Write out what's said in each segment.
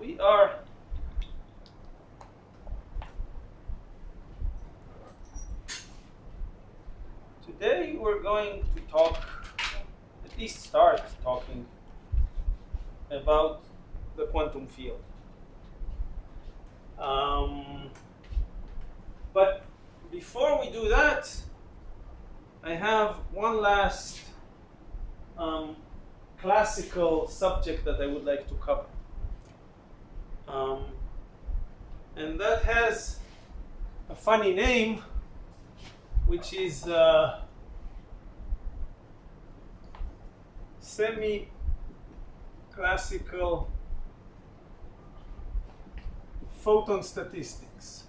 Today we're going to talk, at least start talking about the quantum field. But before we do that, I have one last classical subject that I would like to cover. And that has a funny name, which is semi-classical photon statistics.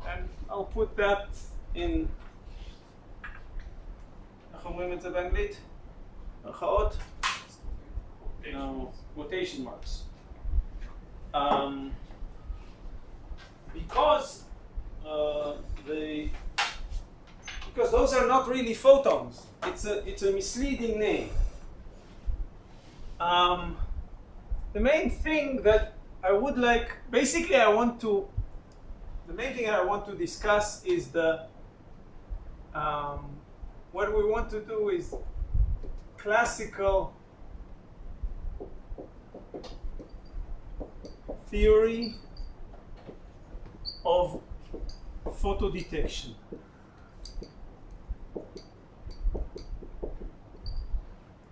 And I'll put that in, איך אומרים את זה באנגלית? הרחאות? No, quotation marks. Because those are not really photons. It's a misleading name. The main thing that I would like, basically, the main thing I want to discuss is what we want to do is classical theory of photo detection.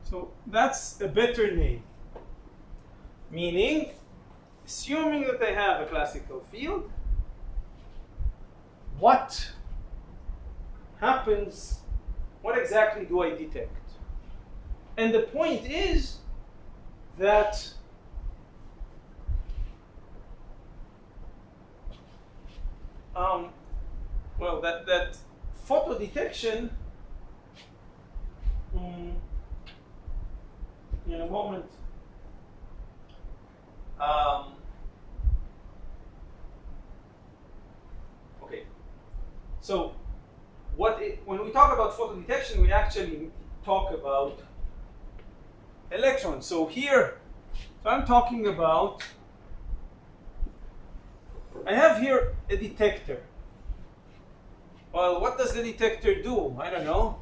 So that's a better name. Meaning, assuming that I have a classical field, what happens, what exactly do I detect? And the point is that that photo detection, in a moment, okay, so when we talk about photo detection, we actually talk about electrons. So I'm talking about, I have here a detector. Well, what does the detector do? I don't know.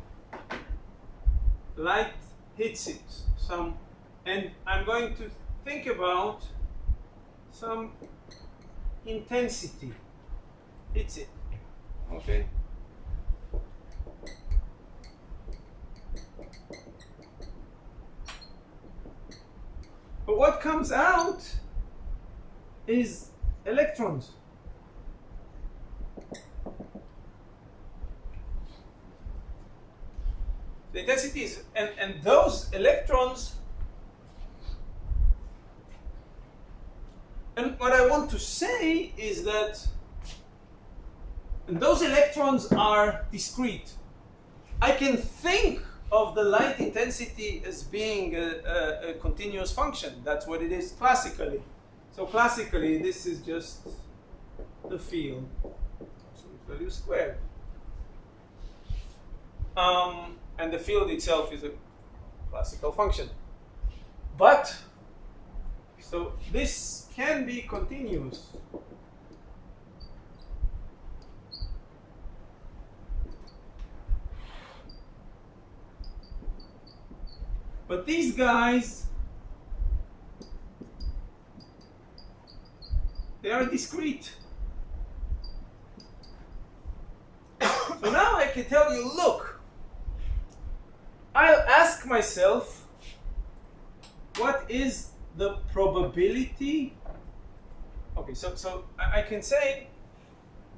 Light hits it, and I'm going to think about some intensity hits it. Okay. But what comes out is electrons. The intensity is, and those electrons, and what I want to say is that, and those electrons are discrete. I can think of the light intensity as being a continuous function. That's what it is classically. So classically, this is just the field, so value squared. And the field itself is a classical function. But, so this can be continuous. But these guys, they are discrete. So now I can tell you, look, I'll ask myself, what is the probability? Okay, so I can say,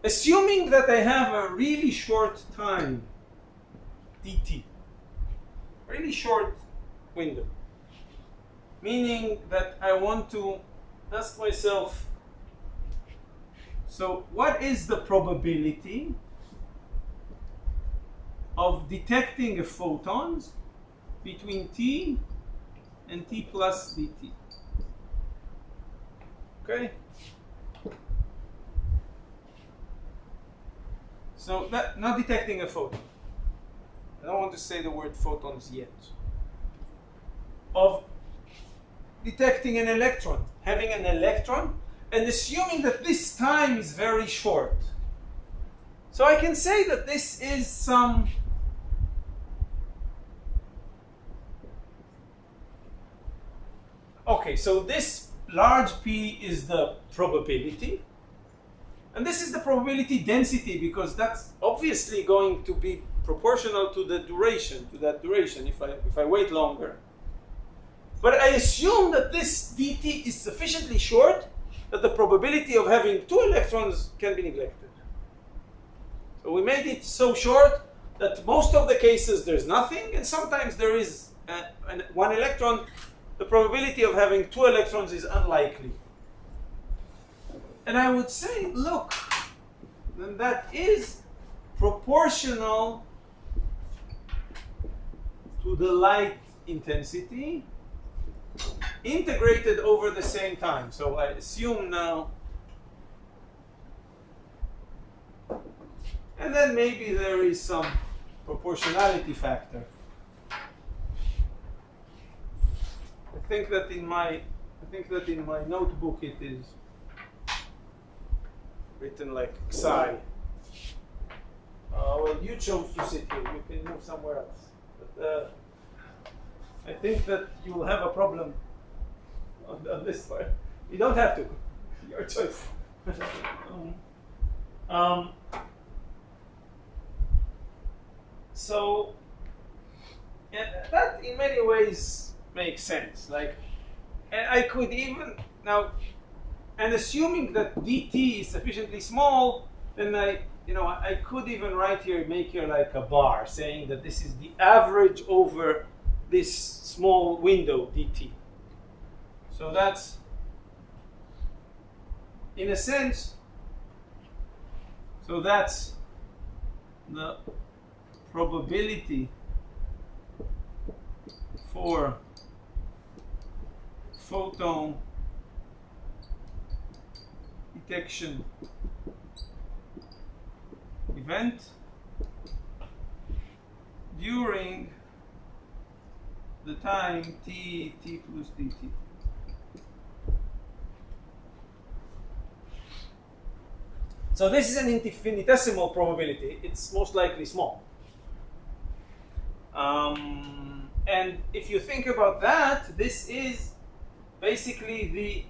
assuming that I have a really short time, dt, really short window, meaning that I want to ask myself, so what is the probability of detecting a photons between t and t plus dt? Okay? So not detecting a photon. I don't want to say the word photons yet, of detecting an electron, having an electron, and assuming that this time is very short. So I can say that this is some okay, so this large P is the probability, and this is the probability density, because that's obviously going to be proportional to the duration, to that duration, if I wait longer. But I assume that this dt is sufficiently short that the probability of having 2 electrons can be neglected. So we made it so short that most of the cases there's nothing, and sometimes there is 1 electron. The probability of having 2 electrons is unlikely. And I would say, look, then that is proportional to the light intensity integrated over the same time. So I assume now, and then maybe there is some proportionality factor. I think that in my notebook it is written like psi. Well, you chose to sit here. You can move somewhere else. But I think that you will have a problem on this part. You don't have to. Your choice. So, and that in many ways makes sense. Like, and I could even now, and assuming that dt is sufficiently small, then I could even write here, make here like a bar, saying that this is the average over this small window dt. So that's, in a sense, so that's the probability for photon detection event during the time t plus dt. So this is an infinitesimal probability. It's most likely small. And if you think about that, this is basically the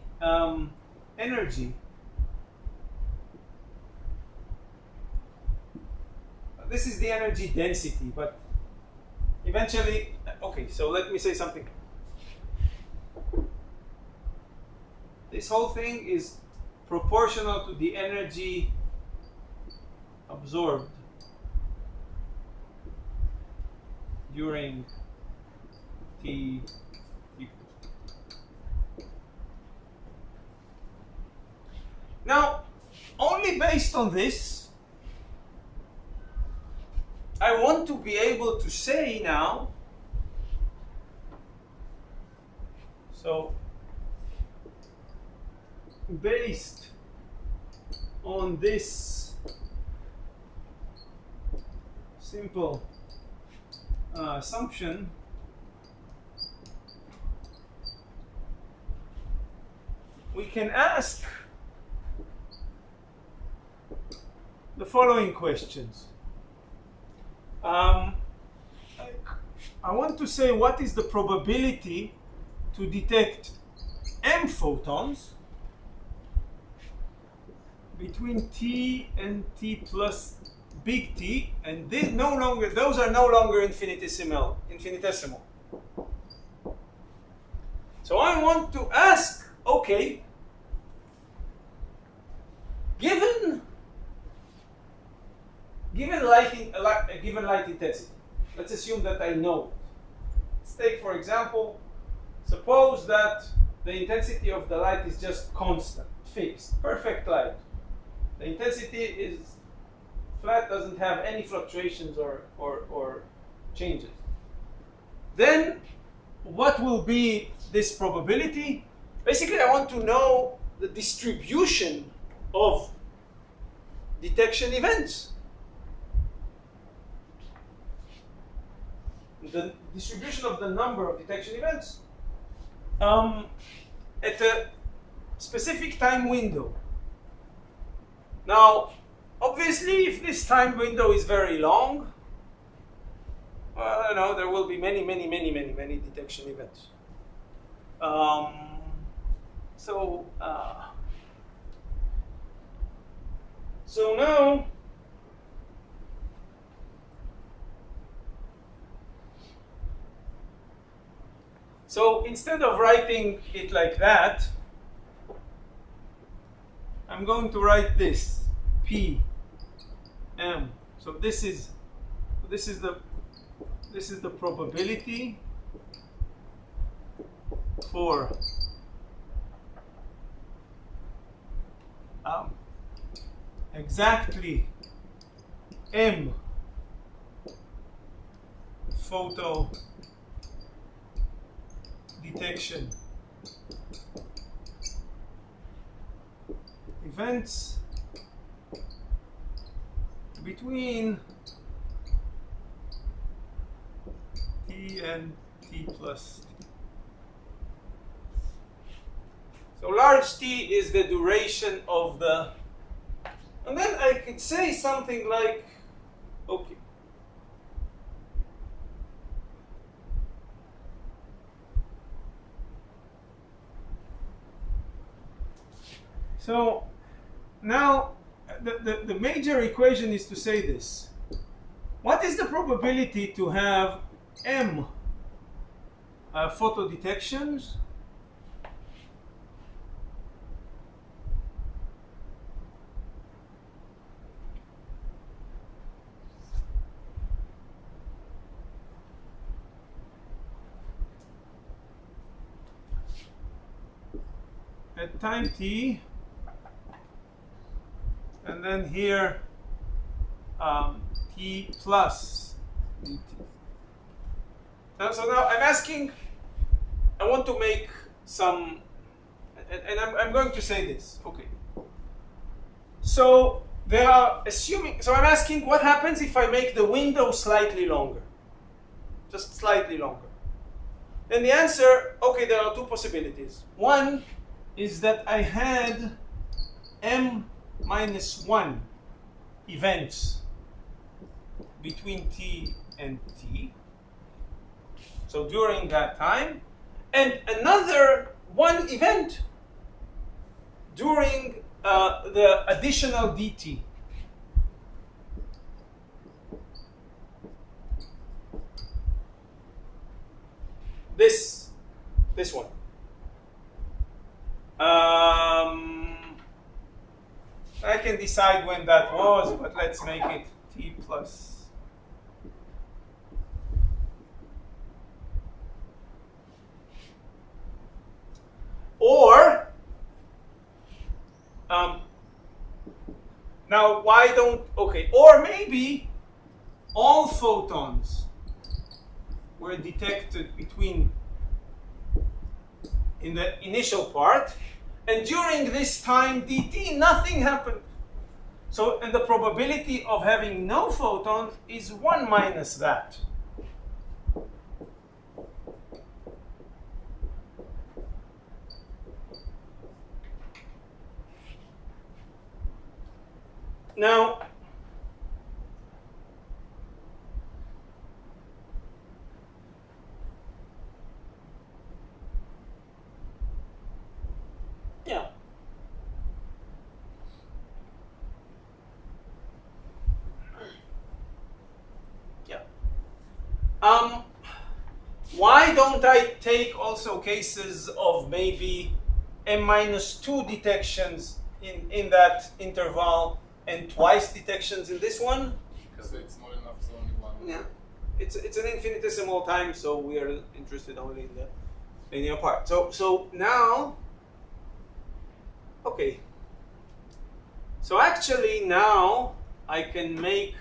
energy. This is the energy density, but eventually, okay, so let me say something. This whole thing is proportional to the energy absorbed during t. Now, only based on this, I want to be able to say now, so based on this simple assumption, we can ask the following questions. I want to say, what is the probability to detect m photons between t and t plus big T, and those are no longer infinitesimal. So I want to ask, okay, given light intensity, let's assume that I know it. Let's take, for example, suppose that the intensity of the light is just constant, fixed, perfect light. The intensity is flat, doesn't have any fluctuations or changes. Then what will be this probability? Basically, I want to know the distribution of detection events. the distribution of the number of detection events at a specific time window. Now, obviously, if this time window is very long, well, you know, there will be many detection events. So now, so instead of writing it like that, I'm going to write this P M. So this is the probability for exactly M photo detection events between T and T plus T. So large T is the duration of the, and then I could say something like, okay, so now the major equation is to say this. What is the probability to have M photo detections at time t, and then here t plus dt. So now I'm asking, I want to make some, and I'm going to say this, okay. So they are assuming, so I'm asking what happens if I make the window slightly longer, just slightly longer. Then the answer, okay, there are two possibilities. One is that I had M minus 1 events between T and T, so during that time, and another 1 event during the additional dt. This one. I can decide when that was, but let's make it T plus. Or, now why don't, okay, or maybe all photons were detected in the initial part, and during this time dt nothing happened. So, and the probability of having no photons is 1 minus that. Now, yeah. Why don't I take also cases of maybe M minus 2 detections in that interval and twice detections in this one? Because it's small enough, so only one. Yeah, it's an infinitesimal time, so we are interested only in the linear part. So now, okay. So actually now I can make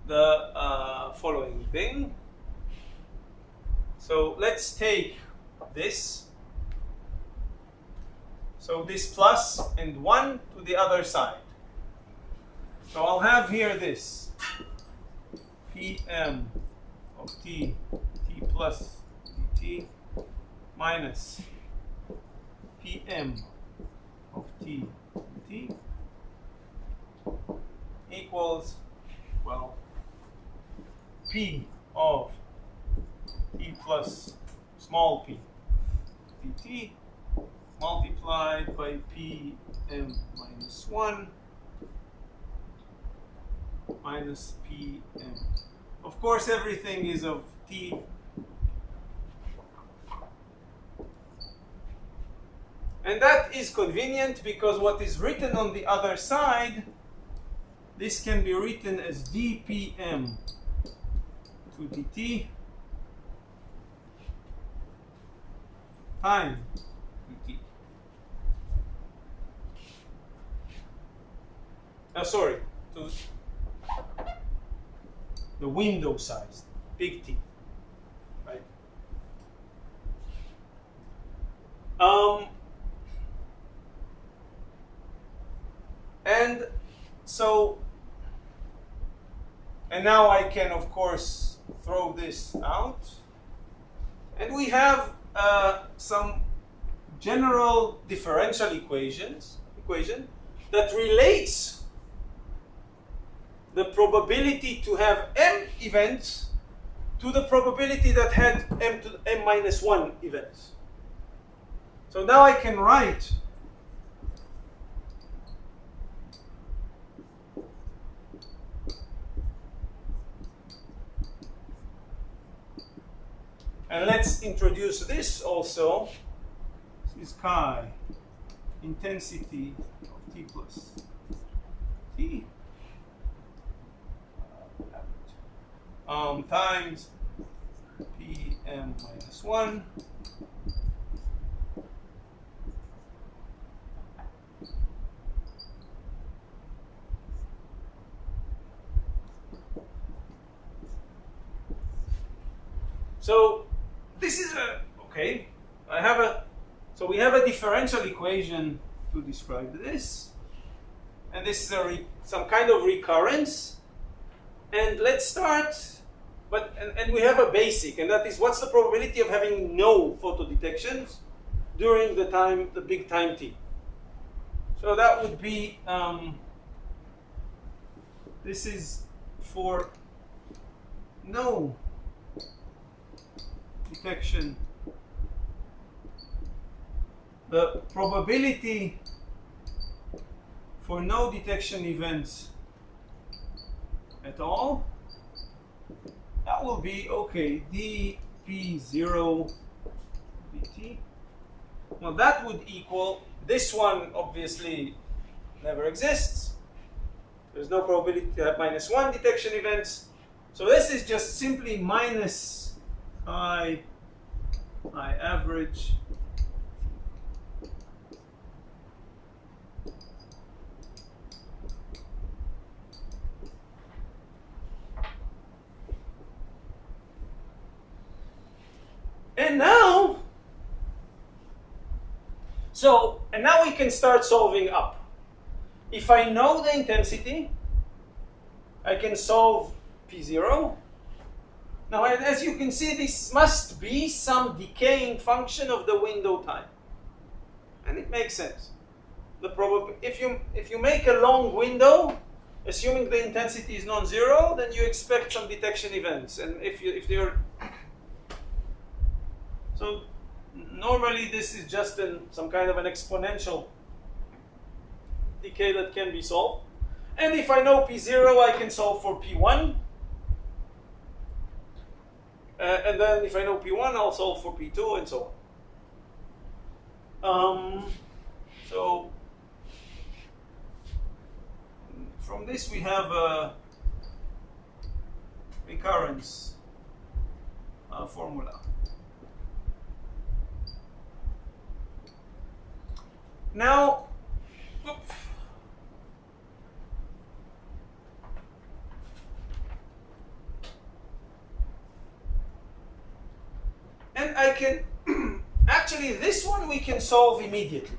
the following thing. So let's take this. So this plus and 1 to the other side. So I'll have here this Pm of of t plus dt minus pm of t dt equals, well, p of t plus small p dt multiplied by pm minus 1 minus pm. Of course, everything is of t. And that is convenient because what is written on the other side, this can be written as dpm to dt time dt. Sorry, to the window size, big T, right? And so, and now I can, of course, throw this out. And we have some general differential equation that relates the probability to have m events to the probability that had m to m minus 1 events. So now I can write and let's introduce this also. This is chi intensity of t plus t times pm minus 1 So this is a, okay, I have a, so we have a differential equation to describe this, and this is a some kind of recurrence. And let's start, and we have a basic, and that is what's the probability of having no photodetections during the time, the big time t. So that would be, this is for no detection. The probability for no detection events at all, that will be, okay, dp0 dt. Now that would equal, this one obviously never exists. There's no probability to have minus 1 detection events. So this is just simply minus I average and now, so, and now we can start solving up. If I know the intensity, I can solve P0. Now, as you can see, this must be some decaying function of the window time. And it makes sense. If you make a long window, assuming the intensity is non-zero, then you expect some detection events. And if they're, so normally this is just some kind of an exponential decay that can be solved. And if I know P0, I can solve for P1. And then if I know P1, I'll solve for P2 and so on. So from this we have a recurrence formula. Now, and I can, actually this one we can solve immediately.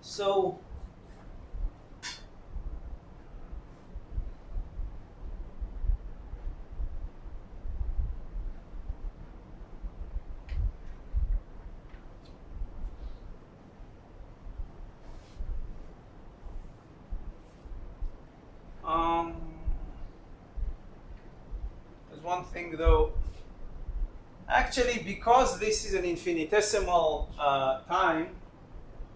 So, something though. Actually, because this is an infinitesimal time,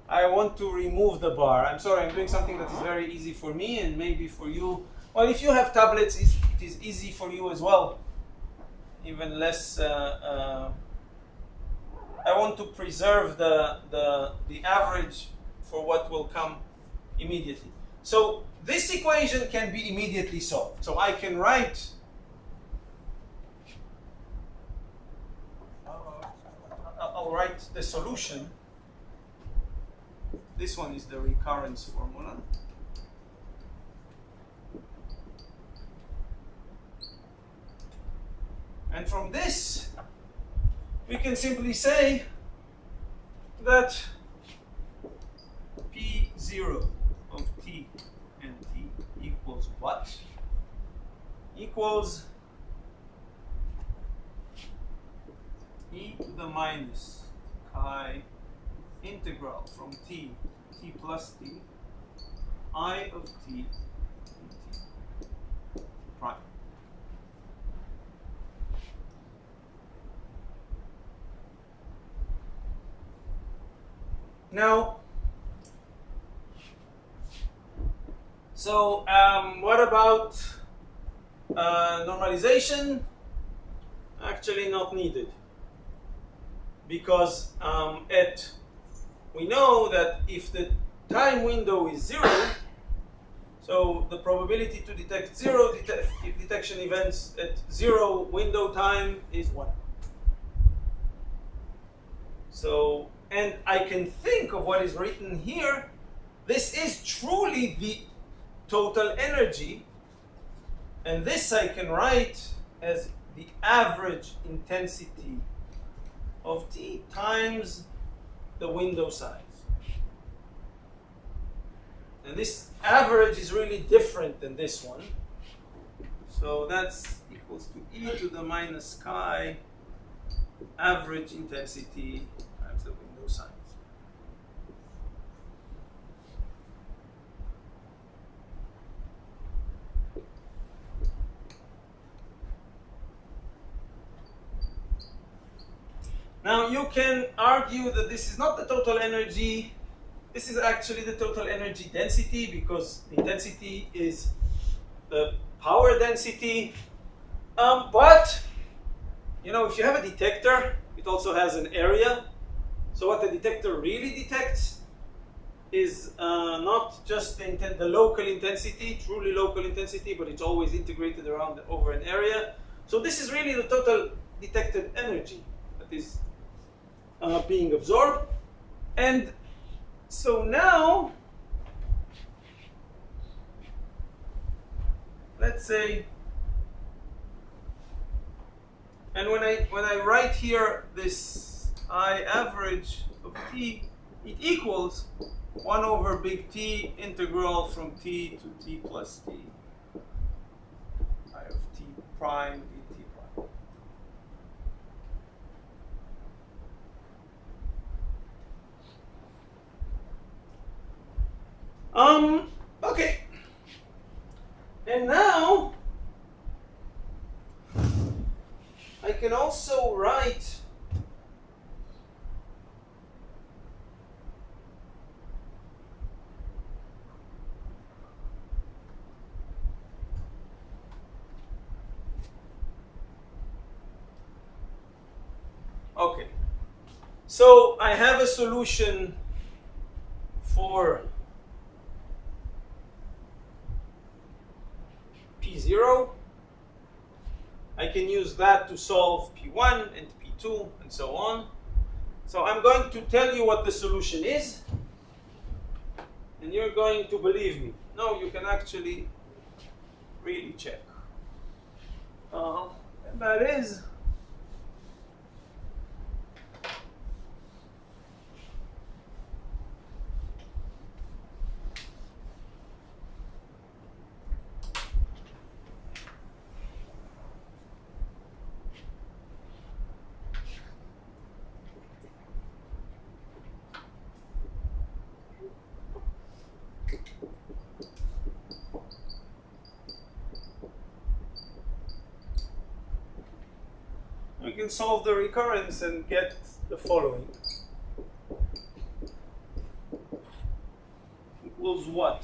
I want to remove the bar. I'm sorry, I'm doing something that is very easy for me and maybe for you. Well, if you have tablets, it is easy for you as well. Even less. I want to preserve the average for what will come immediately. So this equation can be immediately solved. So I can write. I'll write the solution. This one is the recurrence formula. And from this, we can simply say that P0 of t and t equals what? Equals e to the minus chi integral from t plus t I of t and t prime. Now, so what about normalization? Actually not needed, because we know that if the time window is 0, so the probability to detect detection events at 0 window time is 1. So, and I can think of what is written here. This is truly the total energy, and this I can write as the average intensity of t times the window size. And this average is really different than this one. So that's equals to e to the minus chi average intensity times the window size. Now you can argue that this is not the total energy. This is actually the total energy density, because the intensity is the power density. But you know, if you have a detector, it also has an area. So what the detector really detects is not just the local intensity, truly local intensity, but it's always integrated around over an area. So this is really the total detected energy that is being absorbed. And so now, let's say, and when I write here this I average of t, it equals 1 over big T integral from t to t plus t I of t prime dt prime. Okay. And now I can also write okay. So I have a solution for P0. I can use that to solve P1 and P2 and so on. So I'm going to tell you what the solution is, and you're going to believe me. No, you can actually really check. And that is can solve the recurrence and get the following. Equals what?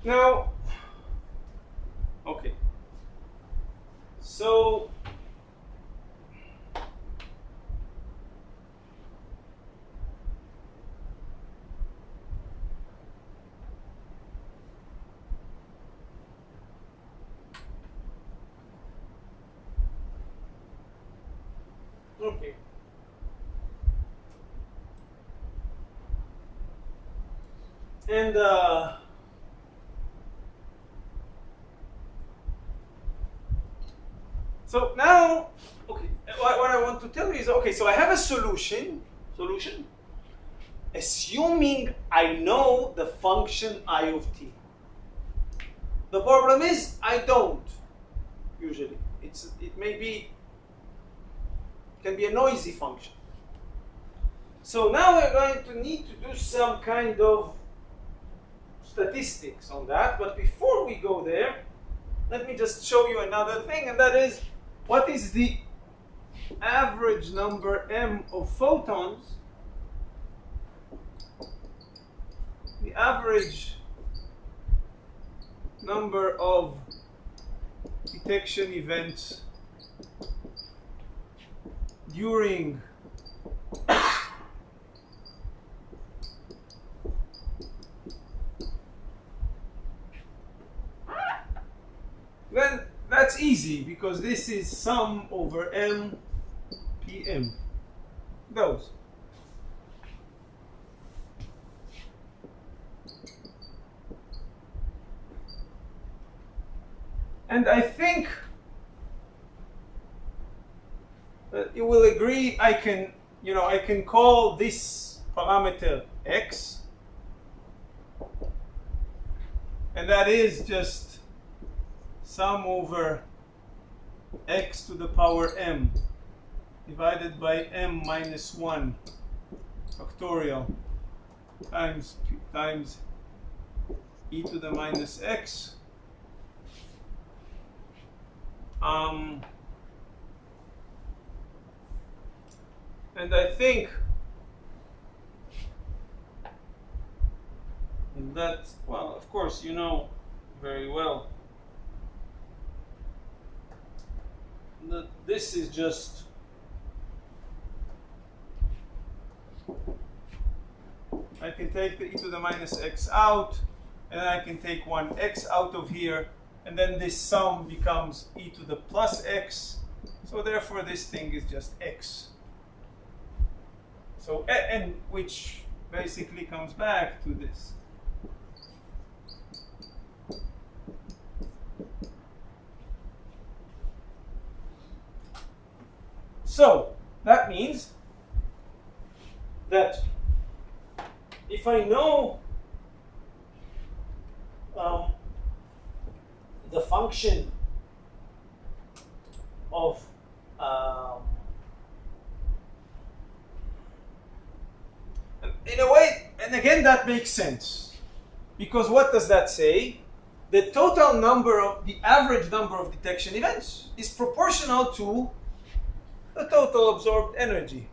Now, okay, so okay. And so now, okay, what I want to tell you is, okay, so I have a solution, assuming I know the function I of t. The problem is I don't, usually. It can be a noisy function. So now we're going to need to do some kind of statistics on that, but before we go there, let me just show you another thing, and that is, what is the average number m of photons? The average number of detection events during then that's easy, because this is sum over m pm. Those. And I think that you will agree I can call this parameter x, and that is just sum over x to the power m divided by m minus 1 factorial times e to the minus x. And I think that, well, of course, you know very well that this is just I can take the e to the minus x out, and I can take one x out of here, and then this sum becomes e to the plus x. So therefore this thing is just x. So, and which basically comes back to this. So that means that if I know the function of in a way, and again that makes sense, because what does that say? The total number of the average number of detection events is proportional to the total absorbed energy.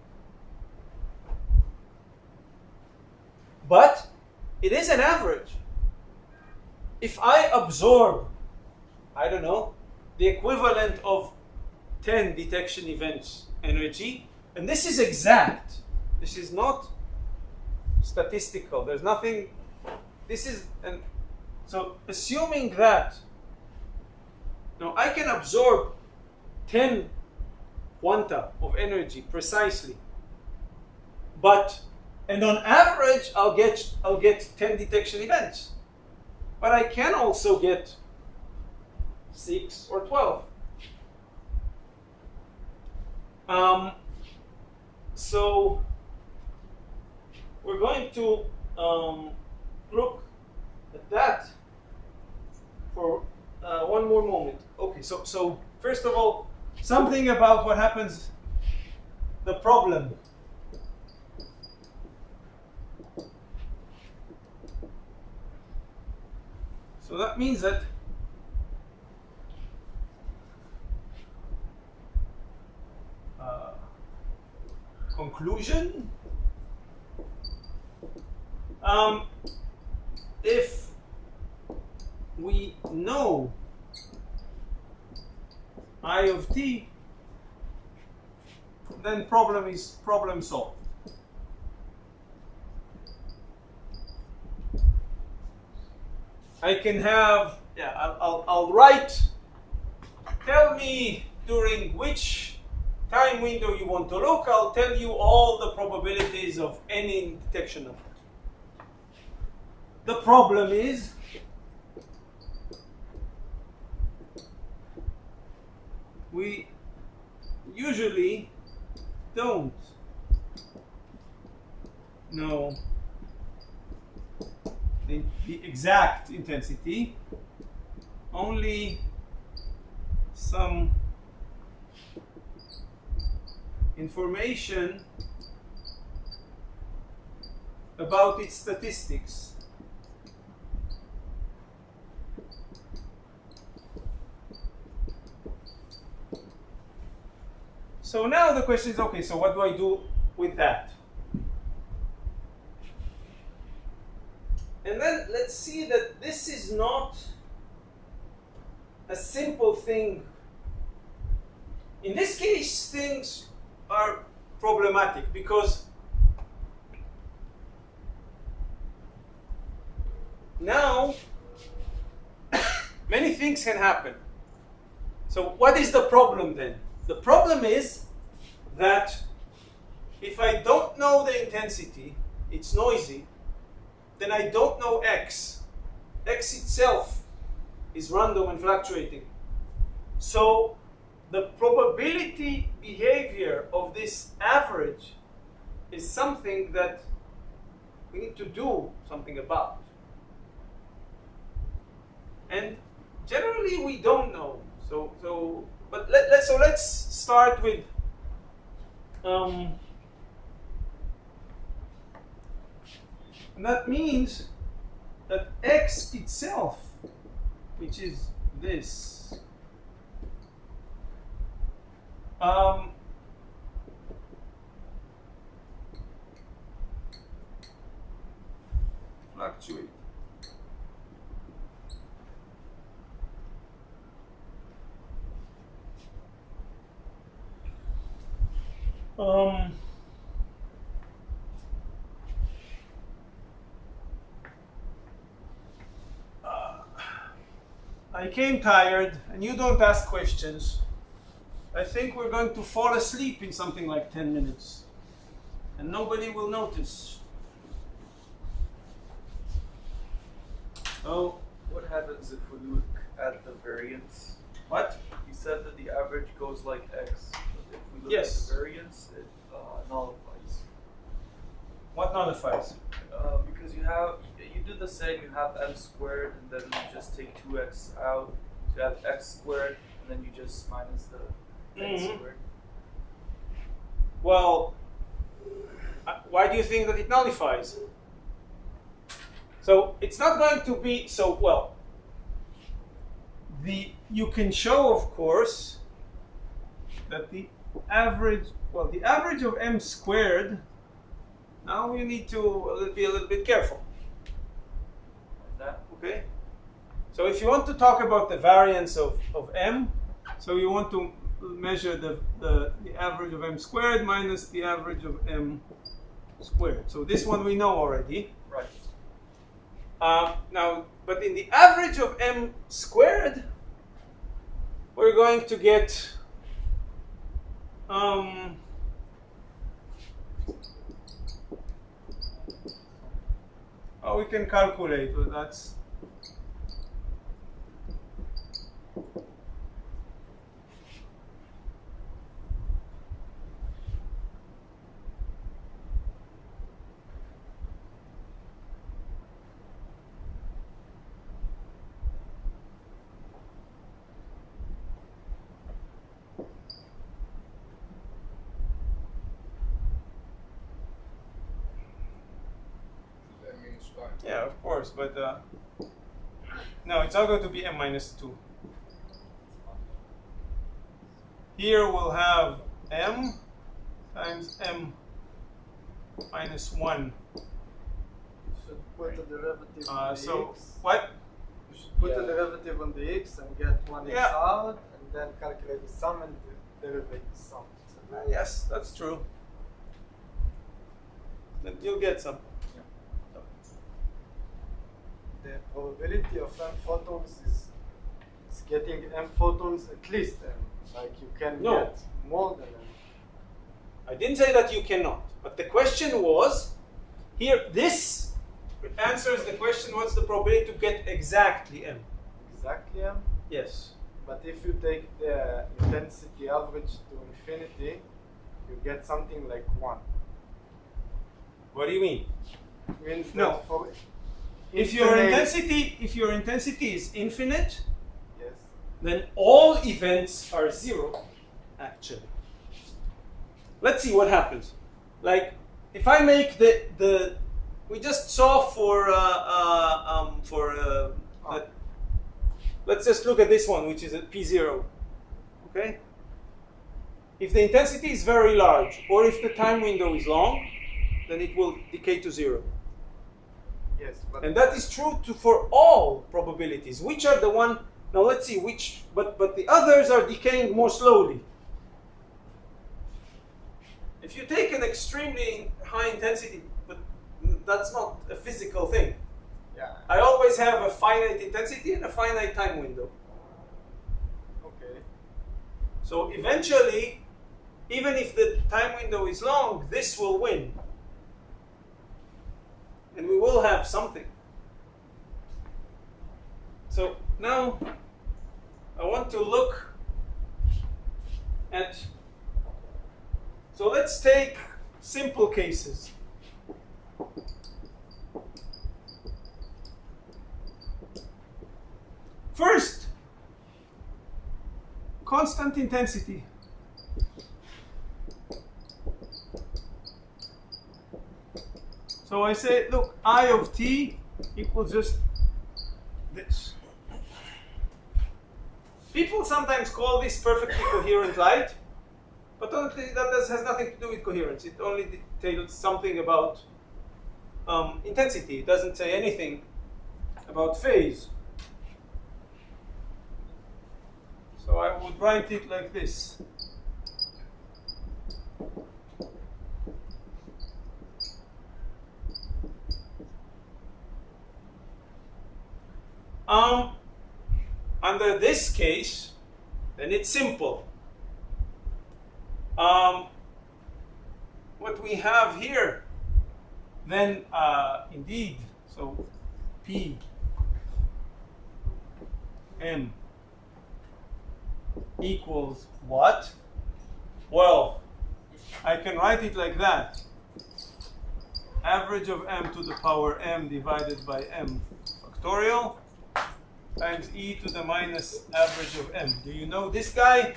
But it is an average. If I absorb, I don't know, the equivalent of 10 detection events energy, and this is exact, this is not statistical, there's nothing, this is, and so assuming that, now I can absorb 10 quanta of energy precisely, but And on average, I'll get 10 detection events. But I can also get 6 or 12. So we're going to look at that for one more moment. Okay, so first of all, something about what happens, the problem. So that means that conclusion, if we know I of t, then problem solved. I can have, I'll write, tell me during which time window you want to look, I'll tell you all the probabilities of any detection number. The problem is we usually don't know the exact intensity, only some information about its statistics. So now the question is, okay, so what do I do with that? And then let's see that this is not a simple thing. In this case, things are problematic because now many things can happen. So what is the problem then? The problem is that if I don't know the intensity, it's noisy, then I don't know x. X itself is random and fluctuating. So the probability behavior of this average is something that we need to do something about. And generally we don't know. But let's start with and that means that x itself, which is this, fluctuate. I came tired, and you don't ask questions. I think we're going to fall asleep in something like 10 minutes, and nobody will notice. Oh, What happens if we look at the variance? what? You said that the average goes like x, but if we look Yes. at the variance, it nullifies. What nullifies? Because you do the same, you have m squared, and then you just take 2x out, so you have x squared, and then you just minus the x squared. Well, why do you think that it nullifies? So it's not going to be so well. You can show, of course, that the average of m squared. Now we need to be a little bit careful. Like that. Okay. So if you want to talk about the variance of m, so you want to measure the average of m squared minus the average of m squared. So this one we know already. Right. Now, but in the average of m squared, we're going to get we can calculate, but that's yeah, of course, but no, it's not going to be m minus 2. Here we'll have m times m minus 1. Should put the derivative on the So x. what? You should put the derivative on the x and get 1x Yeah. out, and then calculate the sum and derivate the sum. Yes, that's true. Then you'll get some. The probability of m photons is getting m photons at least m. Like you can No. get more than m. I didn't say that you cannot, but the question was, here, this answers the question, what's the probability to get exactly m? Exactly m. Yes. But if you take the intensity average to infinity, you get something like 1. What do you mean? Means that No. for If your infinite- intensity is infinite, yes. then all events are 0, actually. Let's see what happens. Like, if I make the we just saw let's just look at this one, which is at p0. Okay. If the intensity is very large, or if the time window is long, then it will decay to 0. Yes, but And that is true for all probabilities. Which are the one? Now let's see which. But the others are decaying more slowly. If you take an extremely high intensity, but that's not a physical thing. yeah. I always have a finite intensity and a finite time window. Okay. So eventually, even if the time window is long, this will win. And we will have something. So now I want to look at, so let's take simple cases. First, constant intensity. So I say, look, I of t equals just this. People sometimes call this perfectly coherent light, but honestly, that has nothing to do with coherence. It only details something about intensity. It doesn't say anything about phase. So I would write it like this. Under this case, then it's simple. What we have here, then indeed, so P M equals what? Well, I can write it like that. Average of m to the power m divided by m factorial times e to the minus average of m. Do you know this guy?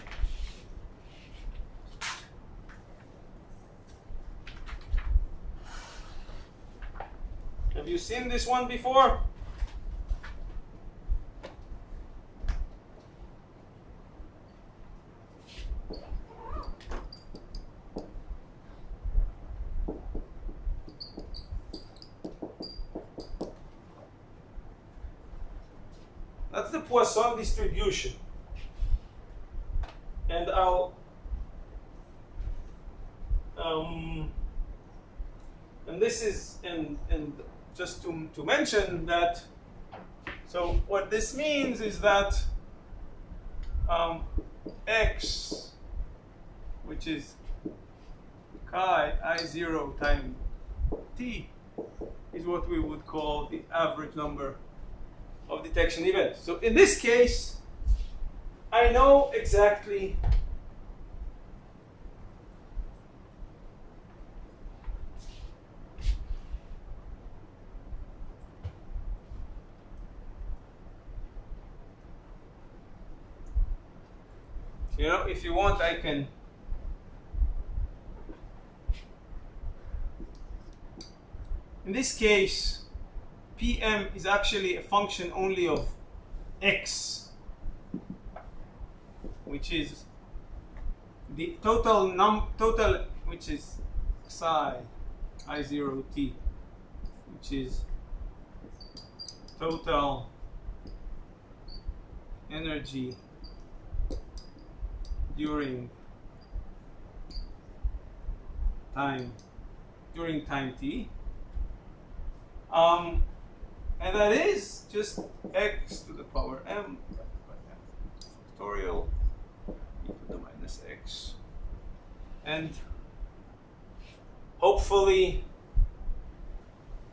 Have you seen this one before? That's the Poisson distribution. And I'll and this is and just to mention that, so what this means is that x, which is chi I0 times t, is what we would call the average number of detection events. So in this case, I know exactly if you want, I can in this case, PM is actually a function only of x, which is the total which is psi I0t, which is total energy during time t, and that is just x to the power m factorial e to the minus x, and hopefully,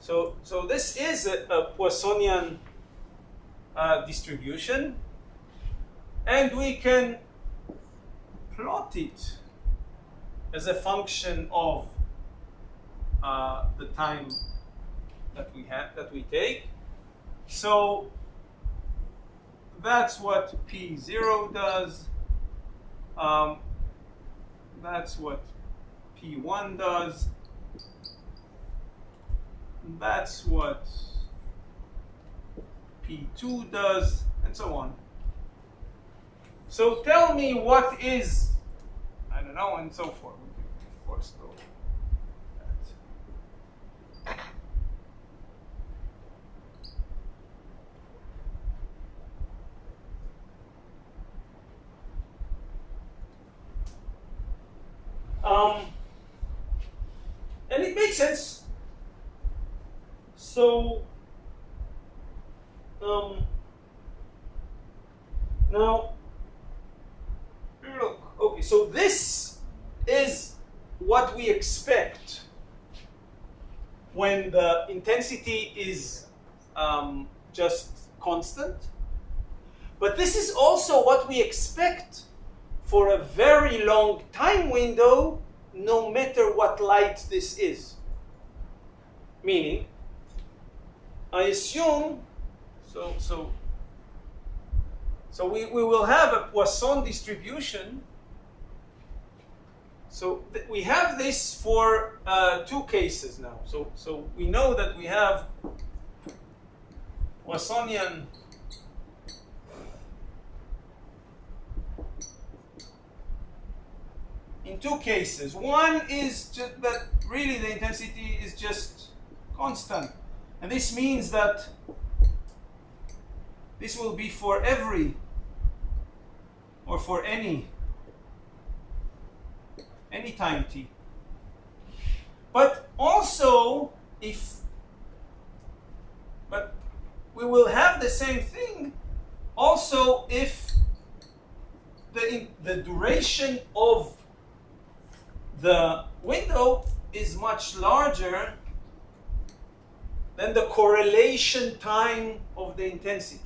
so this is a Poissonian distribution, and we can plot it as a function of the time that we take. So that's what P0 does. That's what P1 does. That's what P2 does, and so on. So tell me what is, I don't know, and so forth. We can, of course, go and it makes sense. So now look, okay, so this is what we expect when the intensity is just constant, but this is also what we expect for a very long time window, no matter what light this is. Meaning, I assume, so we will have a Poisson distribution. So we have this for two cases now. So we know that we have Poissonian in two cases. One is just that really the intensity is just constant. And this means that this will be for every or for any time t. But also but we will have the same thing also if the duration of the window is much larger than the correlation time of the intensity.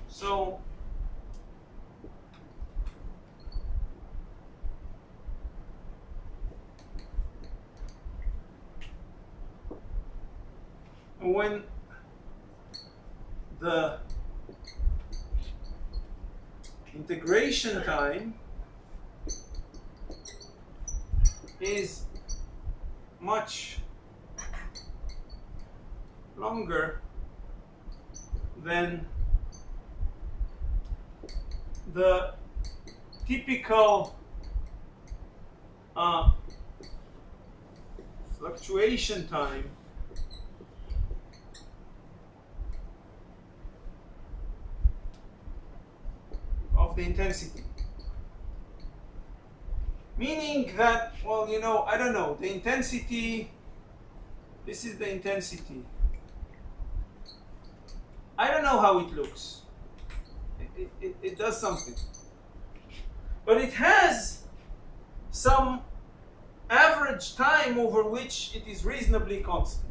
So when the integration time is much longer than the typical fluctuation time of the intensity. Meaning that, well, you know, I don't know, the intensity, this is the intensity. I don't know how it looks. It does something. But it has some average time time over which it is reasonably constant.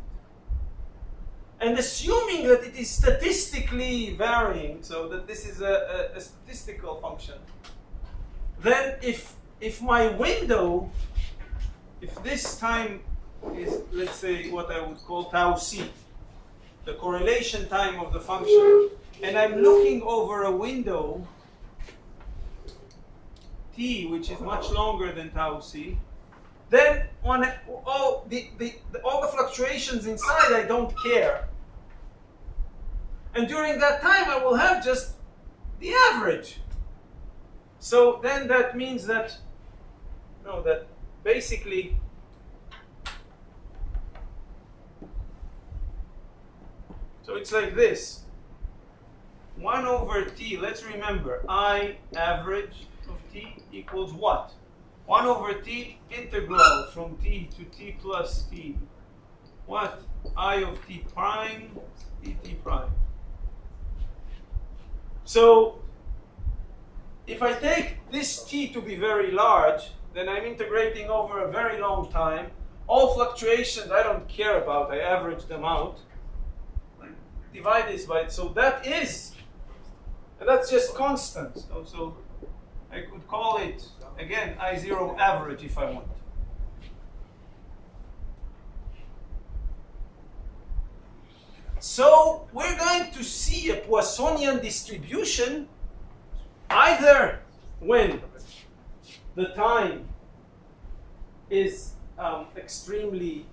And assuming that it is statistically varying, so that this is a statistical function, then if my window, if this time is, let's say, what I would call tau c, the correlation time of the function, and I'm looking over a window t, which is much longer than tau c, then on all the fluctuations inside, I don't care. And during that time, I will have just the average. So then that means that, no, that basically so it's like this. 1 over t, let's remember, I average of t equals what? 1 over t integral from t to t plus t. What? I of t prime dt prime. So if I take this t to be very large, then I'm integrating over a very long time. All fluctuations I don't care about, I average them out. Divide this by it. So that is, and that's just constant. So I could call it, again, I0 average if I want. So we're going to see a Poissonian distribution either when the time is extremely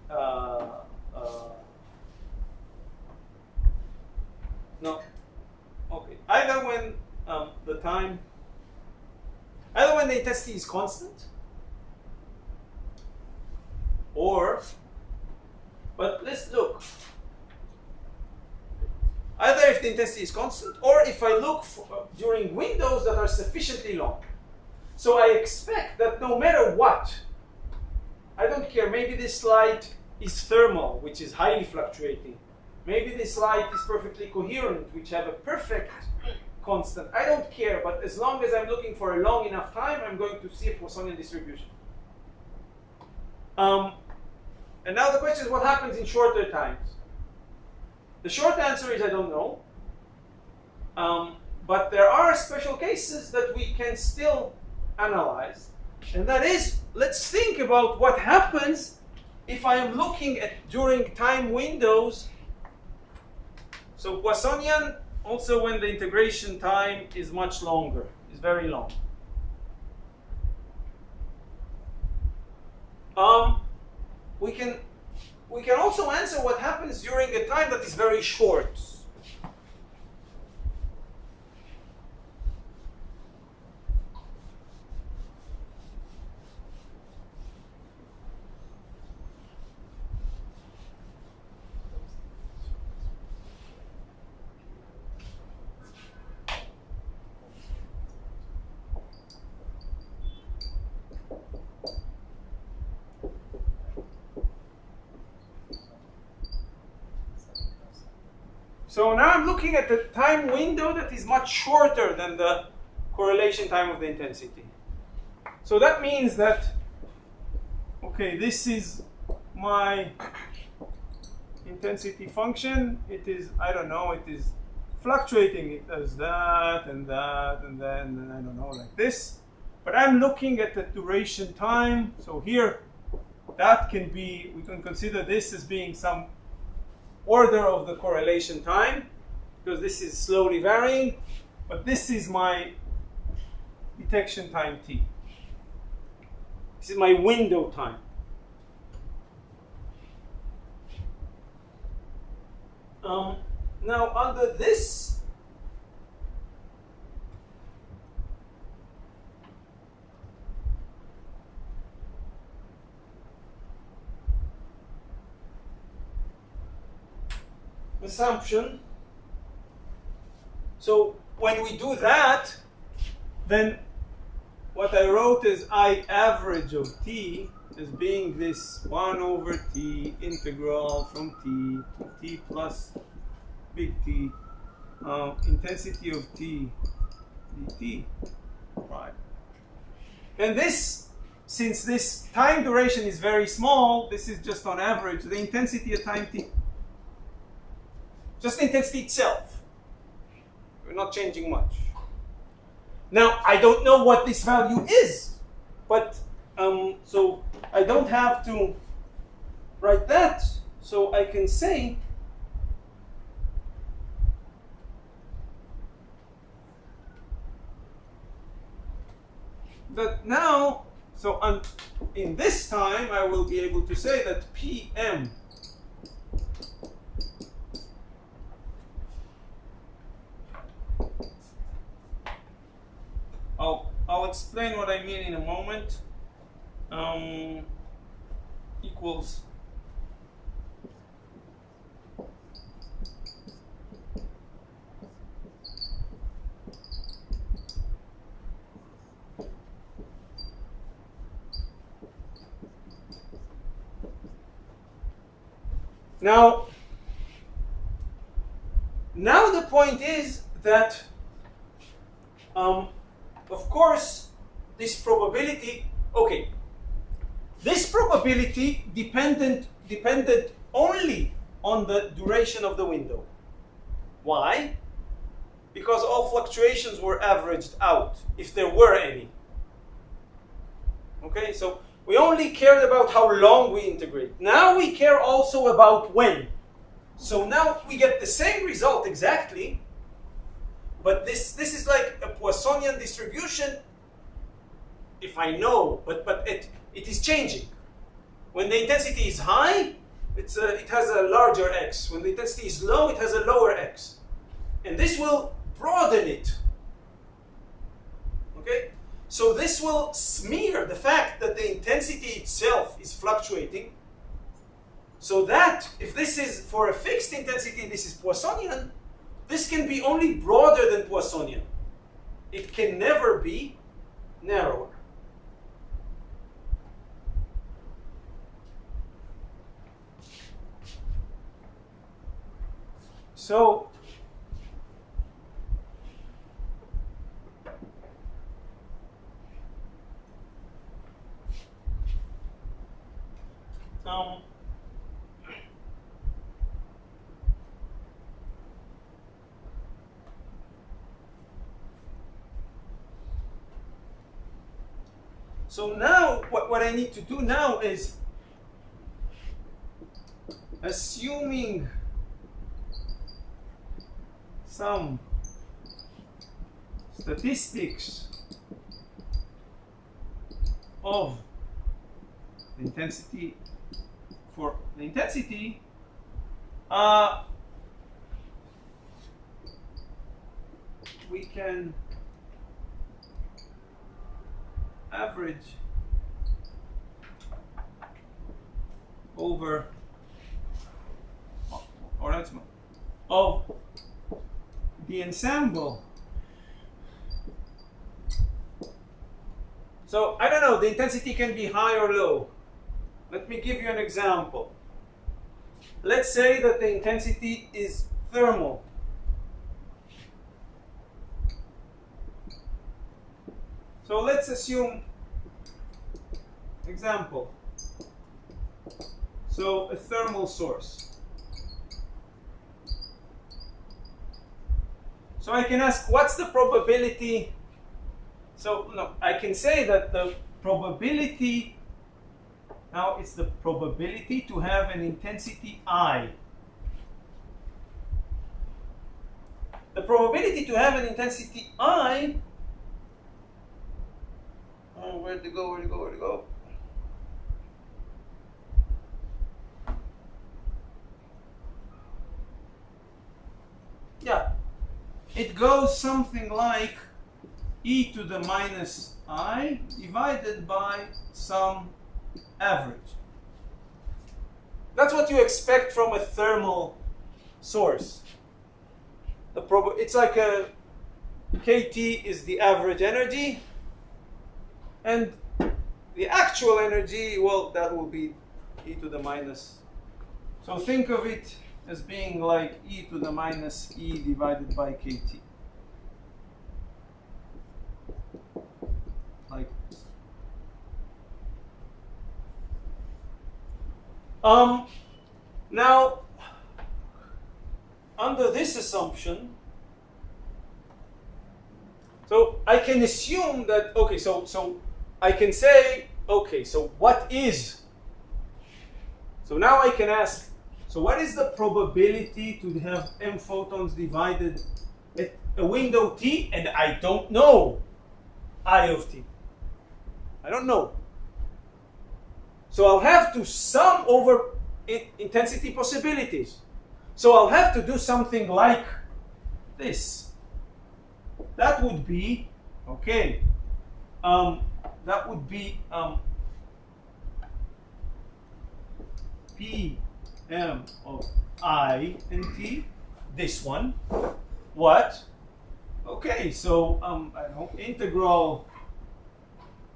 either when either when the intensity is constant, or, but let's look, either if the intensity is constant, or if I look during windows that are sufficiently long. So I expect that no matter what, I don't care, maybe this light is thermal, which is highly fluctuating. Maybe this light is perfectly coherent, which have a perfect constant. I don't care, but as long as I'm looking for a long enough time, I'm going to see a Poissonian distribution. And now the question is, what happens in shorter times? The short answer is I don't know. But there are special cases that we can still analyze. And that is, let's think about what happens if I am looking at during time windows. So Poissonian, also when the integration time is much longer, is very long. We can also answer what happens during a time that is very short. So now I'm looking at the time window that is much shorter than the correlation time of the intensity. So that means that, okay, this is my intensity function. It is, I don't know, it is fluctuating. It does that and that and then, and I don't know, like this. But I'm looking at the duration time. So here, that can be, we can consider this as being some order of the correlation time, because this is slowly varying, but this is my detection time t. This is my window time. Now under this, assumption, so when we do that, then what I wrote is I average of t as being this 1 over t integral from t to t plus big T, intensity of t dt prime. And this since this time duration is very small, this is just on average the intensity at time t. Just the intensity itself. We're not changing much. Now, I don't know what this value is, but so I don't have to write that. So I can say that now, so in this time, I will be able to say that PM I'll explain what I mean in a moment. Equals now the point is that of course this probability, okay, this probability depended only on the duration of the window. Why? Because all fluctuations were averaged out, if there were any. Okay, so we only cared about how long we integrate. Now we care also about when. So now we get the same result exactly, but this is like a Poissonian distribution, if I know, but it is changing. When the intensity is high, it has a larger x. When the intensity is low, it has a lower x. And this will broaden it. Okay? So this will smear the fact that the intensity itself is fluctuating, so that if this is for a fixed intensity, this is Poissonian, this can be only broader than Poissonian. It can never be narrower. So so now what I need to do now is, assuming some statistics of the intensity for the intensity, we can average over of the ensemble. So I don't know, the intensity can be high or low. Let me give you an example. Let's say that the intensity is thermal. So let's assume, example, so a thermal source. So I can ask, what's the probability? So no, I can say that the probability, now it's the probability to have an intensity I. The probability to have an intensity I, oh, where'd it go? Yeah, it goes something like e to the minus I divided by some average. That's what you expect from a thermal source. It's like a kT is the average energy, and the actual energy, well, that will be e to the minus. So think of it as being like e to the minus e divided by kT. Like this. Now, under this assumption, so I can assume that, okay, so I can say, okay, so what is, so now I can ask, so what is the probability to have m photons divided at a window t, and I don't know I of t. I don't know. So I'll have to sum over intensity possibilities. So I'll have to do something like this. That would be, okay, that would be Pm of I and t, this one. What? Okay, so I don't know, integral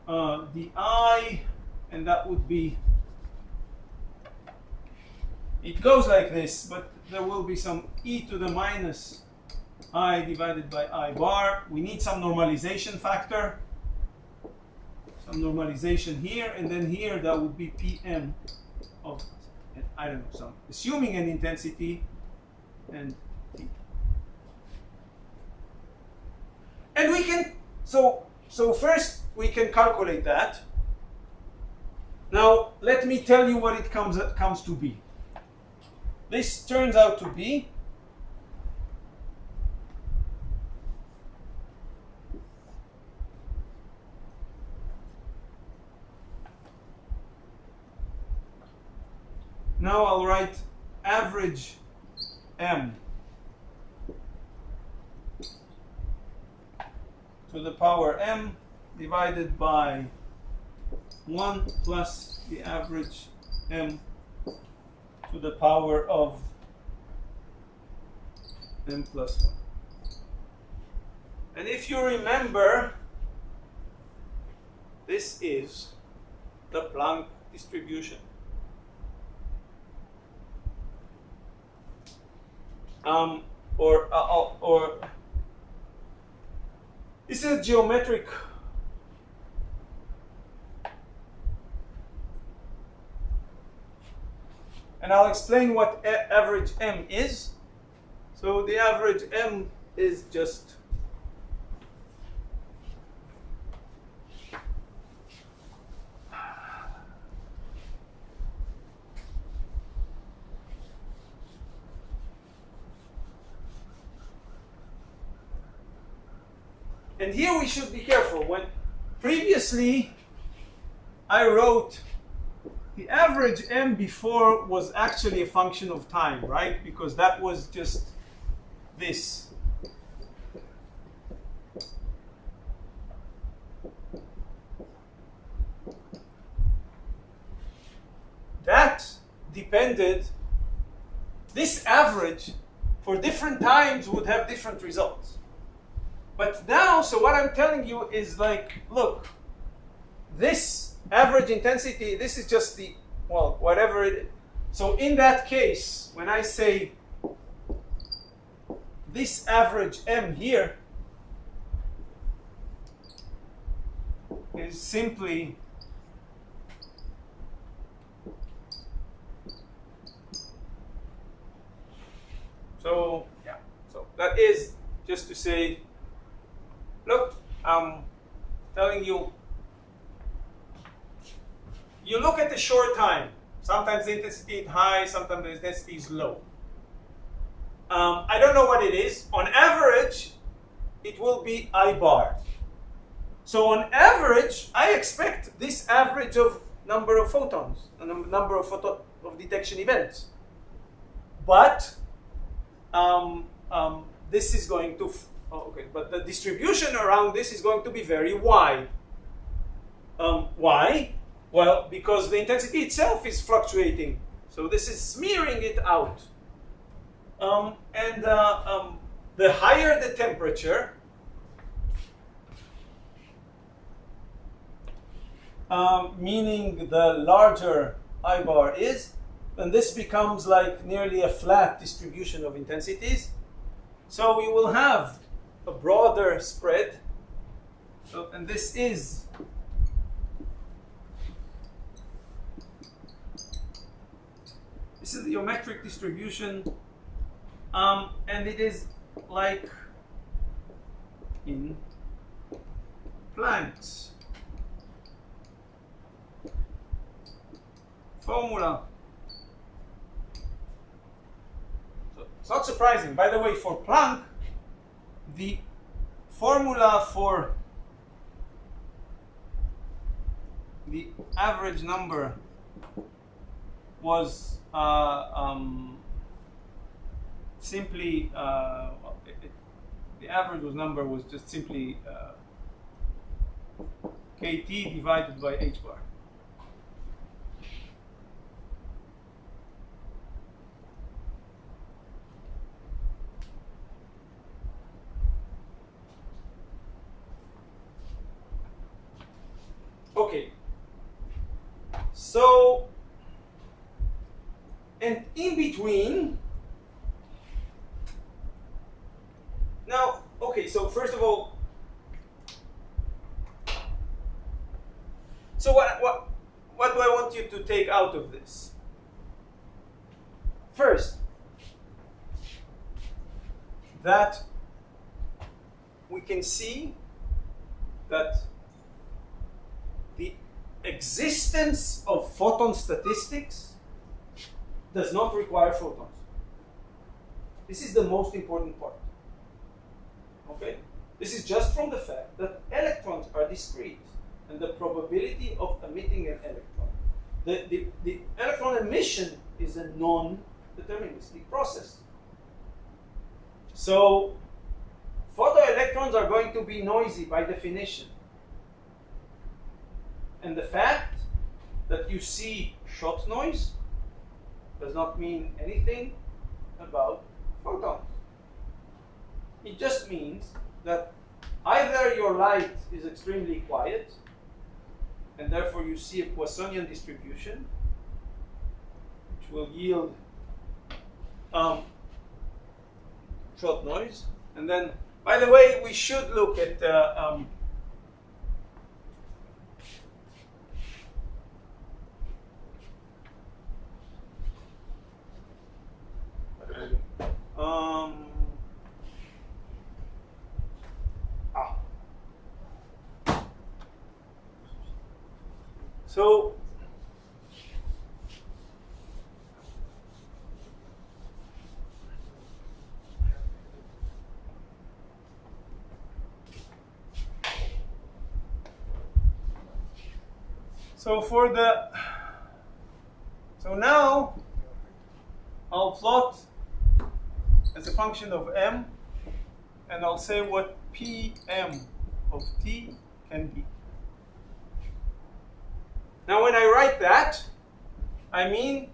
di, and that would be, it goes like this, but there will be some e to the minus I divided by I bar. We need some normalization factor, some normalization here, and then here that would be Pm of, I don't know, some, assuming an intensity, and t. And we can, so first we can calculate that. Now let me tell you what it comes to be. This turns out to be now I'll write average m to the power m divided by 1 plus the average m to the power of m plus 1. And if you remember, this is the Planck distribution. Or this is a geometric and I'll explain what average m is. So the average m is just and here we should be careful. When previously I wrote the average m before was actually a function of time, right? Because that was just this. That depended, this average for different times would have different results. But now, so what I'm telling you is like, look, this average intensity, this is just the, well, whatever it is. So in that case, when I say this average m here is simply so, yeah, so that is just to say, look, I'm telling you, you look at the short time. Sometimes the intensity is high, sometimes the intensity is low. I don't know what it is. On average, it will be I bar. So on average, I expect this average of number of photons, number of detection events. But this is going to, but the distribution around this is going to be very wide. Why? Well, because the intensity itself is fluctuating. So this is smearing it out. The higher the temperature, meaning the larger I bar is, then this becomes like nearly a flat distribution of intensities. So we will have a broader spread. So, and this is This is the geometric distribution, and it is like in Planck's formula. So it's not surprising. By the way, for Planck, the formula for the average number was simply the average number was just simply kt divided by h bar. Okay, so, and in between, now, okay, so first of all, so what do I want you to take out of this? First, that we can see that the existence of photon statistics does not require photons. This is the most important part. Okay? This is just from the fact that electrons are discrete and the probability of emitting an electron. The electron emission is a non-deterministic process. So photoelectrons are going to be noisy by definition. And the fact that you see shot noise does not mean anything about photons. It just means that either your light is extremely quiet, and therefore you see a Poissonian distribution, which will yield shot noise. And then, by the way, we should look at so now I'll plot as a function of m, and I'll say what Pm of t can be. Now when I write that, I mean,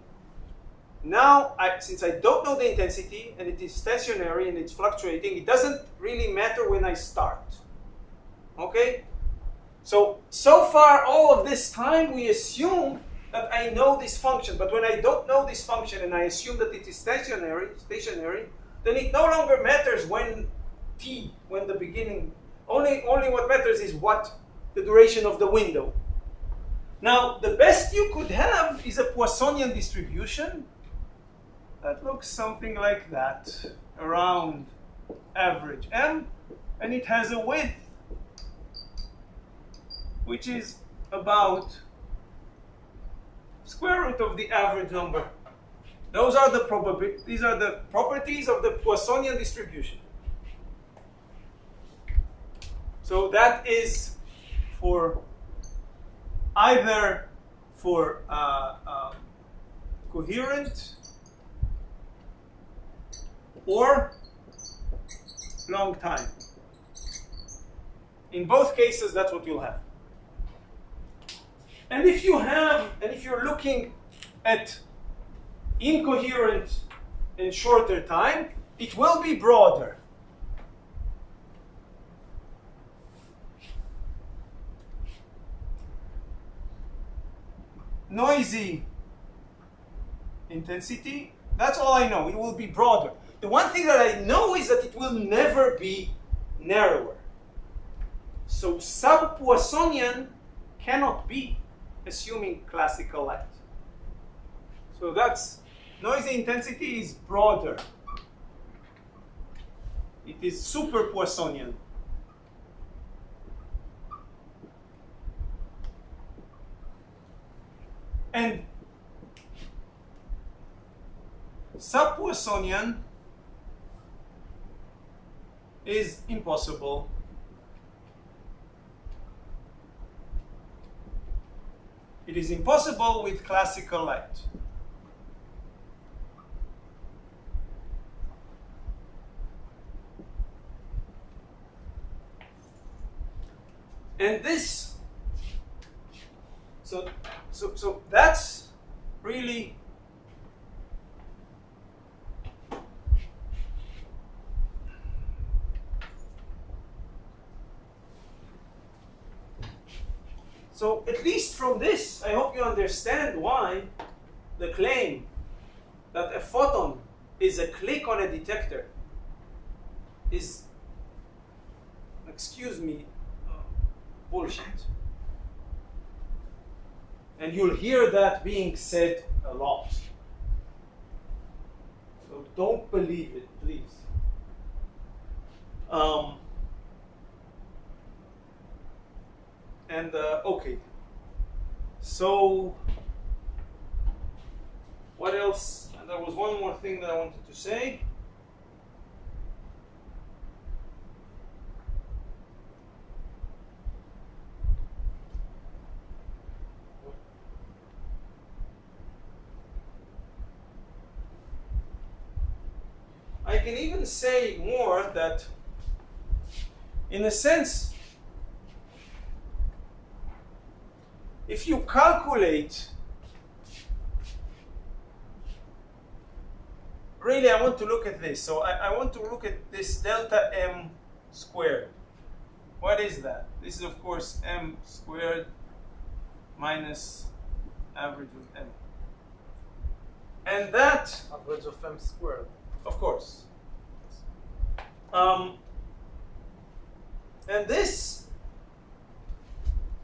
now since I don't know the intensity and it is stationary and it's fluctuating, it doesn't really matter when I start. Okay? So far all of this time we assume that I know this function, but when I don't know this function and I assume that it is stationary, then it no longer matters when the beginning, only what matters is what the duration of the window. Now, the best you could have is a Poissonian distribution that looks something like that, around average m, and it has a width which is about square root of the average number. These are the properties of the Poissonian distribution. So that is for either for coherent or long time. In both cases, that's what you'll have. And if you're looking at incoherent and shorter time, it will be broader. Noisy intensity, that's all I know. It will be broader. The one thing that I know is that it will never be narrower. So sub-Poissonian cannot be assuming classical light. So that's noisy intensity is broader. It is super Poissonian. And sub-Poissonian is impossible. It is impossible with classical light. And this, so that's really so at least from this, I hope you understand why the claim that a photon is a click on a detector is, excuse me, bullshit. And you'll hear that being said a lot. So don't believe it, please. Okay. So what else? And there was one more thing that I wanted to say. I can even say more that, in a sense, if you calculate, really I want to look at this. So I want to look at this delta m squared. What is that? This is of course m squared minus average of m. And that, Average of m squared. of course. And this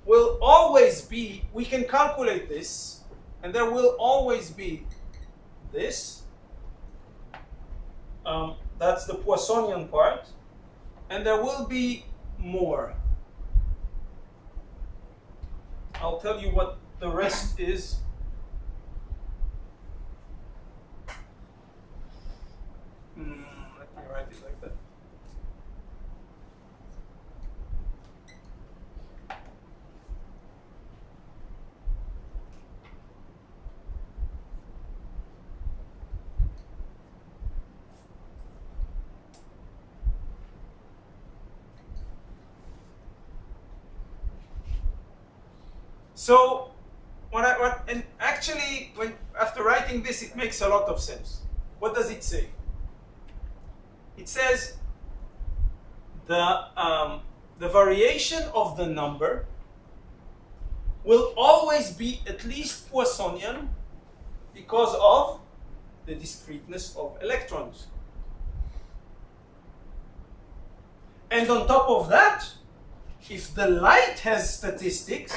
will always be, we can calculate this, and there will always be this. That's the Poissonian part. And there will be more. I'll tell you what the rest is. Let me write it like that. So, after writing this, it makes a lot of sense. What does it say? It says the variation of the number will always be at least Poissonian because of the discreteness of electrons. And on top of that, if the light has statistics,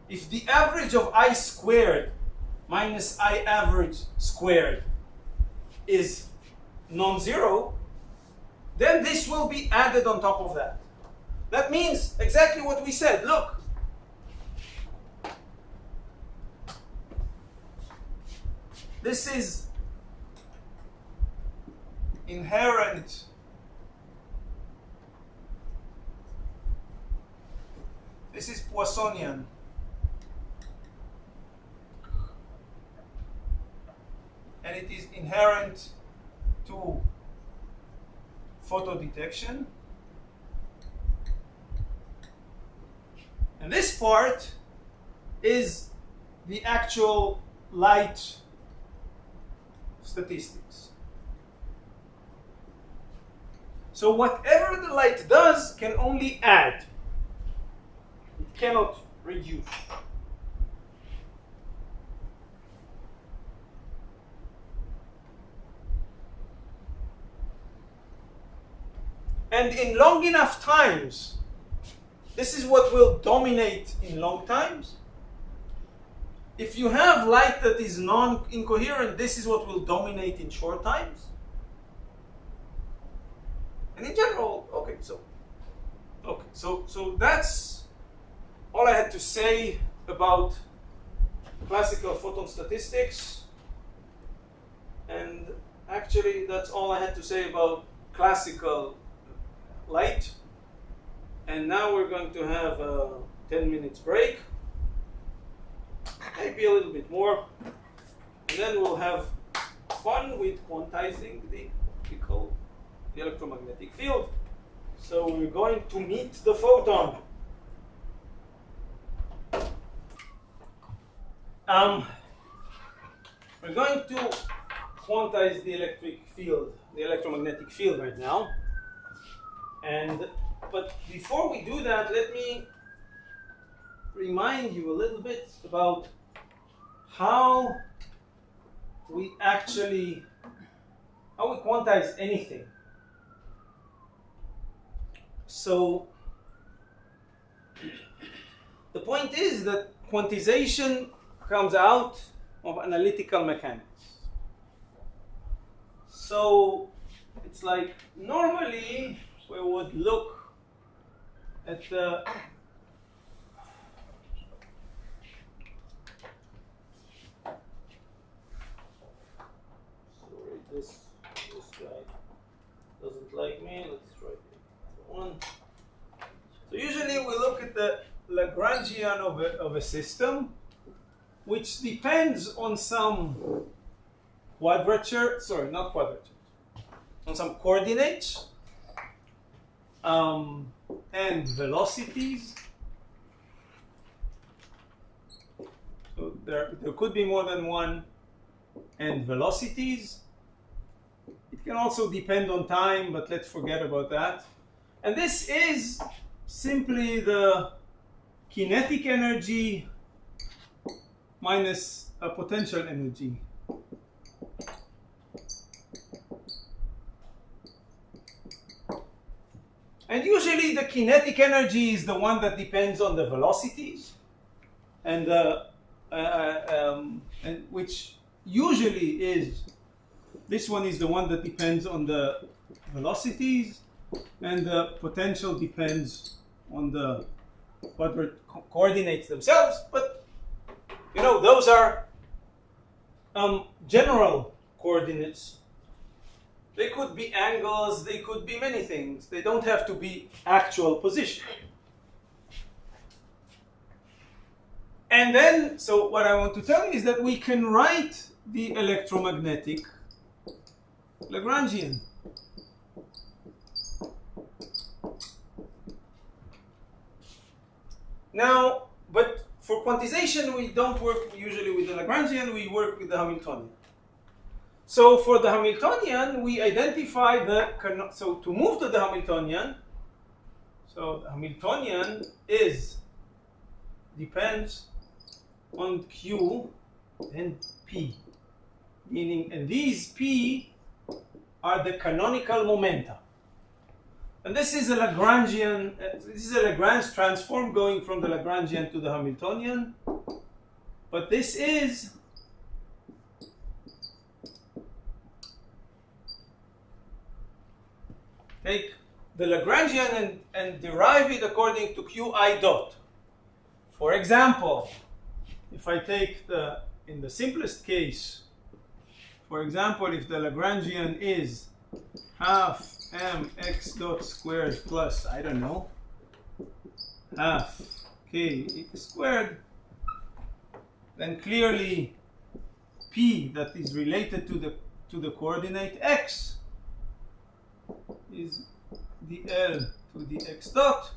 if the average of I squared minus I average squared is non-zero, then this will be added on top of that. That means exactly what we said. Look. This is inherent this is Poissonian. And it is inherent to photo detection. And this part is the actual light statistics. So whatever the light does can only add. It cannot reduce. And in long enough times, this is what will dominate in long times. if you have light that is non-incoherent, this is what will dominate in short times. And in general, so that's all I had to say about classical photon statistics. And actually, that's all I had to say about classical light. And now we're going to have a 10 minutes break, maybe a little bit more, and then we'll have fun with quantizing the optical, the electromagnetic field. So we're going to meet the photon. We're going to quantize the electric field, the electromagnetic field right now. But before we do that, let me remind you a little bit about how we quantize anything. So the point is that quantization comes out of analytical mechanics. So it's like normally we would look at the this guy doesn't like me. Let's try the one. So usually we look at the Lagrangian of a system, which depends on some quadrature. Sorry, not quadrature. On some coordinates and velocities. So there could be more than one, and velocities. It can also depend on time, but let's forget about that. And this is simply the kinetic energy minus a potential energy. And usually the kinetic energy is the one that depends on the velocities, and which usually is, this one is the one that depends on the velocities, and the potential depends on the coordinates themselves. But you know, those are general coordinates. They could be angles, they could be many things. They don't have to be actual position. And then, so what I want to tell you is that we can write the electromagnetic Lagrangian. Now, but for quantization, we don't work usually with the Lagrangian, we work with the Hamiltonian. So for the Hamiltonian, we identify so to move to the Hamiltonian, so the Hamiltonian depends on Q and P, meaning, and these P are the canonical momenta. And this is a Lagrangian, this is a Lagrange transform going from the Lagrangian to the Hamiltonian, but this is take the Lagrangian and derive it according to Qi dot. For example, if I take in the simplest case, for example, if the Lagrangian is half mx dot squared plus, I don't know, half k x squared, then clearly P that is related to the coordinate x is the L to the x dot,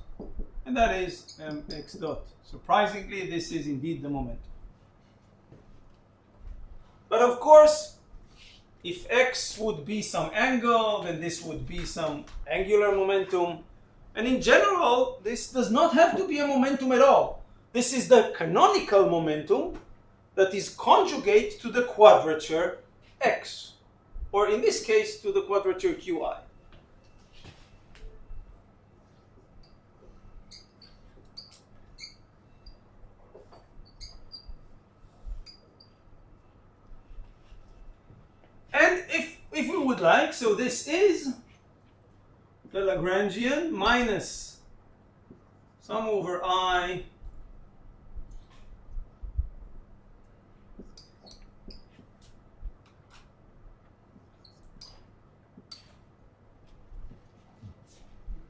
and that is mx dot. Surprisingly, this is indeed the momentum. But of course, if x would be some angle, then this would be some angular momentum. And in general, this does not have to be a momentum at all. This is the canonical momentum that is conjugate to the quadrature x, or in this case, to the quadrature Qi. would like. So this is the Lagrangian minus sum over I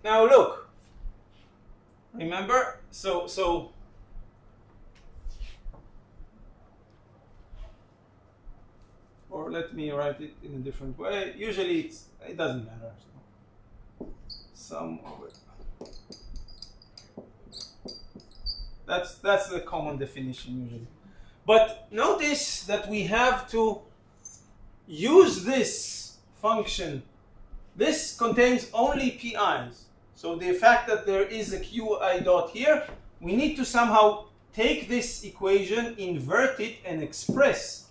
now look, remember, so or let me write it in a different way. Usually it doesn't matter. So sum over. That's the common definition usually. But notice that we have to use this function. This contains only pi's. So the fact that there is a qi dot here, we need to somehow take this equation, invert it, and express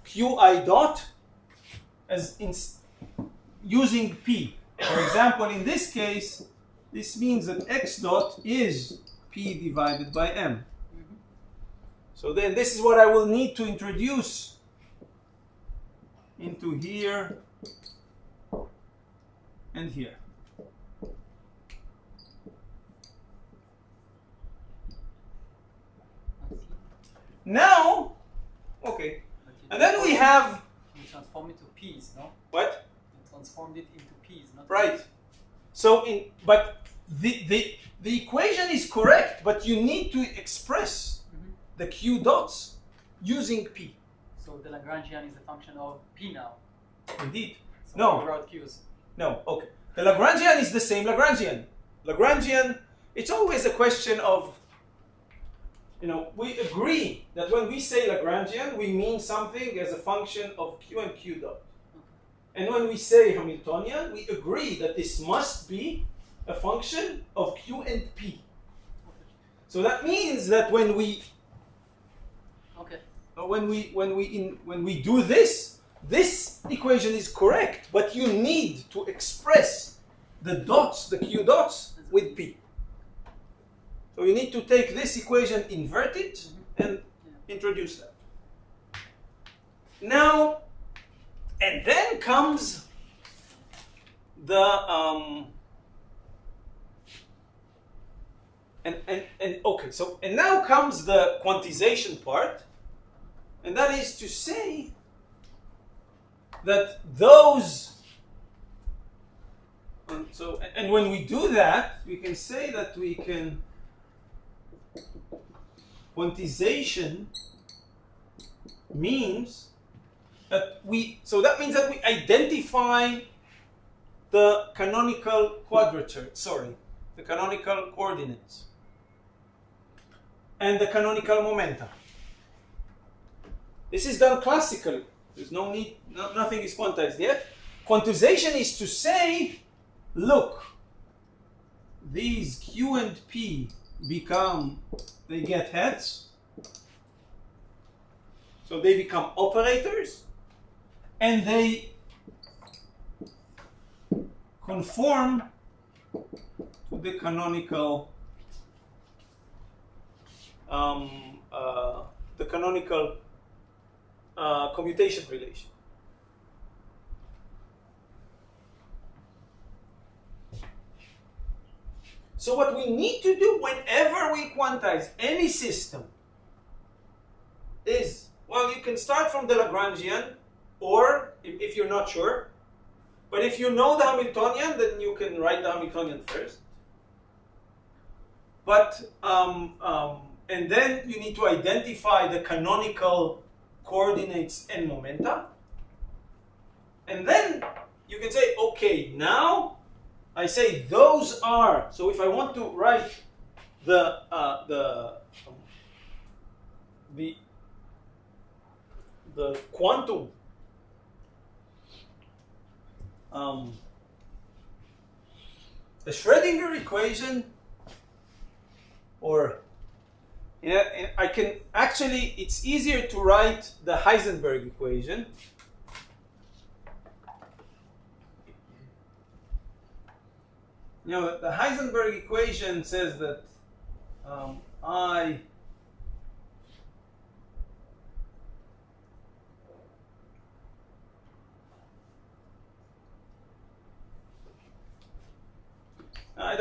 qi dot as using p. For example, in this case, this means that x dot is p divided by m. So then this is what I will need to introduce into here and here. Now, okay, and then we have. You transform it to p's, no? What? You transformed it into p's, not right. So but the equation is correct, but you need to express the q dots using p. So the Lagrangian is a function of p now. Indeed. So No. we wrote q's. No. Okay. The Lagrangian is the same Lagrangian. Lagrangian. It's always a question of. We agree that when we say Lagrangian, we mean something as a function of q and q dot. And when we say Hamiltonian, we agree that this must be a function of q and p. So that means that when we do this, this equation is correct, but you need to express the dots, the q dots, with p. So you need to take this equation, invert it, and introduce that. Now, and then comes the and now comes the quantization part, and that is to say that those. And when we do that, we can say that we can. Quantization means that that means that we identify the canonical quadrature, the canonical coordinates and the canonical momenta. This is done classically. There's no need, nothing is quantized yet. Quantization is to say, look, these q and p they get heads, so they become operators, and they conform to the canonical commutation relation. So what we need to do whenever we quantize any system is, well, you can start from the Lagrangian, or if you're not sure, but if you know the Hamiltonian, then you can write the Hamiltonian first. But and then you need to identify the canonical coordinates and momenta, and then you can say, okay, now I say those are. So if I want to write the quantum the Schrödinger equation, or I can actually, it's easier to write the Heisenberg equation. The Heisenberg equation says that I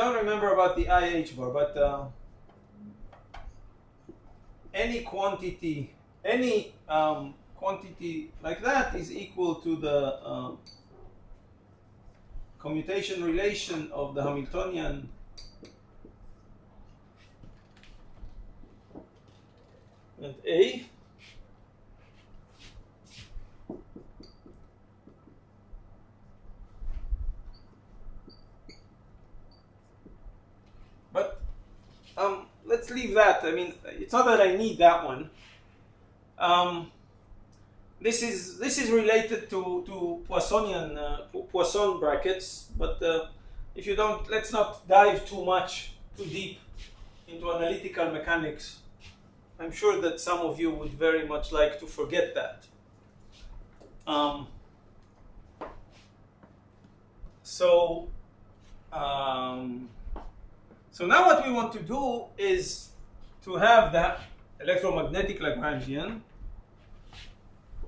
don't remember about the IH bar, but any quantity like that is equal to the commutation relation of the Hamiltonian and A. But let's leave that. I mean, it's not that I need that one. This is related to Poissonian Poisson brackets, but if you don't, let's not dive too deep into analytical mechanics. I'm sure that some of you would very much like to forget that. So now what we want to do is to have that electromagnetic Lagrangian,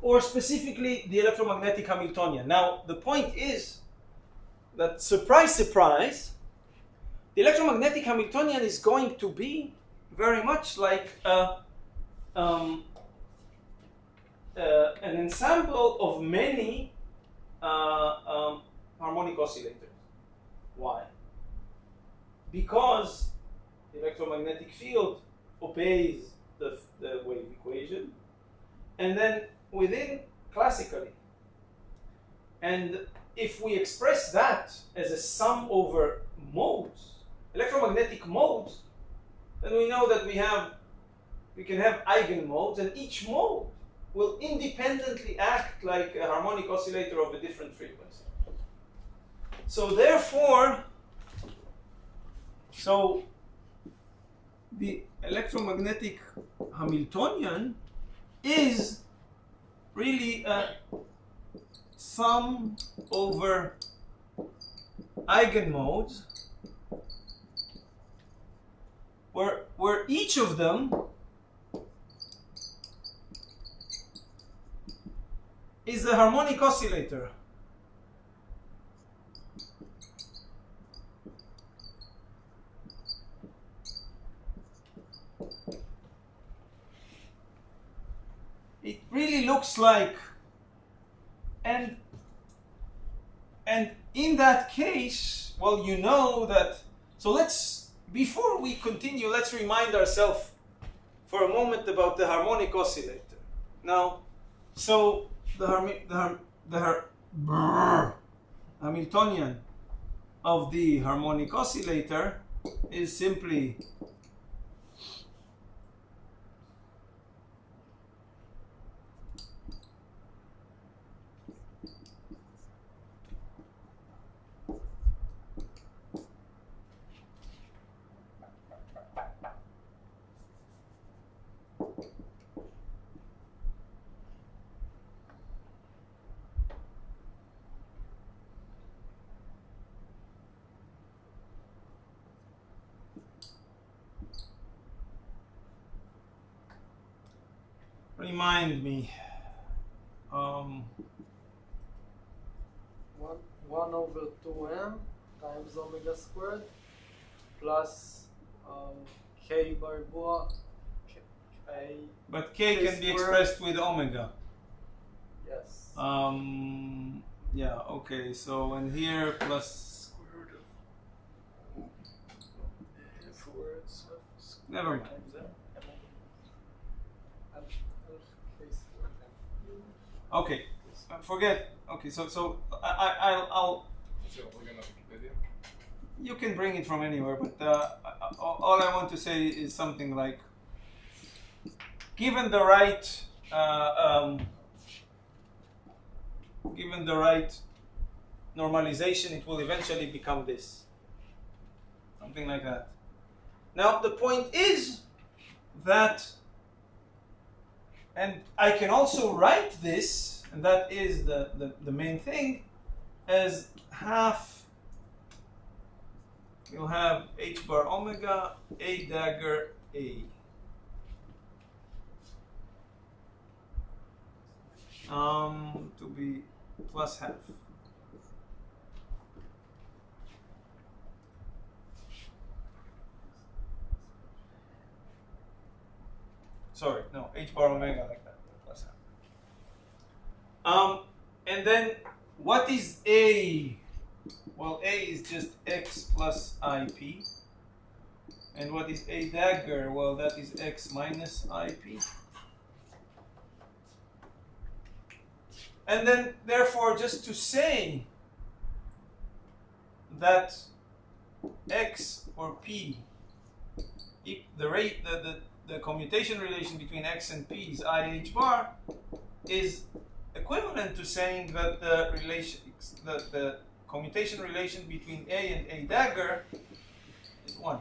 or specifically the electromagnetic Hamiltonian. Now the point is that, surprise, surprise, the electromagnetic Hamiltonian is going to be very much like an ensemble of many harmonic oscillators. Why? Because the electromagnetic field obeys the wave equation, and then within classically. And if we express that as a sum over modes, electromagnetic modes, then we know that we can have eigenmodes, and each mode will independently act like a harmonic oscillator of a different frequency. So therefore, the electromagnetic Hamiltonian is really a sum over eigenmodes, where each of them is a harmonic oscillator. It really looks like, and in that case, well, you know that. So before we continue, let's remind ourselves for a moment about the harmonic oscillator. Now, so the Hamiltonian of the harmonic oscillator is simply remind me. 1/2m times omega squared plus k bar boa k. But k can be expressed with omega. Yes. Yeah. Okay. So and here plus Square root of forwards. never mind. Okay. Forget. Okay. So I'll. You can bring it from anywhere, but all I want to say is something like, given the right normalization, it will eventually become this. Something like that. Now the point is that, and I can also write this, and that is the main thing, as half. You'll have h bar omega a dagger a. To be plus half. Sorry, no, h bar omega like that, plus half. And then what is A? Well, A is just x plus IP. And what is A dagger? Well, that is x minus IP. And then, therefore, just to say that x or p, the commutation relation between x and p is I h bar, is equivalent to saying that the commutation relation between A and A dagger is 1.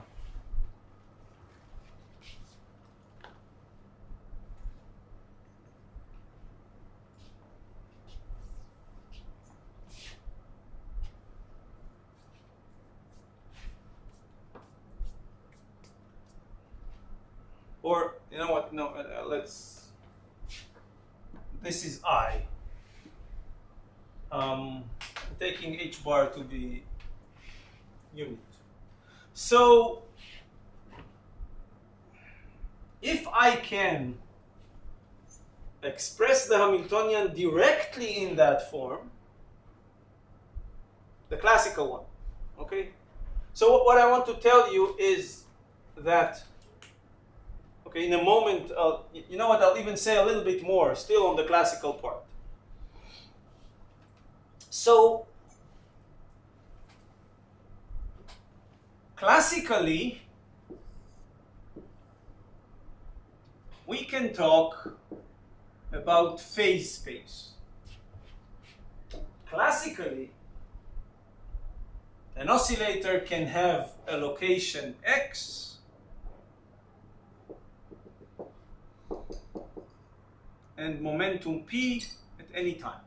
Or, you know what, no, let's, this is I. Taking h bar to be unit. So, if I can express the Hamiltonian directly in that form, the classical one, okay? So what I want to tell you is that, okay, in a moment, you know what, I'll even say a little bit more, still on the classical part. So, classically, we can talk about phase space. Classically, an oscillator can have a location x and momentum p at any time.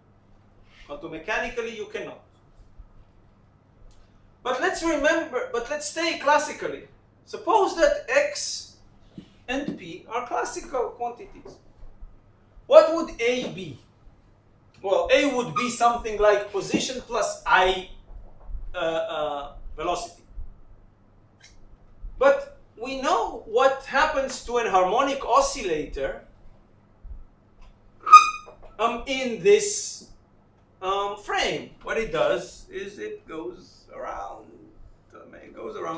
Quantum-mechanically, you cannot. But let's remember, but let's stay classically. Suppose that x and p are classical quantities. What would A be? Well, A would be something like position plus I velocity. But we know what happens to an harmonic oscillator in this frame. What it does is it goes around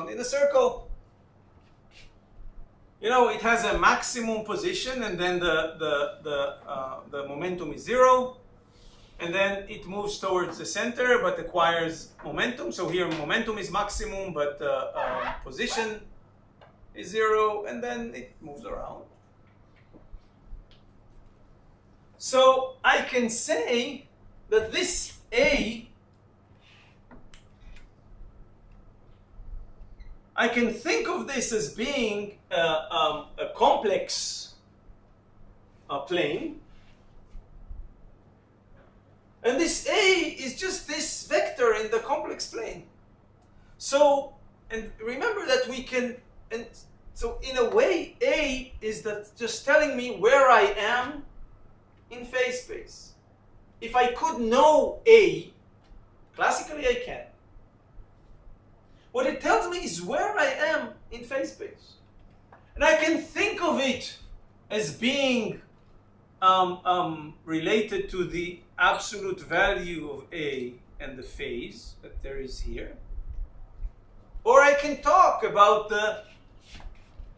in a circle. You know, it has a maximum position, and then the momentum is 0, and then it moves towards the center, but acquires momentum. So here, momentum is maximum, but position is 0, and then it moves around. So I can say that this A, I can think of this as being a complex plane. And this A is just this vector in the complex plane. So, and remember that we can, and so in a way, A is that just telling me where I am in phase space. If I could know A, classically I can. What it tells me is where I am in phase space. And I can think of it as being related to the absolute value of A and the phase that there is here. Or I can talk about the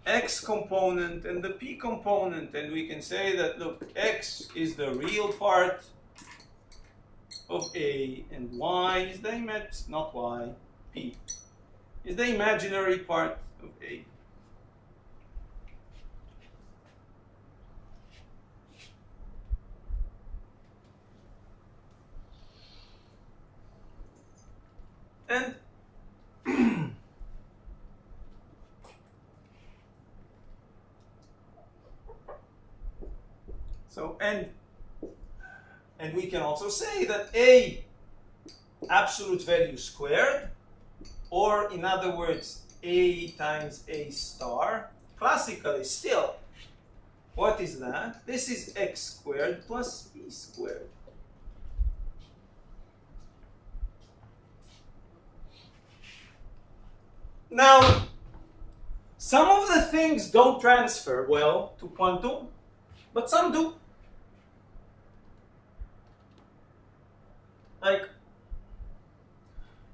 X component and the P component, and we can say that, look, X is the real part of A, and Y is the not Y, P is the imaginary part of A. And so, and we can also say that A absolute value squared, or in other words, A times A star, classically still, what is that? This is X squared plus B squared. Now, Some of the things don't transfer well to quantum, but some do. Like,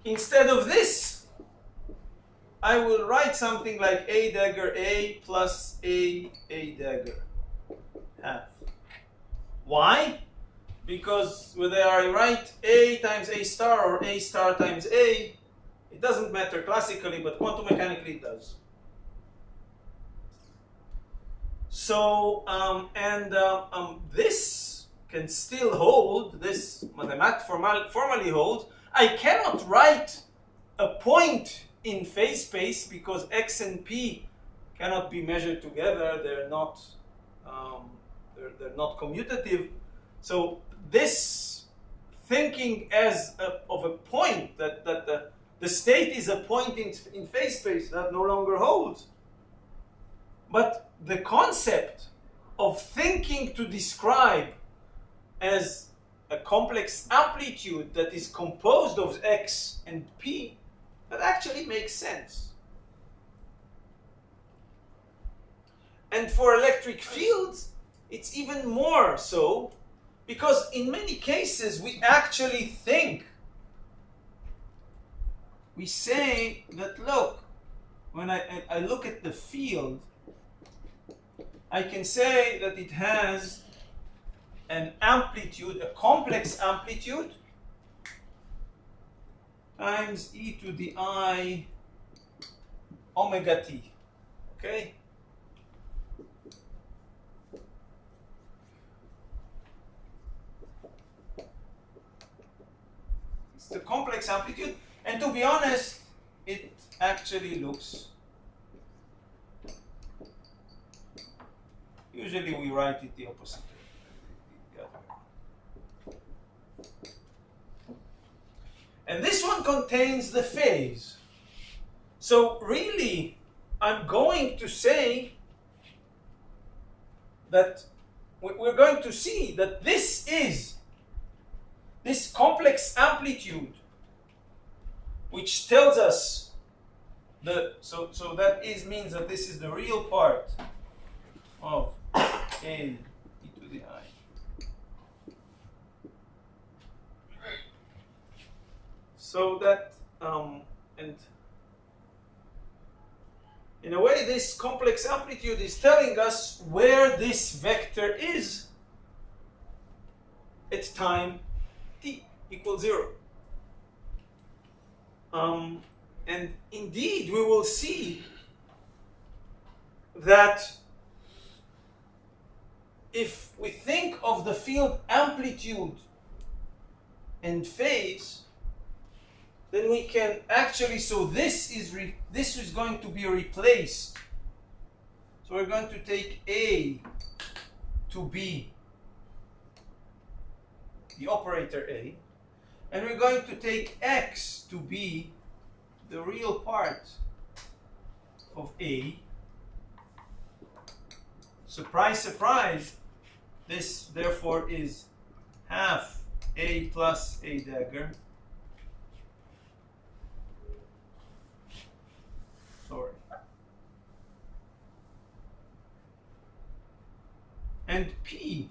instead of this, I will write something like A dagger A plus A dagger half. Why? Because whether I write A times A star or A star times A, it doesn't matter classically, but quantum mechanically it does. So, this can still hold, this formally holds. I cannot write a point in phase space because X and P cannot be measured together. They're not commutative. So this thinking as of a point, that the state is a point in phase space, that no longer holds. But the concept of thinking to describe as a complex amplitude that is composed of X and P, that actually makes sense. And for electric fields, it's even more so, because in many cases we actually think, we say that, look, when I look at the field, I can say that it has an amplitude, a complex amplitude, times e to the I omega t. Okay? It's the complex amplitude, and to be honest, it actually looks. Usually we write it the opposite. And this one contains the phase. So really, I'm going to say that we're going to see that this is this complex amplitude, which tells us so that means that this is the real part of A e to the I. So that, and in a way, this complex amplitude is telling us where this vector is at time t equals 0. And indeed, we will see that if we think of the field amplitude and phase, then we can actually, so this is going to be replaced. So we're going to take A to be the operator A, and we're going to take X to be the real part of A. Surprise, surprise, this therefore is half A plus A dagger. Sorry. And P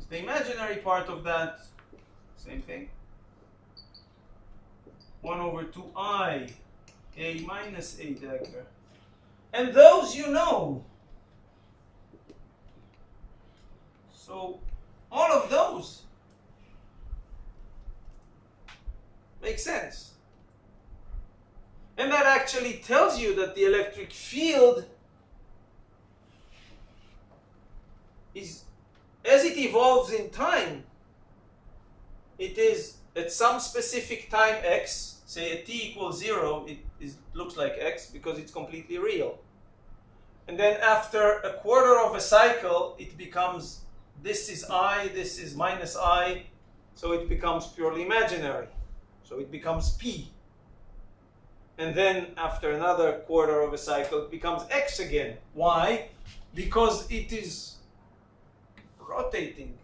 is the imaginary part of that, same thing. 1 over 2I, A minus A dagger. And those you know. So all of those make sense. And that actually tells you that the electric field is, as it evolves in time, it is at some specific time x, say at t equals 0, it looks like x because it's completely real. And then after a quarter of a cycle, it becomes, this is I, this is minus I, so it becomes purely imaginary. So it becomes p. And then after another quarter of a cycle, it becomes x again. Why? Because it is rotating.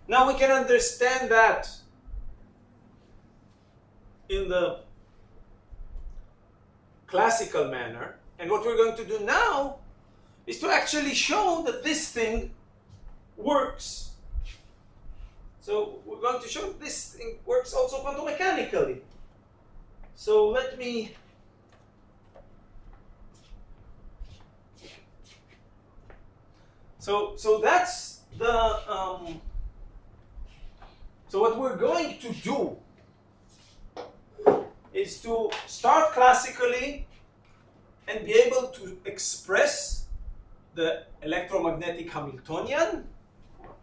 Now we can understand that in the classical manner. And what we're going to do now is to actually show that this thing works. So we're going to show that this thing works also quantum mechanically. So let me So that's the so what we're going to do is to start classically and be able to express the electromagnetic Hamiltonian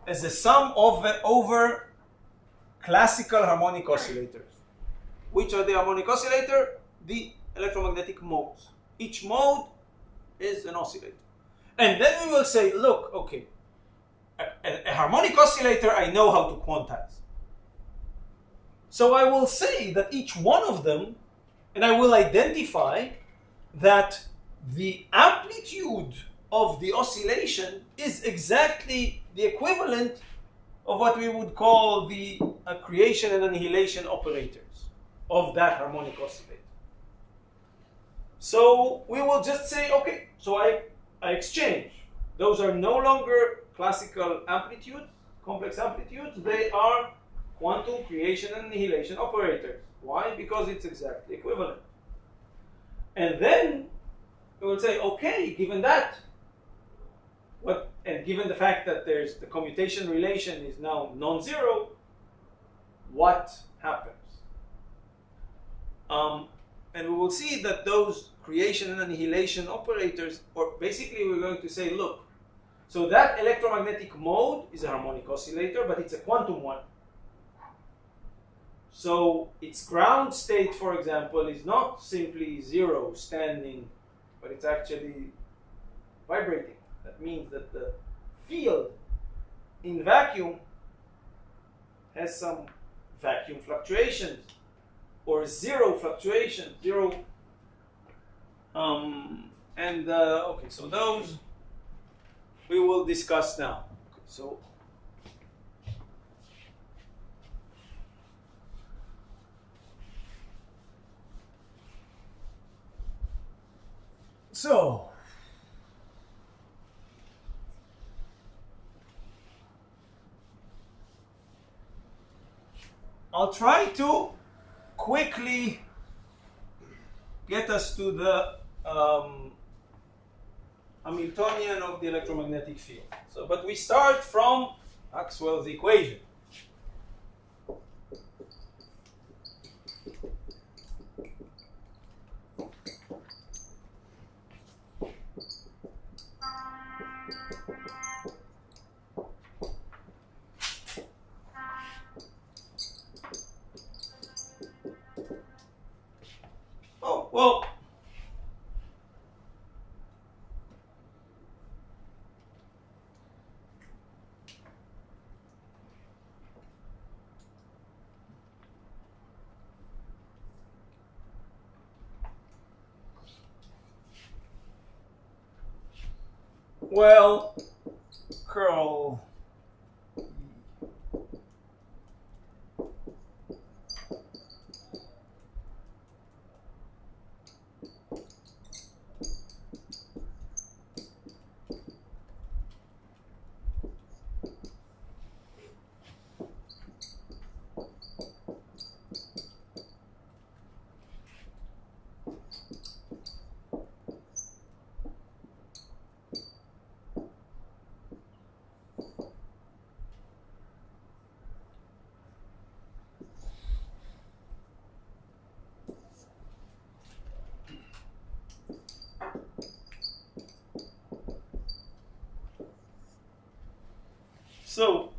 as a sum of over classical harmonic oscillators. Which are the harmonic oscillator? The electromagnetic modes. Each mode is an oscillator. And then we will say, look, okay, a harmonic oscillator I know how to quantize. So I will say that each one of them, and I will identify that the amplitude of the oscillation is exactly the equivalent of what we would call the creation and annihilation operators of that harmonic oscillator. So we will just say, okay, so I exchange. Those are no longer classical amplitudes, complex amplitudes. They are quantum creation and annihilation operators. Why? Because it's exactly equivalent. And then we will say, okay, given that, and given the fact that there's the commutation relation is now non-zero, what happens? And we will see that those creation and annihilation operators, or basically we're going to say, look, so that electromagnetic mode is a harmonic oscillator, but it's a quantum one. So its ground state, for example, is not simply zero standing, but it's actually vibrating. That means that the field in vacuum has some vacuum fluctuations or zero fluctuation, zero. Okay, so those we will discuss now. Okay, so I'll try to quickly get us to the Hamiltonian of the electromagnetic field. So, but we start from Maxwell's equation. Oh, well, curl So,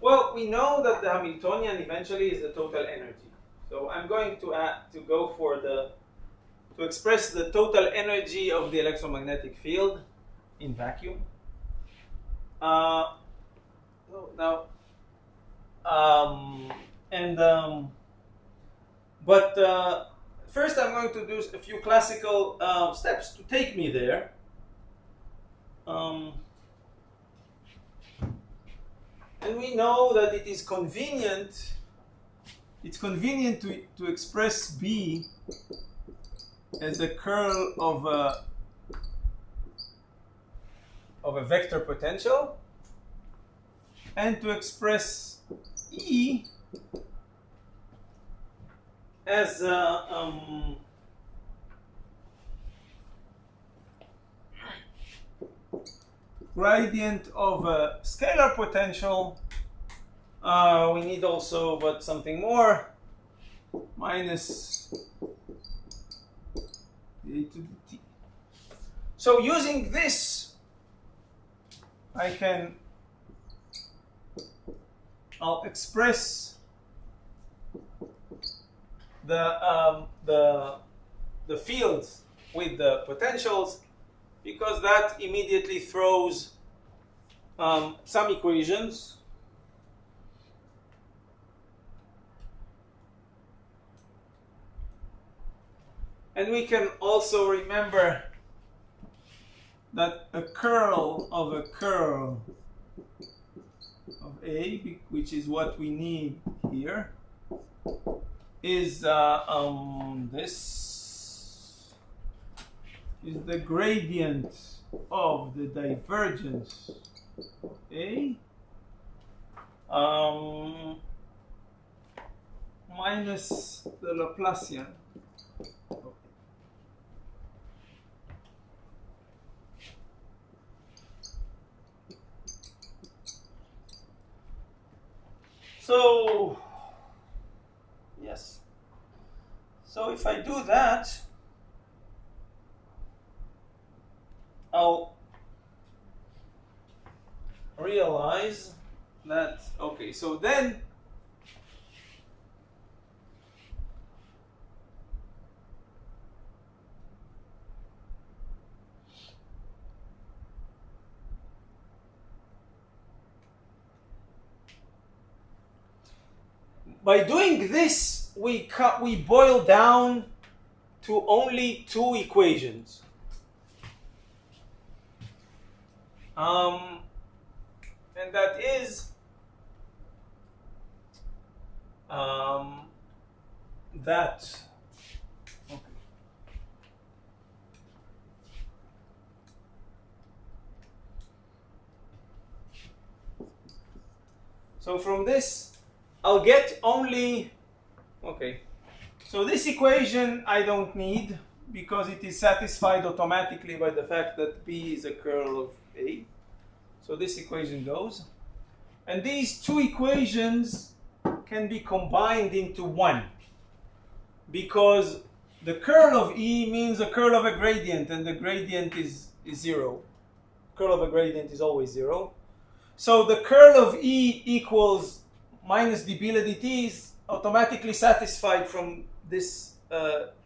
well, we know that the Hamiltonian eventually is the total energy. So I'm going to go for to express the total energy of the electromagnetic field in vacuum. First I'm going to do a few classical steps to take me there. And we know that it is convenient. It's convenient to express B as a curl of a vector potential, and to express E as a gradient of a scalar potential. We need also but something more, minus d to dt. So using this, I'll express the fields with the potentials, because that immediately throws some equations. And we can also remember that a curl of A, which is what we need here, is this is the gradient of the divergence of A minus the Laplacian. So, yes. So if I do that, I'll realize that, okay, so then by doing this, we boil down to only two equations. And that is that. Okay. So from this, I'll get only, okay, so this equation I don't need because it is satisfied automatically by the fact that B is a curl of A. So this equation goes. And these two equations can be combined into one, because the curl of E means the curl of a gradient, and the gradient is zero. Curl of a gradient is always zero. So the curl of E equals minus dB dt is automatically satisfied from this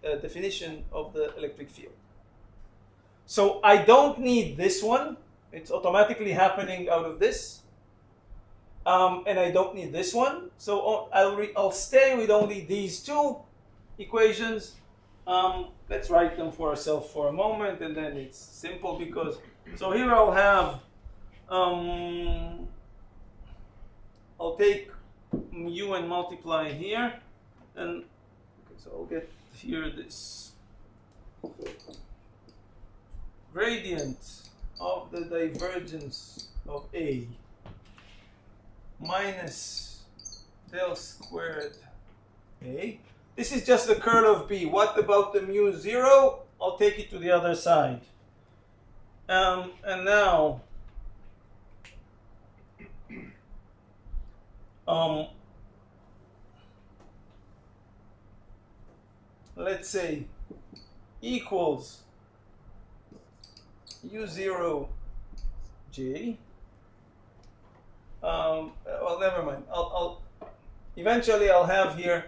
definition of the electric field. So I don't need this one. It's automatically happening out of this. And I don't need this one. So I'll stay with only these two equations. Let's write them for ourselves for a moment, and then it's simple because, so here I'll have, I'll take mu and multiply here, and okay, so I'll get here this gradient of the divergence of A minus del squared A. This is just the curl of B. What about the mu 0? I'll take it to the other side. And now let's say equals u0 j. Well, never mind. Eventually I'll have here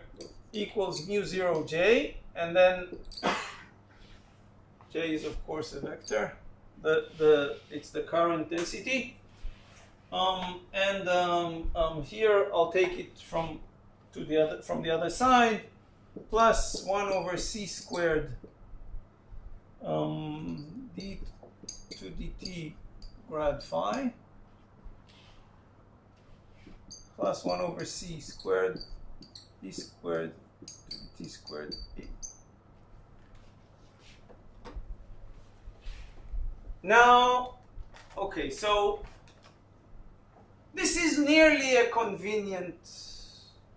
equals mu 0 j, and then j is of course a vector. It's the current density. Here I'll take it from the other side, plus 1 over c squared d to dt grad phi, plus 1 over c squared d squared to dt squared a. Now, okay, so this is nearly a convenient,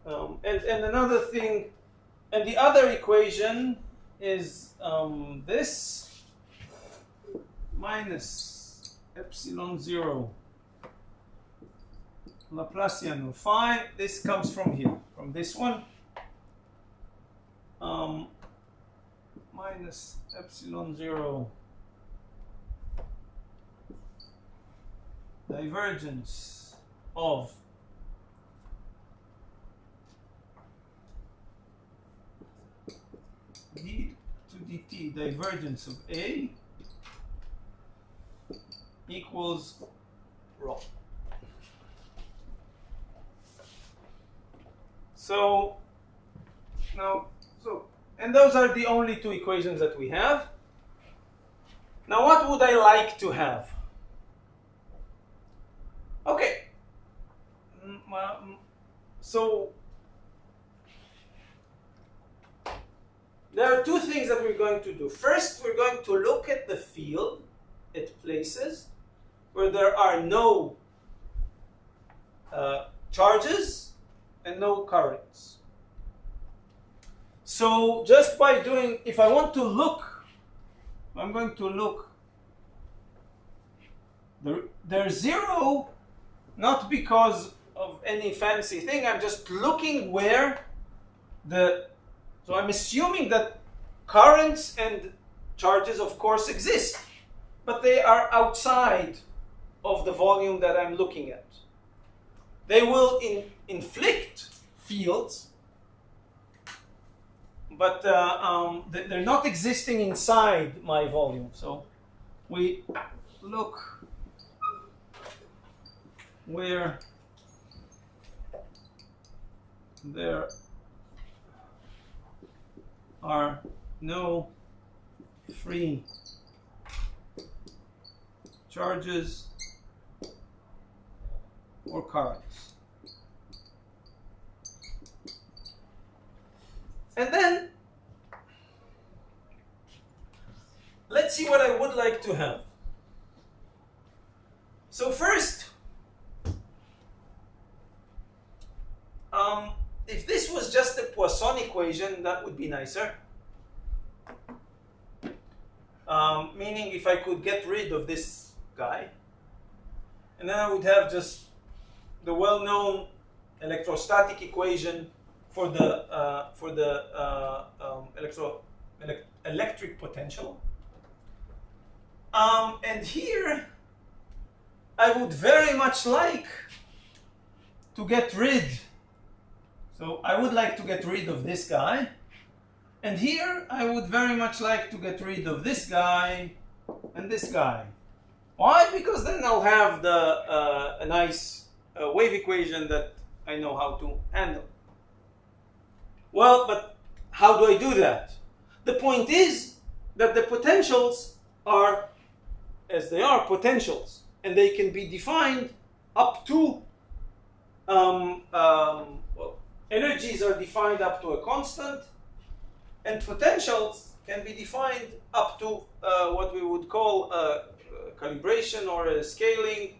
and another thing, and the other equation is this minus epsilon 0 Laplacian of phi. This comes from here, from this one. Minus epsilon 0 divergence of d to dt divergence of A equals rho. So now, and those are the only two equations that we have. Now, what would I like to have? Okay. So there are two things that we're going to do. First, we're going to look at the field at places where there are no charges and no currents. So just by doing, if I want to look, I'm going to look, they're zero, not because of any fancy thing, I'm just looking where so I'm assuming that currents and charges of course exist, but they are outside of the volume that I'm looking at. They will inflict fields, but they're not existing inside my volume. So we look where there are no free charges or currents. And then let's see what I would like to have. So first, if this was just a Poisson equation, that would be nicer. Meaning if I could get rid of this guy, and then I would have just the well-known electrostatic equation for the electric potential. And here, I would very much like to get rid. So I would like to get rid of this guy. And here, I would very much like to get rid of this guy and this guy. Why? Because then I'll have a nice wave equation that I know how to handle. Well, but how do I do that? The point is that the potentials are, as they are, potentials. And they can be defined up to, energies are defined up to a constant, and potentials can be defined up to what we would call calibration or a scaling.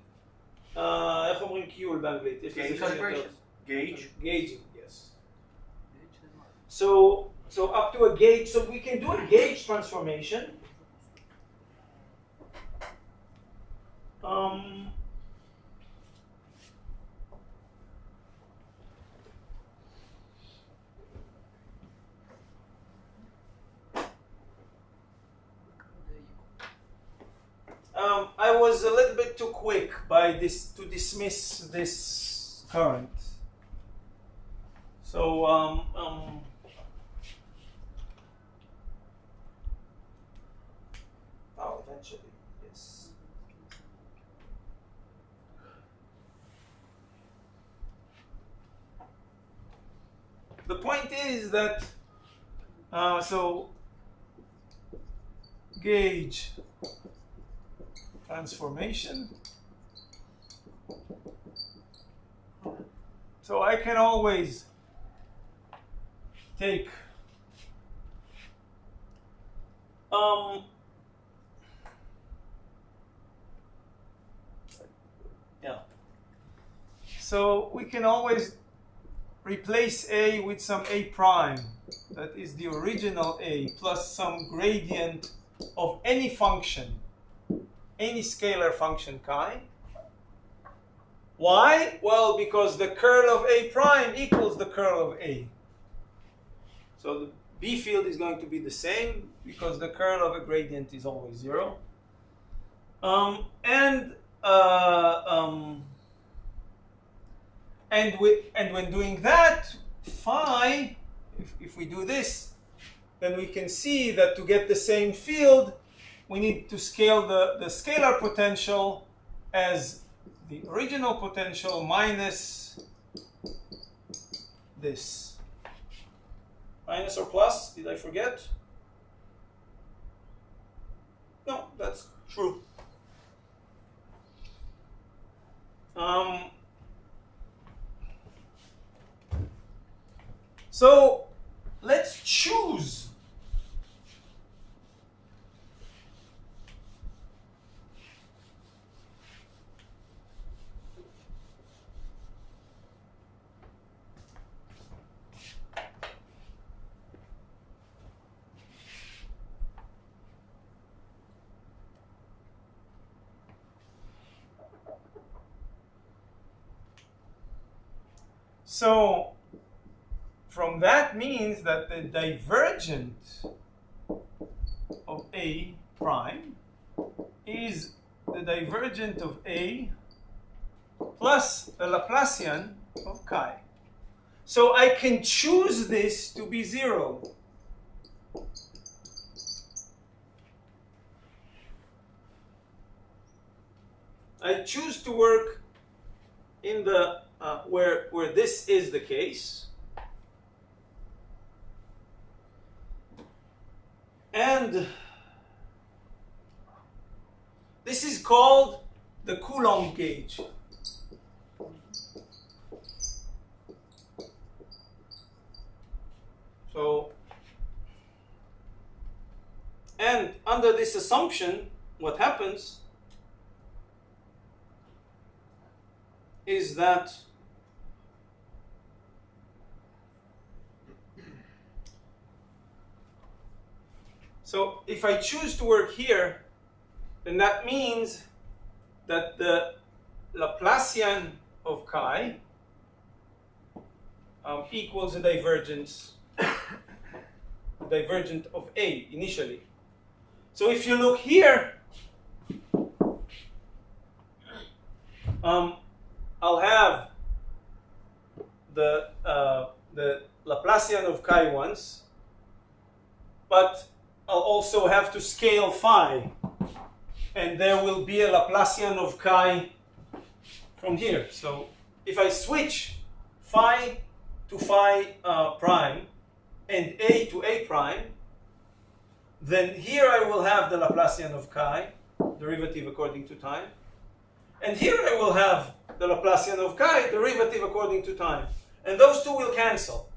איך אומרים קיול באנגלית? Calibration. Gauge. Gauging, yes. So up to a gauge, so we can do a gauge transformation. I was a little bit too quick to dismiss this current. So eventually, yes. The point is that so gauge transformation. So I can always take Yeah. So we can always replace A with some A prime. That is the original A plus some gradient of any function, any scalar function chi. Why? Well, because the curl of A prime equals the curl of A. So the B field is going to be the same because the curl of a gradient is always 0. And when doing that, phi, if we do this, then we can see that to get the same field, we need to scale the scalar potential as the original potential minus this. Minus or plus? Did I forget? No, that's true. So let's choose so from that means that the divergent of A prime is the divergent of A plus the Laplacian of chi. So I can choose this to be 0. I choose to work in the where this is the case. And this is called the Coulomb gauge. So, and under this assumption, what happens is that so if I choose to work here, then that means that the Laplacian of chi equals the divergence, divergent of A initially. So if you look here, I'll have the Laplacian of chi once, but I'll also have to scale phi, and there will be a Laplacian of chi from here. So if I switch phi to phi prime and A to A prime, then here I will have the Laplacian of chi, derivative according to time, and here I will have the Laplacian of chi, derivative according to time, and those two will cancel.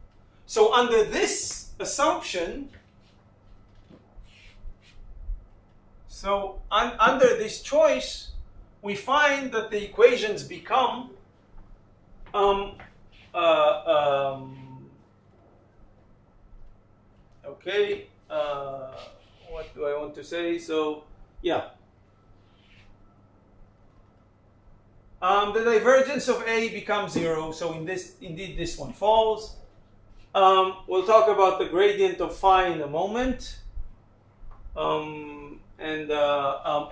So under this assumption, so under this choice, we find that the equations become okay, what do I want to say? So yeah, the divergence of A becomes 0. So indeed this one falls. We'll talk about the gradient of phi in a moment.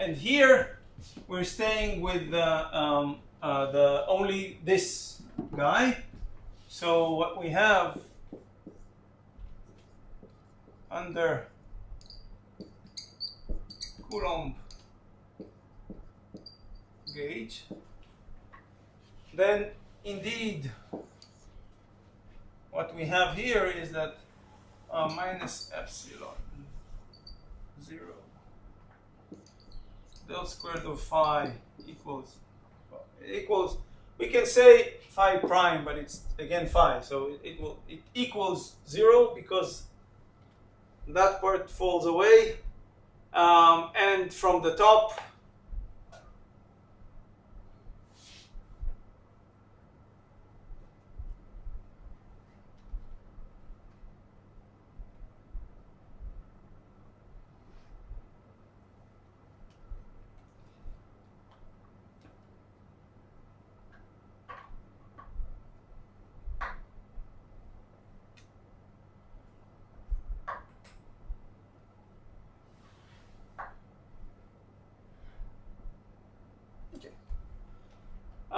And here we're staying with the only this guy. So what we have under Coulomb gauge, then indeed what we have here is that minus epsilon 0 del squared of phi equals, we can say phi prime, but it's again phi, so it equals 0 because that part falls away, and from the top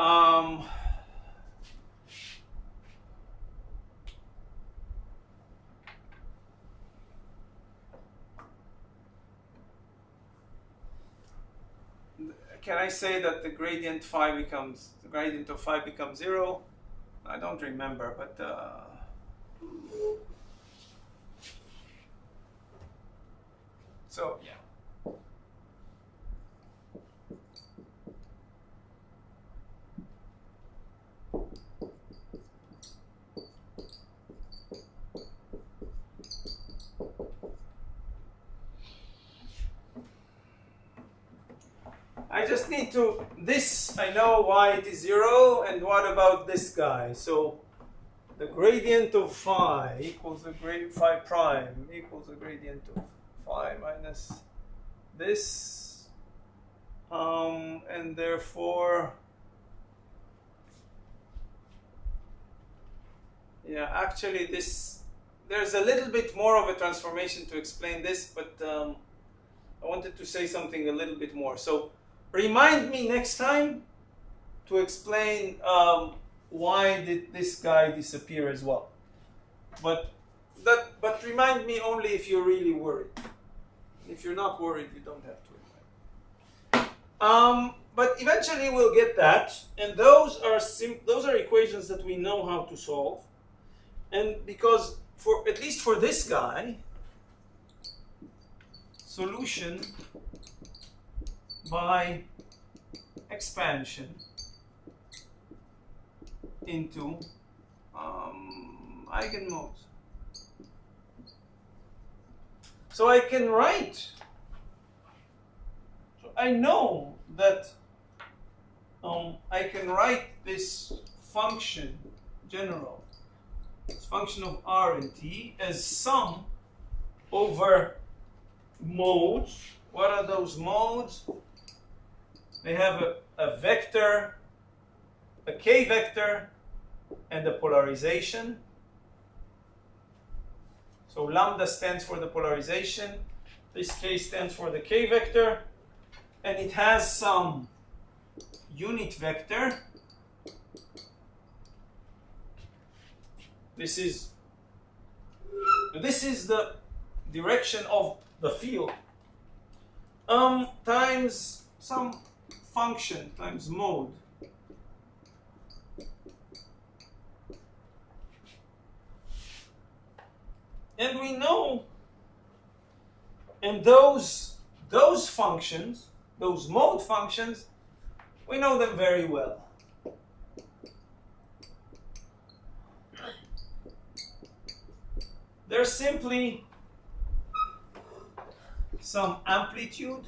Um, can I say that the gradient of phi becomes 0? I don't remember, but so yeah. I just need to, this, I know why it is 0, and what about this guy? So the gradient of phi equals the phi prime equals the gradient of phi minus this, and therefore, yeah, actually this, there's a little bit more of a transformation to explain this, but I wanted to say something a little bit more. So remind me next time to explain why did this guy disappear as well. But remind me only if you're really worried. If you're not worried, you don't have to remind. But eventually we'll get that, and those are equations that we know how to solve. And because for at least for this guy, solution by expansion into eigenmodes. So I can write, so I know that I can write this function general, this function of R and T, as sum over modes. What are those modes? They have a vector, a k vector, and a polarization. So lambda stands for the polarization, this k stands for the k vector, and it has some unit vector. This is the direction of the field, times some function times mode. And we know, and those functions, those mode functions, we know them very well. They're simply some amplitude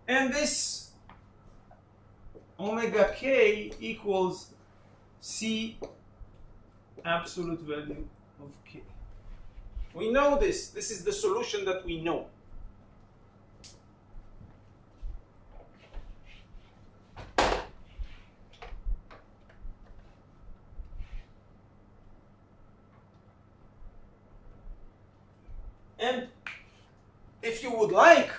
and this omega k equals C absolute value of k. We know this. This is the solution that we know. And if you would like,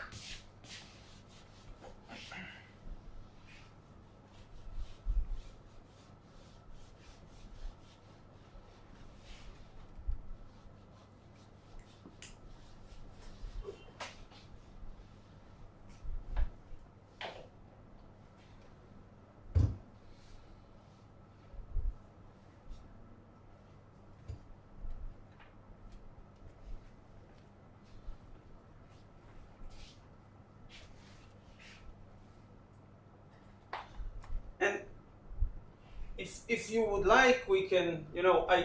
if you would like, we can, you know, I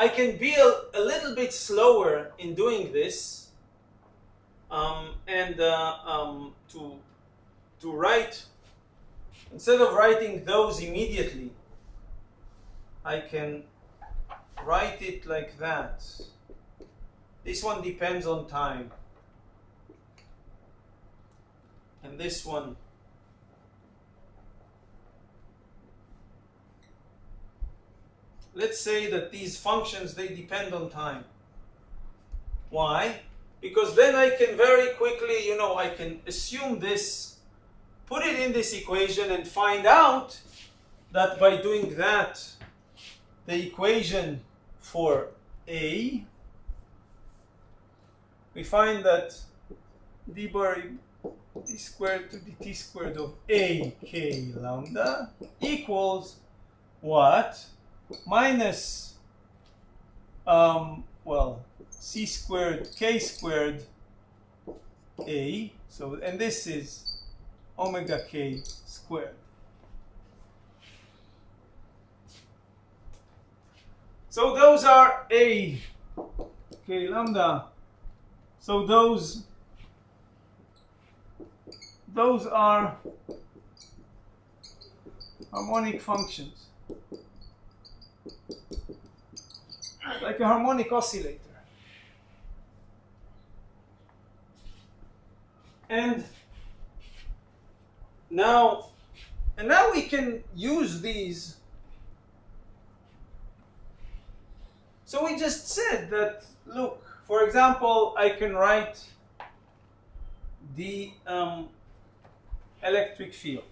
can be a little bit slower in doing this, and to write, instead of writing those immediately, I can write it like that. This one depends on time, and this one let's say that these functions, they depend on time. Why? Because then I can very quickly, you know, I can assume this, put it in this equation and find out that by doing that, the equation for A, we find that d bar d squared to dt squared of A k lambda equals what? Minus, well, c squared k squared A. So, and this is omega k squared. So those are A k lambda. So those are harmonic functions, like a harmonic oscillator. And now we can use these. So we just said that, look, for example, I can write the electric field.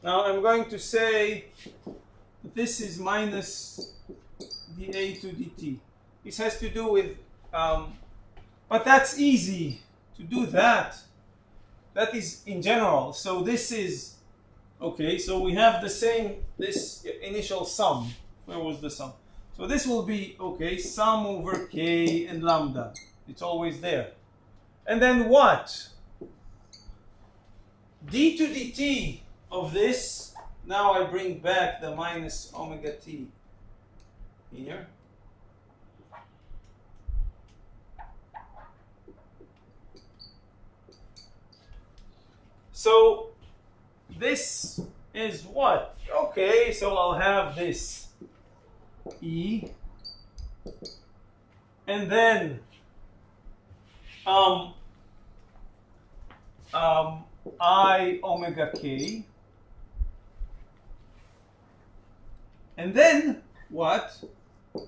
Now I'm going to say this is minus dA to dt. This has to do with, but that's easy to do that. That is in general. So this is, okay, so we have the same, this initial sum. Where was the sum? So this will be, okay, sum over k and lambda. It's always there. And then what? D to dt of this, now I bring back the minus omega t here. So this is what? Okay, so I'll have this E, and then I omega k, and then what?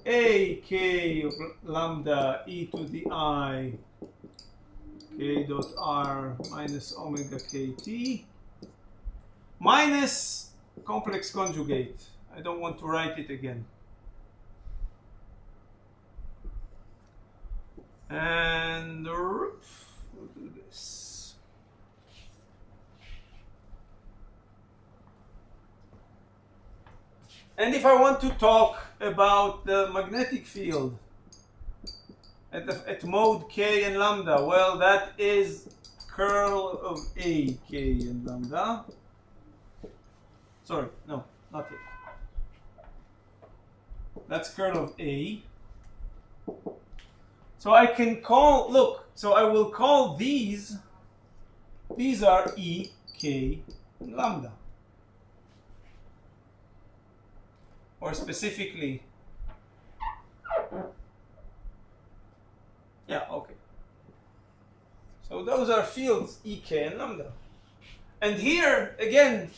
A k of lambda e to the I k dot r minus omega kt minus complex conjugate. I don't want to write it again. And we'll do this. And if I want to talk about the magnetic field at mode k and lambda, well, that is curl of A k and lambda. Sorry, no, not it. That's curl of A. So I can call, look, so I will call these are E, K, and lambda. Or specifically, yeah, okay. So those are fields E, K, and lambda. And here, again,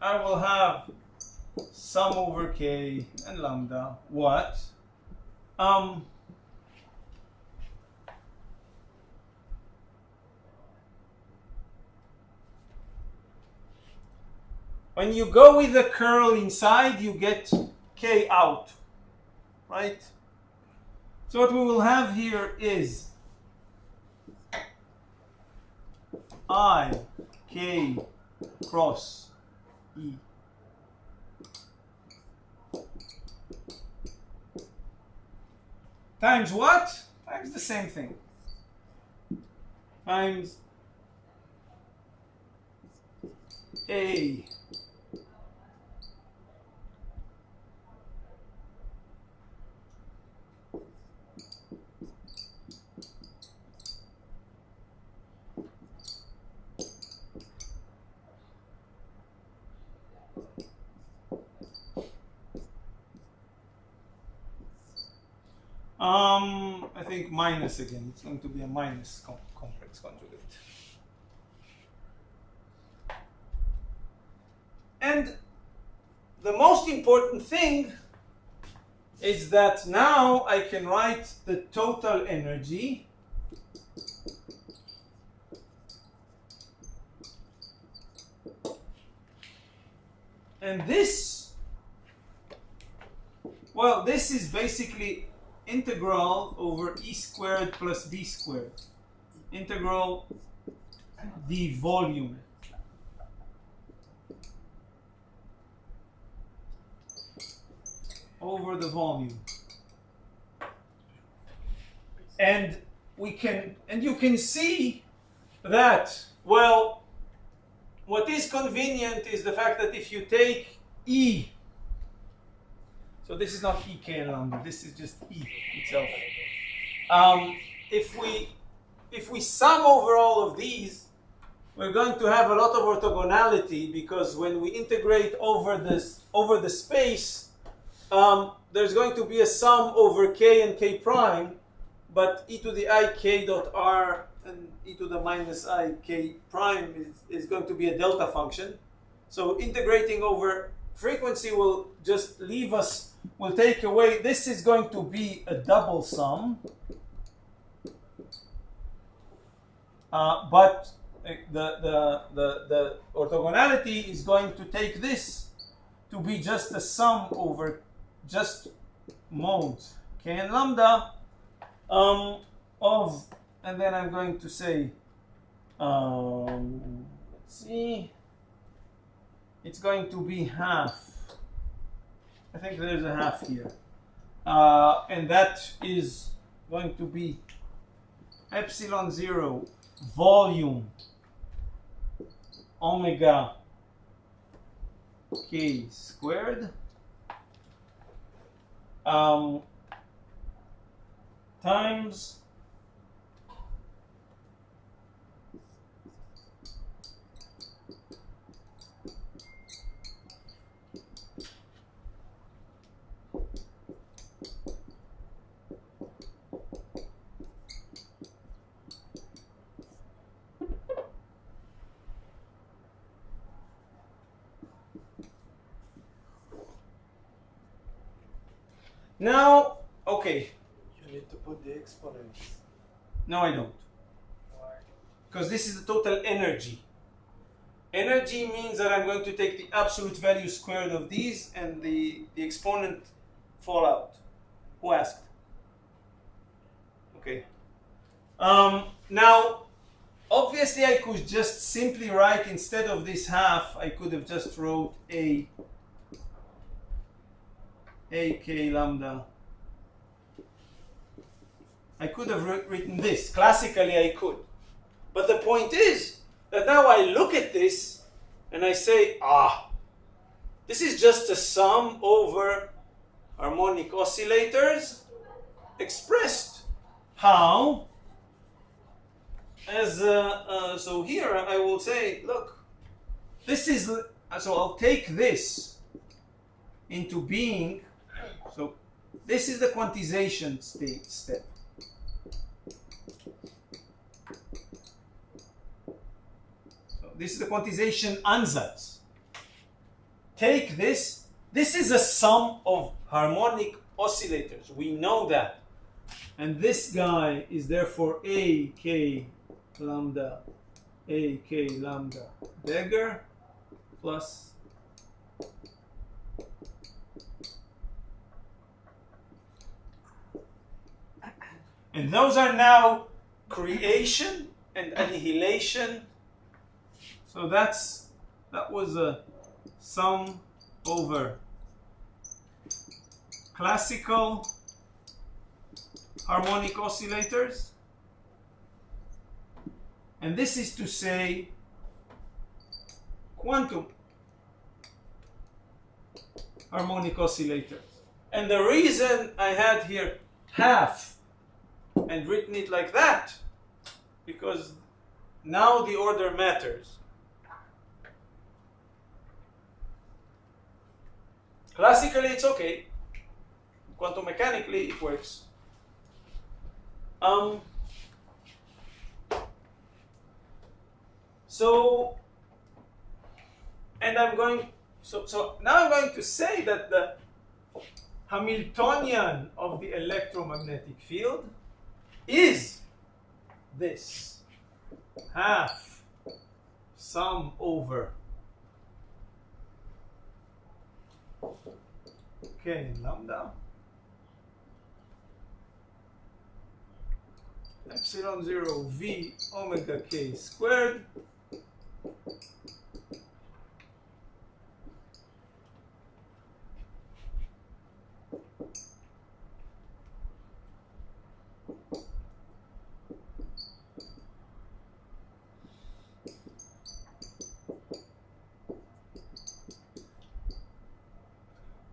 I will have sum over K and lambda. What? When you go with the curl inside, you get K out, right? So what we will have here is I, K, cross E. Times what? times the same thing times A I think minus again. It's going to be a minus complex conjugate. And the most important thing is that now I can write the total energy and this, well, this is basically integral over e squared plus b squared. Integral the volume. Over the volume. And we can, and you can see that, well, what is convenient is the fact that if you take E, so this is not E k lambda, this is just E itself. If we sum over all of these, we're going to have a lot of orthogonality, because when we integrate over the space, there's going to be a sum over k and k prime, but e to the I k dot r and e to the minus I k prime is going to be a delta function. So integrating over frequency will just leave us, will take away, this is going to be a double sum, but the orthogonality is going to take this to be just a sum over just modes k and lambda of, and then I'm going to say, let's see, it's going to be half. I think there's a half here, and that is going to be epsilon 0 volume omega k squared times now, okay. You need to put the exponents. No, I don't. Why? Because this is the total energy. Energy means that I'm going to take the absolute value squared of these and the exponent fall out. Who asked? Okay. Now, obviously I could just simply write, instead of this half, I could have just wrote a k lambda. I could have written this. Classically, I could. But the point is that now I look at this and I say, this is just a sum over harmonic oscillators expressed how? As so here I will say, look, this is, so I'll take this into being. So this is the quantization step. So this is the quantization ansatz. Take this. This is a sum of harmonic oscillators. We know that. And this guy is therefore a k lambda dagger plus and those are now creation and annihilation. So that was a sum over classical harmonic oscillators. And this is to say quantum harmonic oscillators. And the reason I had here half and written it like that, because now the order matters. Classically, it's okay. Quantum mechanically, it works. So now I'm going to say that the Hamiltonian of the electromagnetic field is this half sum over k lambda epsilon 0 v omega k squared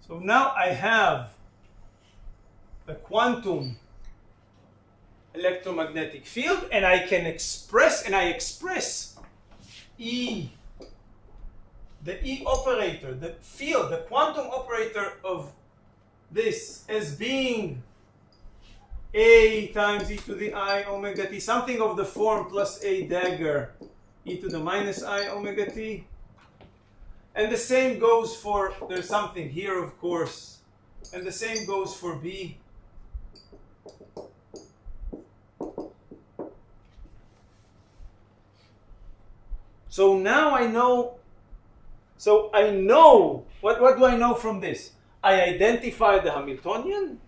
So now I have the quantum electromagnetic field, and I express E, the E operator, the field, the quantum operator of this as being A times e to the I omega t, something of the form plus A dagger e to the minus I omega t. And the same goes for, there's something here, of course, and the same goes for B. So now I know, what do I know from this? I identified the Hamiltonian.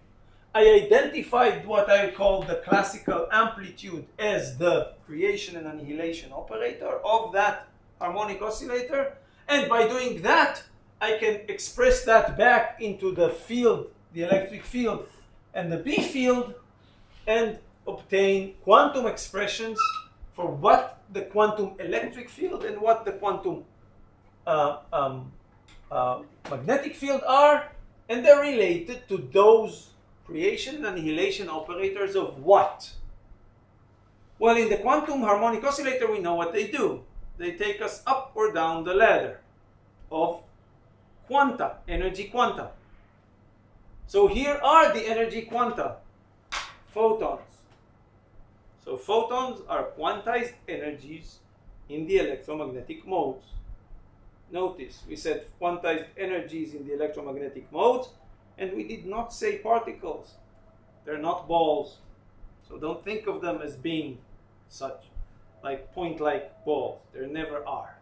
I identified what I call the classical amplitude as the creation and annihilation operator of that harmonic oscillator. And by doing that, I can express that back into the field, the electric field, and the B field, and obtain quantum expressions for what the quantum electric field and what the quantum magnetic field are, and they're related to those creation and annihilation operators of what? Well, in the quantum harmonic oscillator, we know what they do. They take us up or down the ladder of quanta, energy quanta. So here are the energy quanta, photons. So photons are quantized energies in the electromagnetic modes. Notice, we said quantized energies in the electromagnetic modes, and we did not say particles. They're not balls. So don't think of them as being such, like point-like balls. There never are.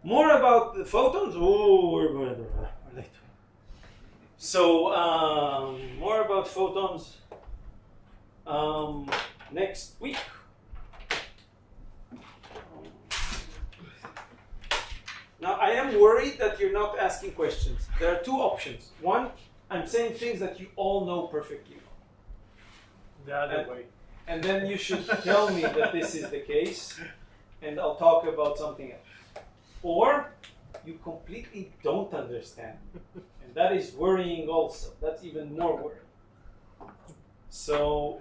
More about the photons. Oh, we're late. So more about photons next week. Now I am worried that you're not asking questions. There are two options. One, I'm saying things that you all know perfectly. The other way. And then you should tell me that this is the case, and I'll talk about something else. Or you completely don't understand, and that is worrying also. That's even more worrying. So,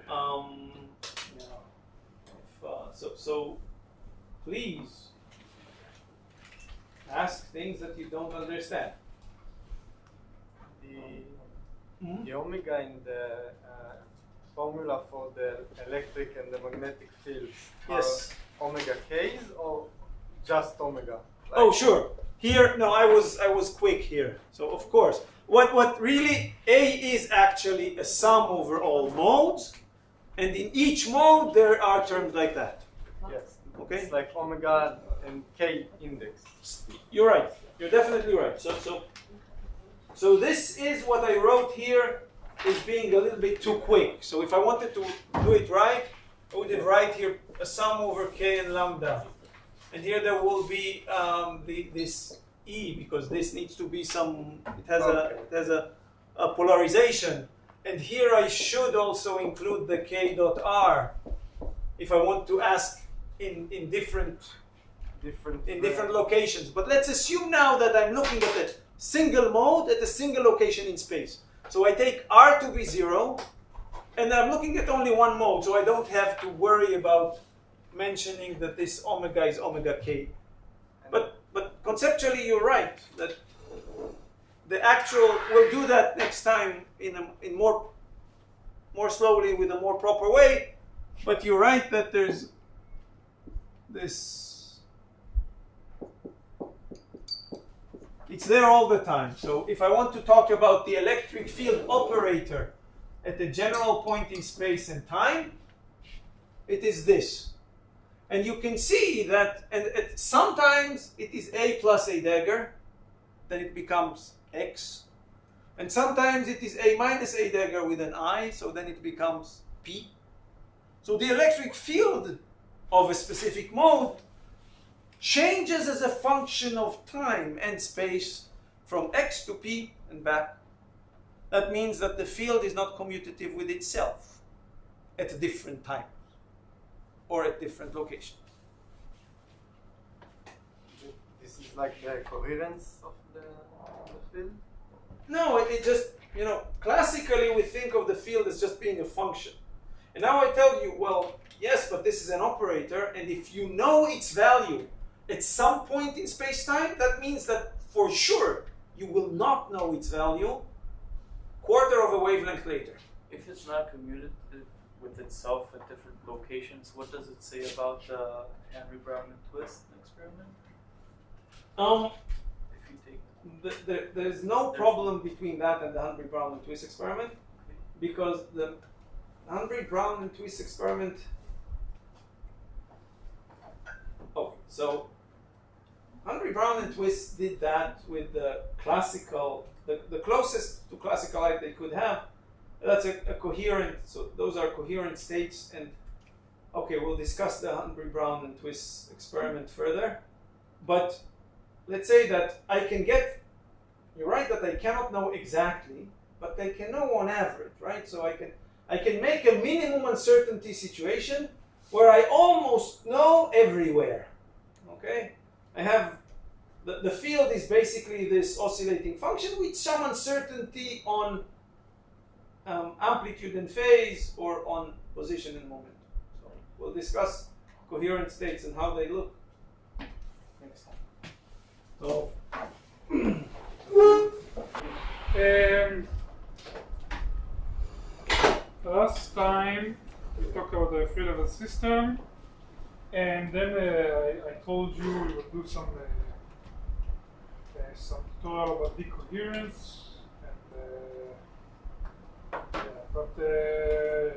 so please ask things that you don't understand. The omega in the formula for the electric and the magnetic fields Yes. are omega k's or just omega? Like, Oh, sure. Here, no, I was quick here. So of course, what really A is actually a sum over all modes, and in each mode there are terms like that. Yes. Okay. It's like omega and k index. You're right. You're definitely right. So this is what I wrote here is being a little bit too quick. So if I wanted to do it right, I would write here a sum over k and lambda. And here there will be this E, because this needs to be some, it has a polarization. And here I should also include the k dot r if I want to ask in different locations. But let's assume now that I'm looking at a single mode at a single location in space. So I take r to be 0, and I'm looking at only one mode, so I don't have to worry about mentioning that this omega is omega k. But conceptually, you're right that the actual, we'll do that next time in more slowly with a more proper way. But you're right that there's this, it's there all the time. So if I want to talk about the electric field operator at the general point in space and time, it is this. And you can see that, and sometimes it is A plus a dagger, then it becomes X. And sometimes it is A minus a dagger with an I, so then it becomes P. So the electric field of a specific mode changes as a function of time and space from X to P and back. That means that the field is not commutative with itself at different times or at different locations. This is like the coherence of the field? No, it just, classically we think of the field as just being a function. And now I tell you, well, yes, but this is an operator, and if you know its value at some point in space-time, that means that for sure you will not know its value quarter of a wavelength later. If it's not commutative with itself at different locations, what does it say about the Henry Brown and Twist experiment? If you take there's no problem between that and the Henry Brown and Twist experiment, because the Henry Brown and Twist experiment. Oh, so Henry Brown and Twist did that with the classical, the closest to classical light they could have. That's a coherent, so those are coherent states. And okay, we'll discuss the Henry Brown and Twist experiment further. But let's say that I can get, you're right that I cannot know exactly, but I can know on average, right? So I can make a minimum uncertainty situation where I almost know everywhere. Okay? I have, the field is basically this oscillating function with some uncertainty on amplitude and phase, or on position and moment. So we'll discuss coherent states and how they look next time. So last time we talked about the three-level system, and then I told you we would do some tutorial about decoherence, but the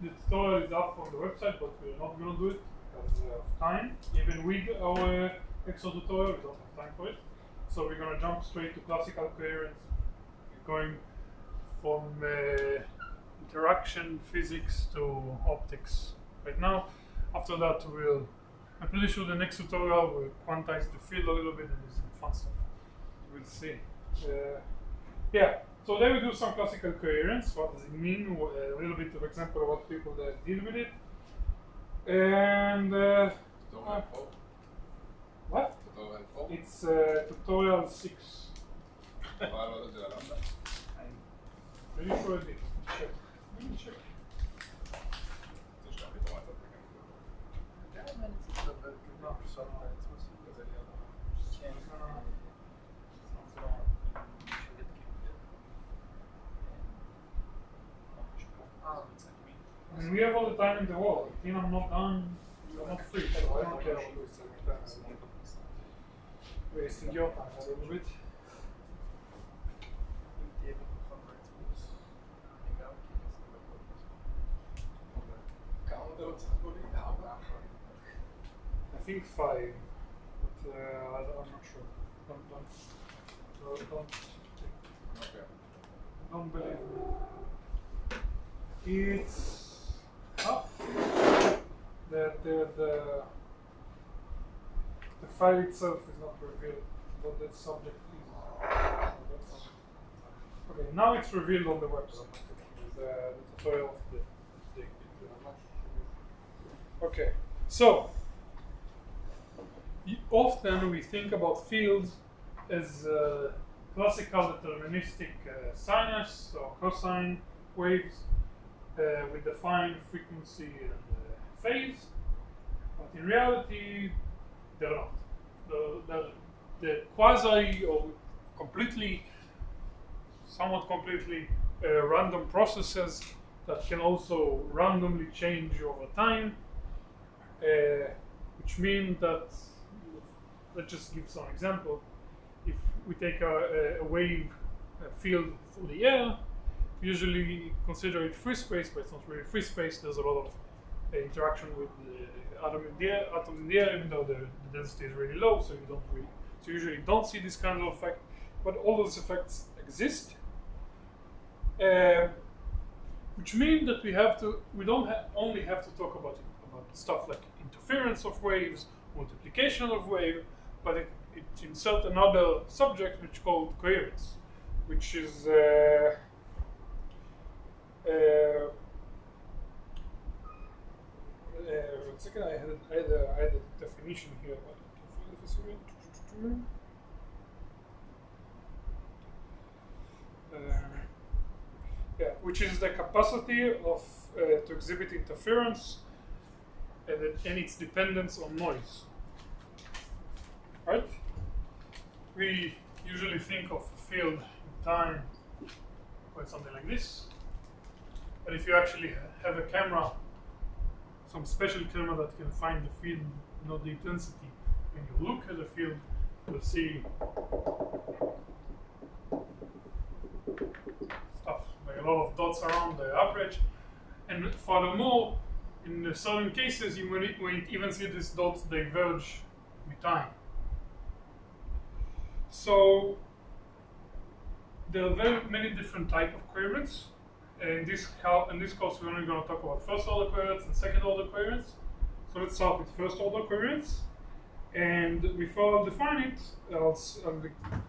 tutorial is up on the website, but we're not going to do it because of time. Even with our extra tutorial, we don't have time for it. So we're going to jump straight to classical coherence, going from interaction physics to optics right now. After that, I'm pretty sure the next tutorial will quantize the field a little bit and do some fun stuff. We'll see. Yeah, so then we do some classical coherence. What does it mean? A little bit of example of what people that deal with it. And what? It's tutorial 6. I'm pretty sure it did. Check. Let me check. And we have all the time in the world. If I'm not done, you're not free, so I don't care about wasting your time a little bit. I think 5, but I'm not sure. Don't believe me. It's up. The file itself is not revealed, but the subject is. Okay, now it's revealed on the website. So, often we think about fields as classical deterministic sinus or cosine waves with defined frequency and phase, but in reality they're not. The quasi or completely, somewhat completely random processes that can also randomly change over time, which mean that, let's just give some example. If we take a wave field through the air, we usually consider it free space, but it's not really free space. There's a lot of interaction with the atoms in the air, even though the density is really low, so you usually don't see this kind of effect. But all those effects exist, which means that we don't only have to talk about stuff like interference of waves, multiplication of wave, but it inserts another subject which is called coherence, which is one second, I had a definition here. Which is the capacity of to exhibit interference and its dependence on noise. Right? We usually think of a field in time or something like this. But if you actually have a camera, some special camera that can find the field, not the intensity, when you look at the field, you'll see stuff like a lot of dots around the average. And furthermore, in certain cases, you might even see these dots diverge with time. So there are very many different types of coherence. In this course, we're only going to talk about first order coherence and second order coherence. So let's start with first order coherence. And before I define it, I'll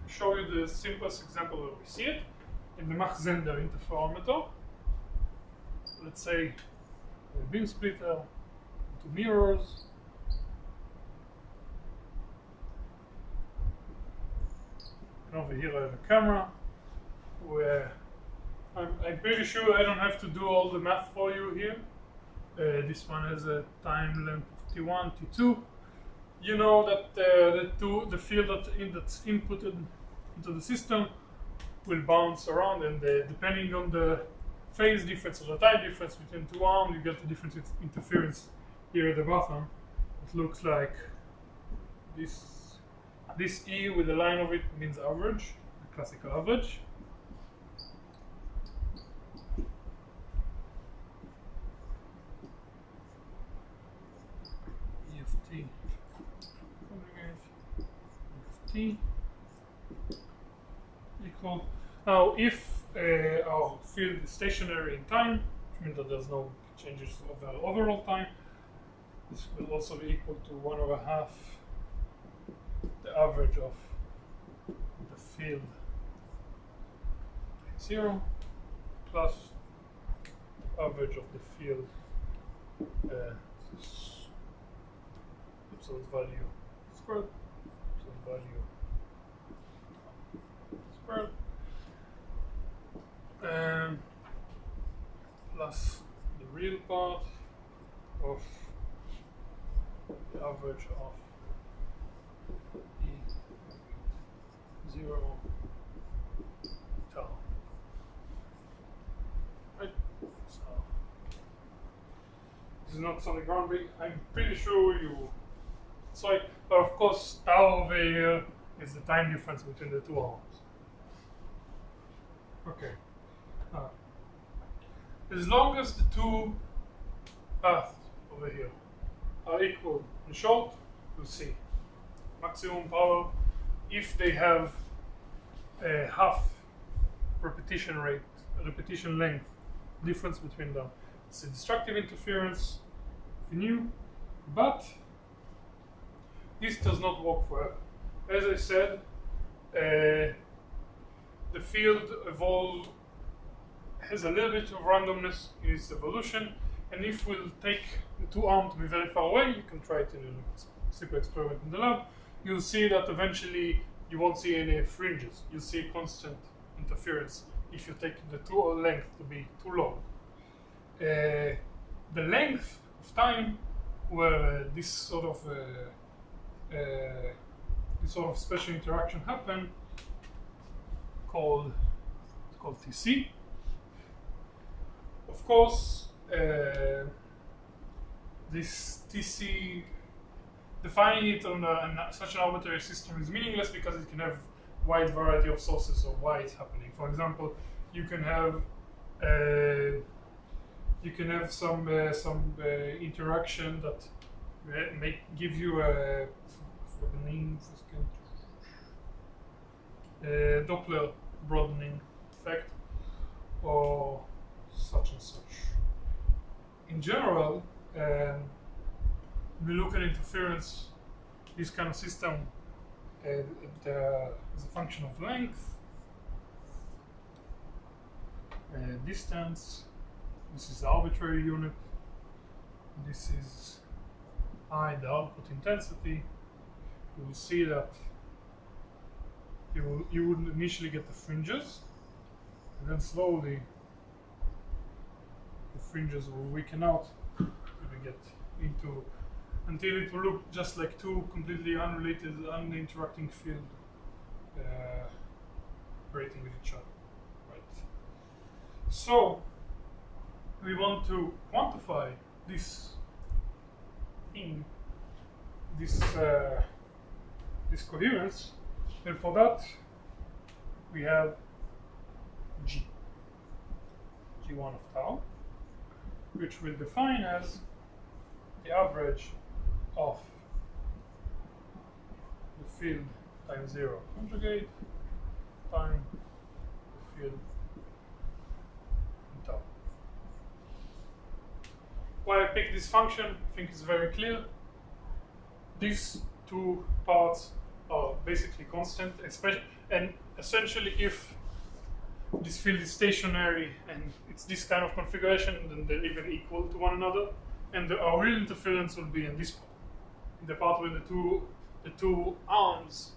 show you the simplest example where we see it in the Mach-Zehnder interferometer. Let's say a beam splitter, two mirrors. And over here I have a camera where I'm pretty sure I don't have to do all the math for you here. This one has a time length of T1, T2. You know that the field that's inputted into the system will bounce around, and depending on the phase difference or the time difference between two arms, you get the different interference here at the bottom. It looks like this. This E with the line of it means average, the classical average. T equal. Now, if our field is stationary in time, which means that there's no changes over overall time, this will also be equal to 1/2 the average of the field 0 plus average of the field absolute value squared. Value squared plus the real part of the average of E0 tau. Right? So this is not something groundbreaking. I'm pretty sure you saw it. But of course, tau over here is the time difference between the two arms. Okay. As long as the two paths over here are equal in short, you'll see maximum power if they have a half repetition length difference between them. It's a destructive interference, if you knew, but this does not work forever. As I said, the field has a little bit of randomness in its evolution, And if we'll take the two arms to be very far away, you can try it in a simple experiment in the lab, you'll see that eventually you won't see any fringes. You'll see constant interference if you take the two length to be too long. The length of time where this sort of special interaction happen called TC. Of course, this TC, defining it on such an arbitrary system is meaningless because it can have wide variety of sources of why it's happening. For example, you can have some interaction that may give you a Doppler broadening effect or such and such. In general, we look at interference, this kind of system as a function of length, distance. This is the arbitrary unit. This is I, the output intensity. You will see that you would initially get the fringes, and then slowly the fringes will weaken out and we get into until it will look just like two completely unrelated, uninteracting fields operating with each other. Right. So we want to quantify this thing, this coherence, and for that we have G1 of tau, which we'll define as the average of the field times 0 conjugate times the field in tau. Why I picked this function, I think it's very clear. These two parts are basically constant, and essentially if this field is stationary and it's this kind of configuration, then they're even equal to one another, and our real interference will be in this part, in the part where the two arms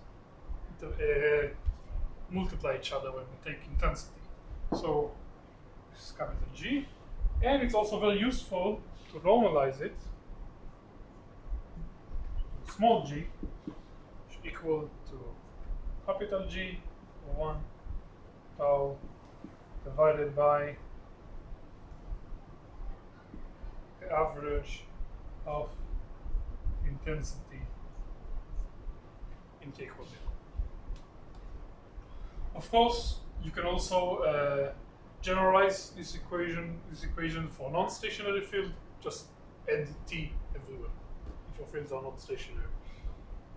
multiply each other when we take intensity. So this is capital G, and it's also very useful to normalize it. Small g is equal to capital G, 1 tau divided by the average of intensity in K equals 0. Of course, you can also generalize this equation for non-stationary field. Just add T everywhere if your fields are not stationary.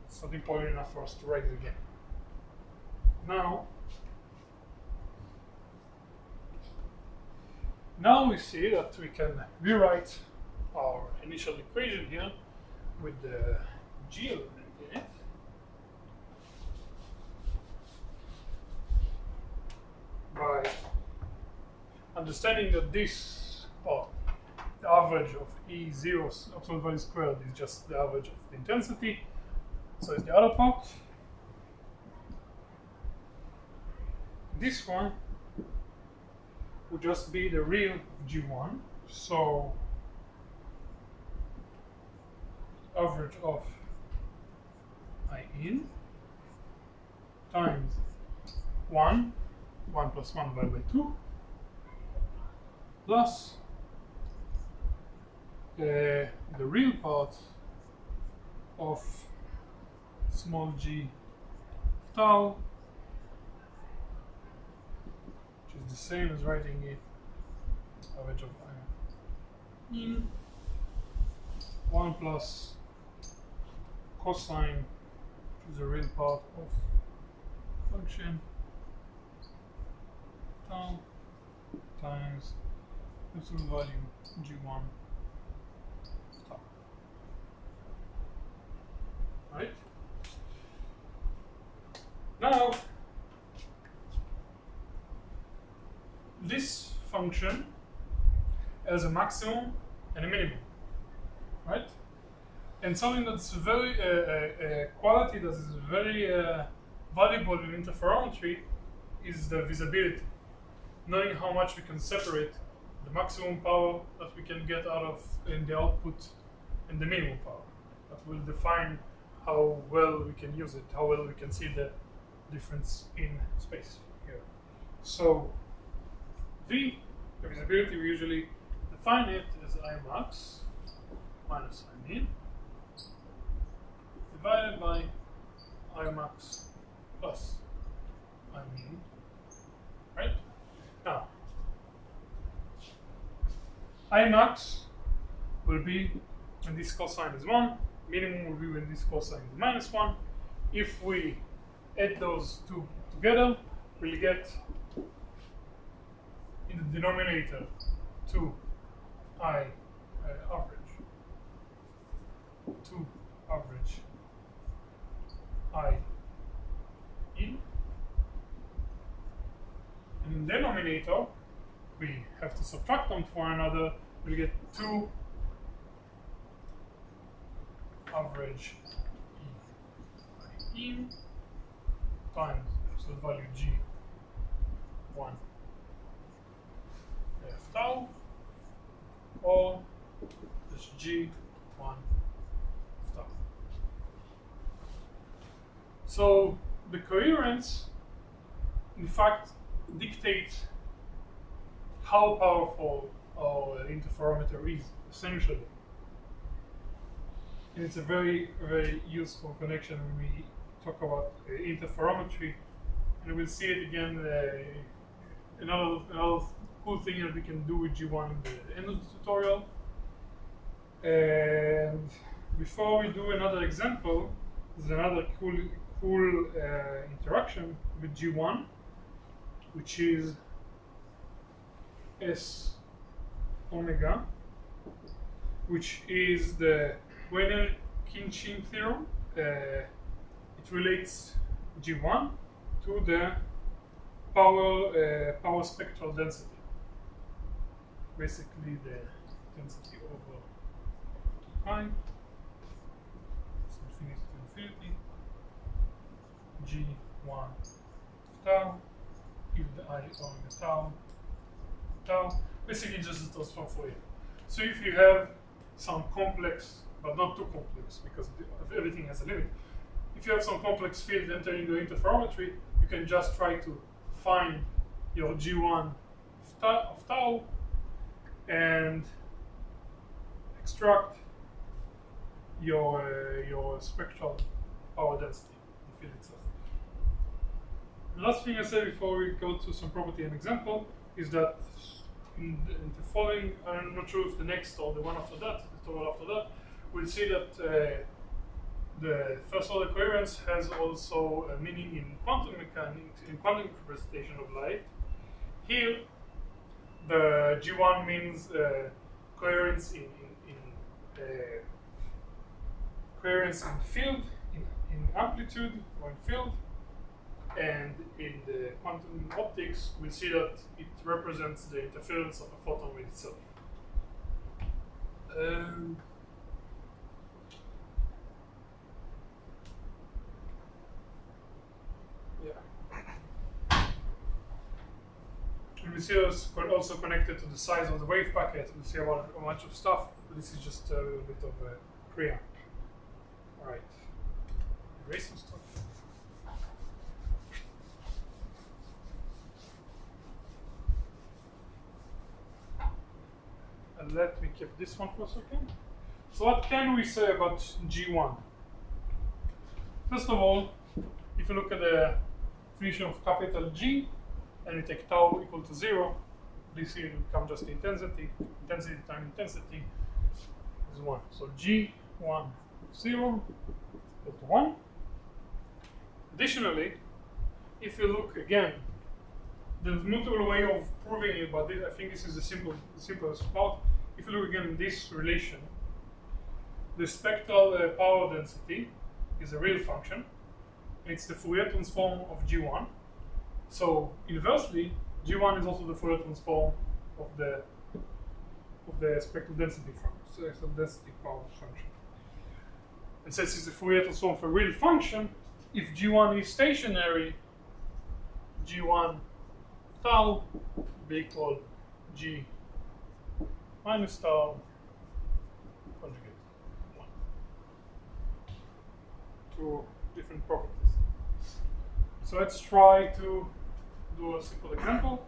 It's not important enough for us to write it again. Now we see that we can rewrite our initial equation here with the G element in it. By understanding that this part, the average of E0's absolute value squared, is just the average of the intensity. So it's the other part. This one would just be the real G1. So average of I in times 1 plus 1 divided by 2 plus the real part of small g tau, which is the same as writing it average of I in 1 plus cosine, which is the real part of function tau times absolute value G1 tau. Right? Now, this function has a maximum and a minimum, right? And something that's very quality that is very valuable in interferometry is the visibility. Knowing how much we can separate the maximum power that we can get out of in the output and the minimum power. That will define how well we can use it, how well we can see the difference in space here. So V, the visibility, we usually define it as I max minus I min divided by I max plus I min, right? Now, I max will be when this cosine is 1, minimum will be when this cosine is minus 1. If we add those two together, we'll get in the denominator 2 I average, 2 average I in, and in the denominator we have to subtract them from one another. We'll get 2 average E in times absolute value G1 F tau, or just G1 F tau. So the coherence, in fact, dictates how powerful our interferometer is, essentially. And it's a very, very useful connection when we talk about interferometry. And we'll see it again, another cool thing that we can do with G1 at the end of the tutorial. And before we do another example, there's another cool interaction with G1, which is S omega, which is the Wiener-Khinchin theorem. It relates G1 to the power spectral density, basically the density over pi, so infinity to infinity, G1 tau, if the I omega tau, basically just a transform Fourier. So if you have some complex, but not too complex, because everything has a limit. If you have some complex field entering the interferometry, you can just try to find your G1 of tau and extract your spectral power density, the field itself. The last thing I said before we go to some property and example is that in the following, I'm not sure if the next or the one after that, the tutorial after that, we'll see that the first order coherence has also a meaning in quantum mechanics, in quantum representation of light. Here, the G1 means coherence in field, in amplitude or in field, and in the quantum optics, we'll see that it represents the interference of a photon with itself. And we see it's also connected to the size of the wave packet. We'll see about a bunch of stuff. This is just a little bit of a preamp. All right, erase some stuff. And let me keep this one for a second. So what can we say about G1? First of all, if you look at the definition of capital G, and we take tau equal to 0, this here will become just the intensity. Intensity times intensity is 1. So G1 0 equal to 1. Additionally, if you look again, there's multiple way of proving it, but I think this is the simplest part. If you look again in this relation, the spectral power density is a real function. It's the Fourier transform of G1. So inversely, G1 is also the Fourier transform of the the spectral density power function. And since it's a Fourier transform for a real function, if G1 is stationary, G1 tau will be equal G minus tau conjugate 1. Two different properties. So let's try to do a simple example.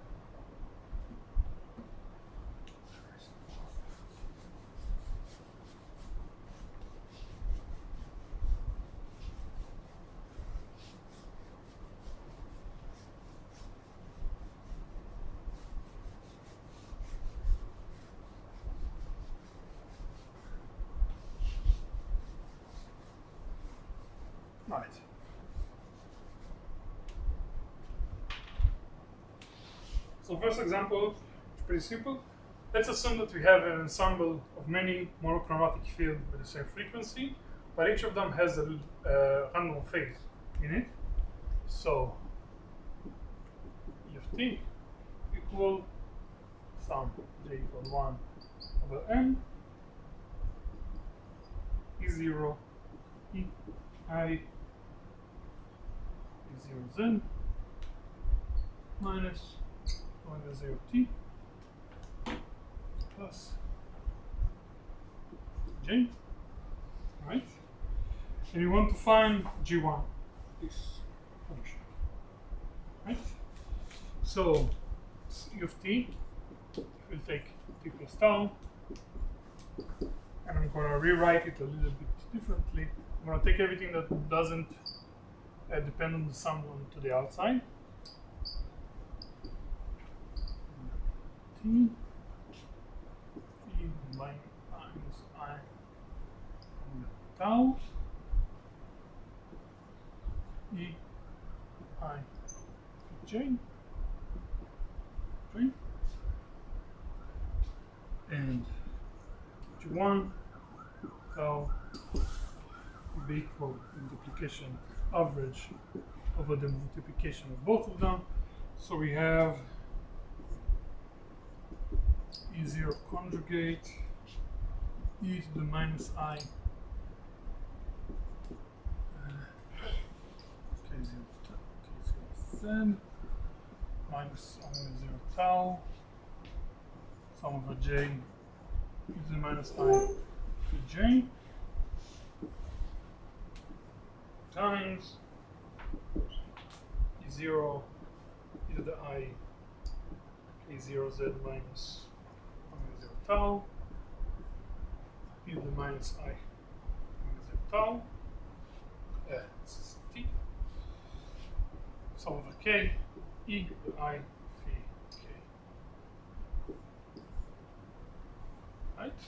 Right. So first example is pretty simple. Let's assume that we have an ensemble of many monochromatic fields with the same frequency, but each of them has a random phase in it. So E of t equal sum j equal 1 over n E0 E I E0 z minus omega 0 t plus j, right? And you want to find G1, this function, right? So E of t, we'll take t plus tau, and I'm going to rewrite it a little bit differently. I'm going to take everything that doesn't depend on the sum to the outside. T minus I tau E I j and G1 tau will be equal to multiplication average over the multiplication of both of them. So we have E0 conjugate e to the minus I k0 z minus omega 0 tau sum over j e to the minus I to j times E0 e to the I k0 z minus omega 0 tau e to the minus I omega 0 tau this is t sum over k e to the I phi k, right?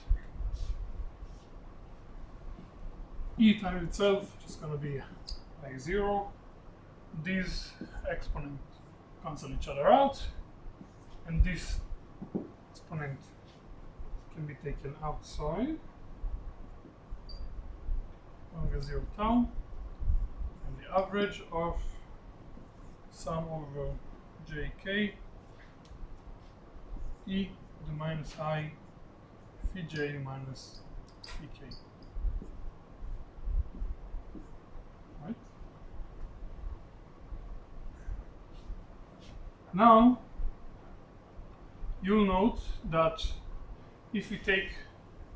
E times itself is going to be like 0. These exponents cancel each other out, and this exponent can be taken outside. Omega 0 tau, and the average of sum over jk e to the minus I phi j minus phi k. Right? Now you'll note that if we take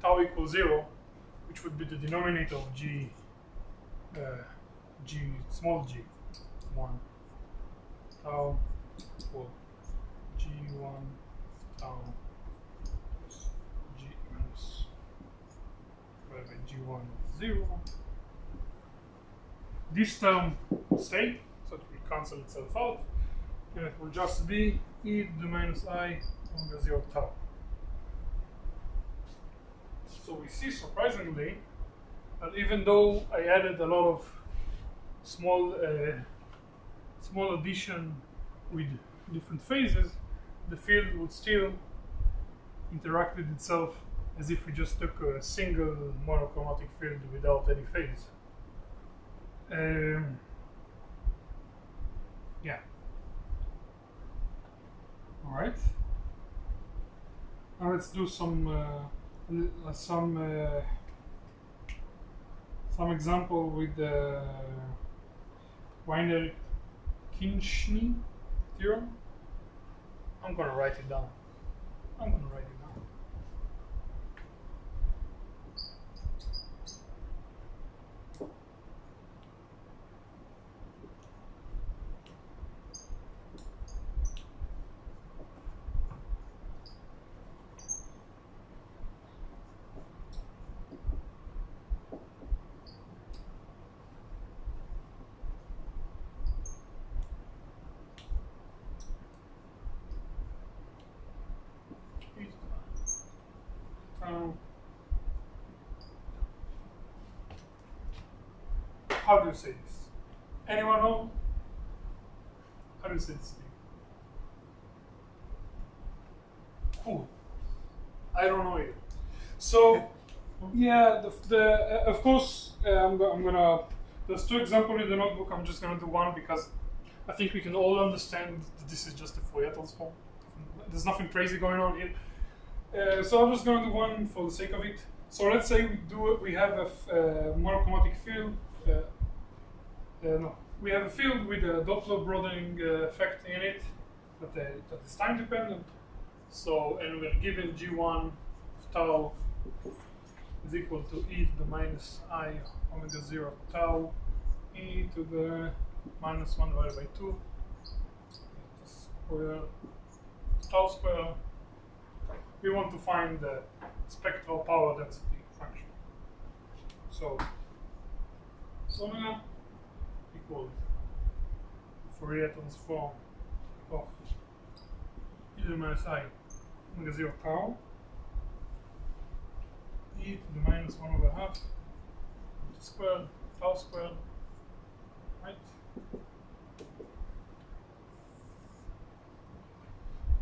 tau equals 0, which would be the denominator of g small g 1 tau equal g1 tau plus g minus divided by g1 of 0. This term will stay, so it will cancel itself out, and it will just be e to the minus I omega 0 tau. So we see, surprisingly, that even though I added a lot of small addition with different phases, the field would still interact with itself as if we just took a single monochromatic field without any phase. Yeah. All right. Now let's do some example with the Weiner-Kinchny theorem. I'm gonna write it down. How do you say this? Anyone know? How do you say this thing? Cool. I don't know either. So, yeah, of course, I'm gonna. There's two examples in the notebook. I'm just gonna do one because I think we can all understand that this is just a Fourier transform. There's nothing crazy going on here. So I'm just going to do one for the sake of it. So let's say we have a monochromatic field. We have a field with a Doppler broadening effect in it that is time dependent. So, and we're given G1 of tau is equal to e to the minus I omega 0 tau e to the minus 1 divided by 2 square tau square. We want to find the spectral power density function. So omega equals Fourier transform of e to the minus I omega 0 tau e to the minus 1 over half squared tau squared, right?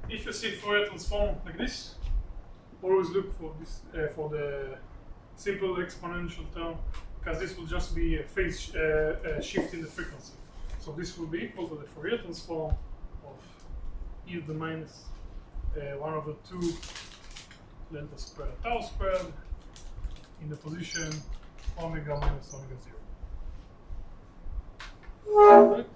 If you see Fourier transform like this, always look for this for the simple exponential term, because this will just be a phase shift in the frequency. So this will be equal to the Fourier transform of e to the minus 1 over 2 delta squared tau squared in the position omega minus omega 0. Right?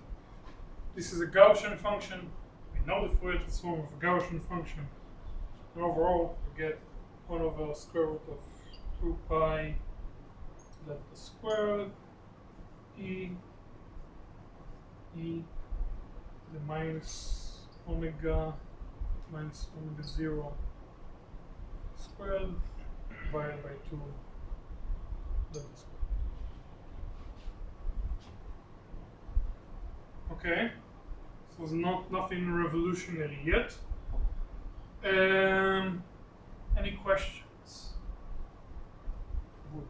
This is a Gaussian function. We know the Fourier transform of a Gaussian function. And overall, we get 1 over square root of 2 pi delta squared e to the minus omega 0 squared divided by 2 delta squared. Okay, so it's nothing revolutionary yet. Any questions? Good.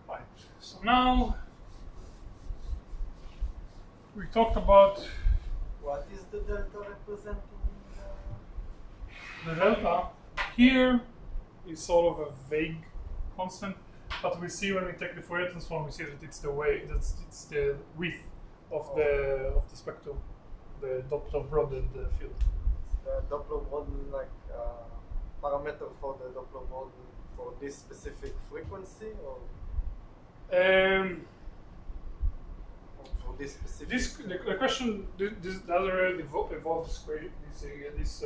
Right. So now we talked about What is the delta representing? the delta. Here is sort of a vague constant, but we see when we take the Fourier transform, we see that it's the it's the width of the spectrum, the Doppler broadened field. The Doppler model, like parameter for the Doppler model for this specific frequency, or for this specific? The question this doesn't really involve this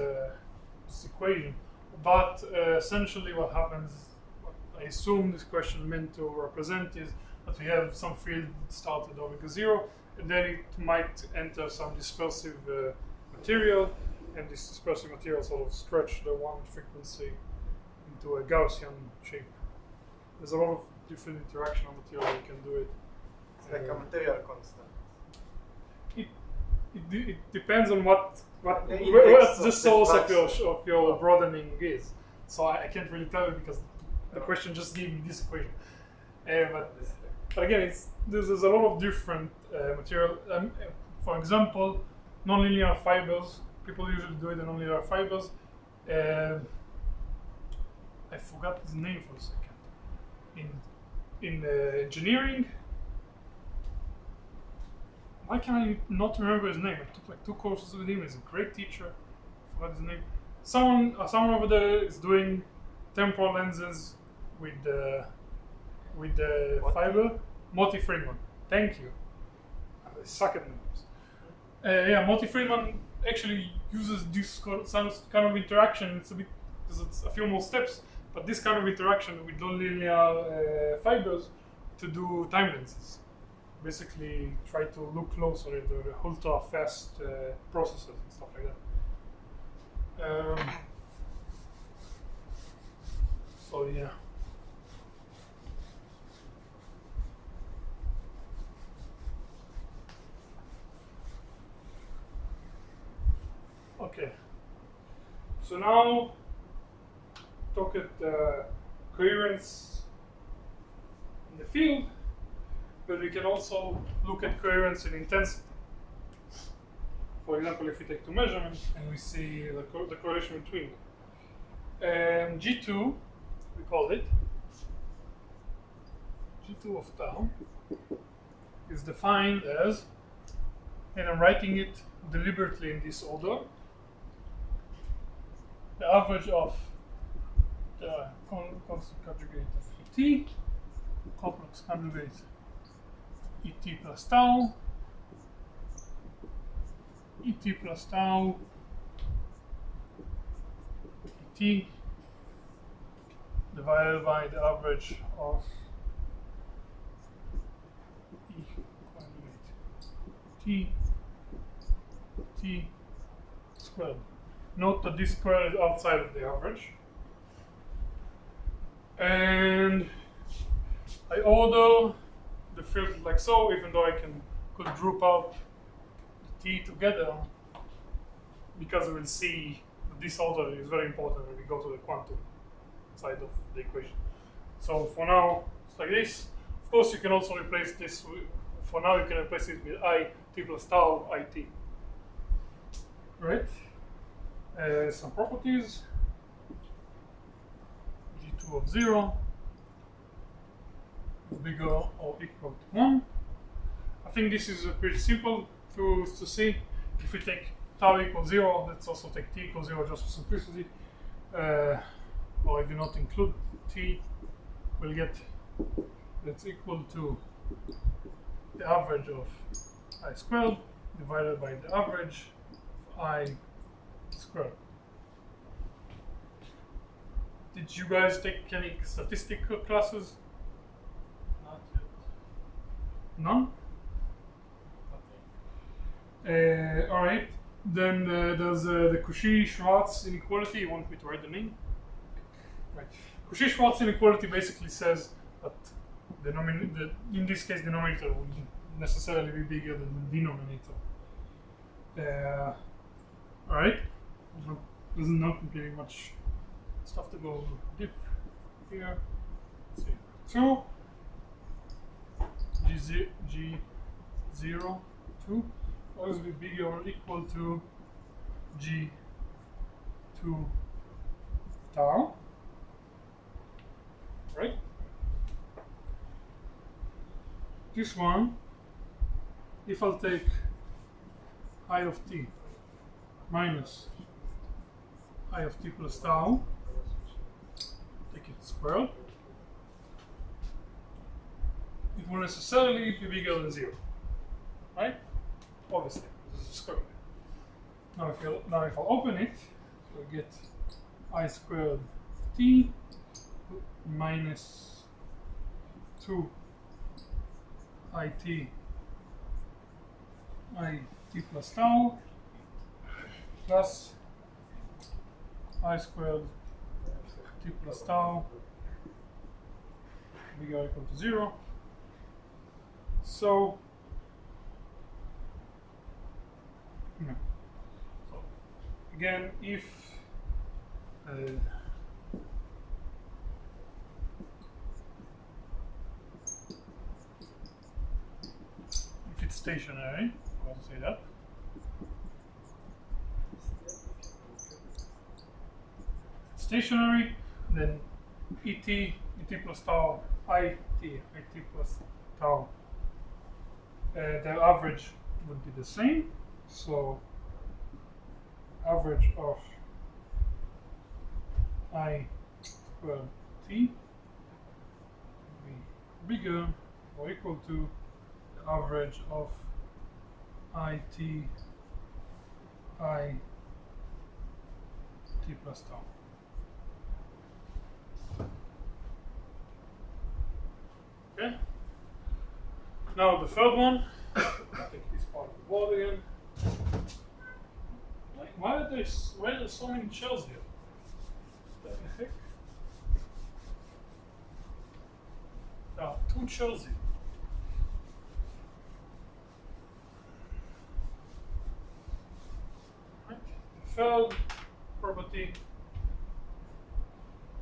equation, but essentially what happens, what I assume this question meant to represent, is that we have some field that starts at omega 0, and then it might enter some dispersive material, and this dispersive material sort of stretch the one frequency into a Gaussian shape. There's a lot of different interaction on material you can do it. It's like a material constant. It depends on what's index the of source of diffraction. your broadening is. So I can't really tell you because the question just gave me this equation. But again, there's a lot of different material. For example, nonlinear fibers. People usually do it in nonlinear fibers. I forgot his name for a second. In engineering. Why can I not remember his name? I took like 2 courses with him. He's a great teacher. I forgot his name. Someone over there is doing temporal lenses with the fiber. Moti Friedman. Thank you. I suck at names. Yeah, Moti Friedman actually uses this kind of interaction. It's a few more steps, but this kind of interaction with non-linear fibers to do time lenses. Basically, try to look closer at the ultra fast processors and stuff like that. So yeah. Okay. So now talk at coherence in the field, but we can also look at coherence in intensity. For example, if we take two measurements and we see the correlation between them. G2, we call it, G2 of tau is defined as, and I'm writing it deliberately in this order, the average of the constant conjugate of ET, complex conjugate ET plus tau, ET plus tau, ET, divided by the average of E conjugate T squared. Note that this square is outside of the average. And I order the field like so, even though I could group out the T together, because we will see that this order is very important when we go to the quantum side of the equation. So for now, it's like this. Of course, you can also replace this with, for now, you can replace it with I T plus tau IT. Right? Some properties. G2 of 0 is bigger or equal to 1. I think this is pretty simple to see. If we take tau equals 0, let's also take t equals 0 just for simplicity. Or if you not include t, we'll get that's equal to the average of I squared divided by the average of I squared. Did you guys take any statistical classes? Not yet. None? All right. Then there's the Cauchy-Schwarz inequality. You want me to write the name? Right. Cauchy-Schwarz inequality basically says that in this case, denominator would necessarily be bigger than the denominator. All right. There's not really much stuff to go deep here. Let's see. 2 G0 2 always be bigger or equal to G2 tau. Right? This one, if I'll take I of t minus I of t plus tau, take it squared, it will necessarily be bigger than 0, right? Obviously, this is a square. Now if I open it, we'll get I squared t minus 2 IT plus tau plus I squared t plus tau bigger or equal to 0. So, so again, if it's stationary, I want to say that. Stationary, then ET plus tau, IT plus tau, their average would be the same. So average of I squared t be bigger or equal to the average of IT I t plus tau. Okay. Now the third one. I'll take this part of the board again. Why are there so many shells here? What the heck? There are 2 shells here. Right. The third property,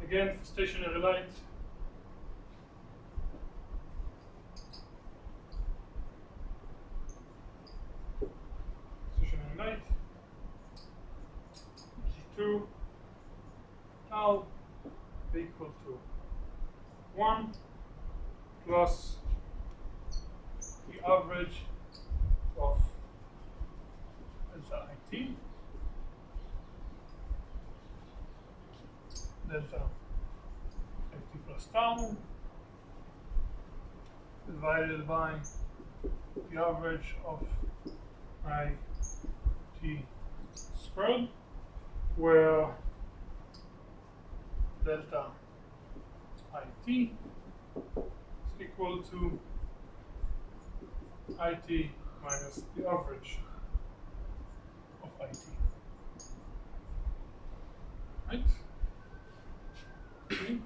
again for stationary light. Light G2 tau equal to 1 plus the average of delta IT delta IT plus tau divided by the average of I t squared, where delta IT is equal to IT minus the average of IT. Right? Okay.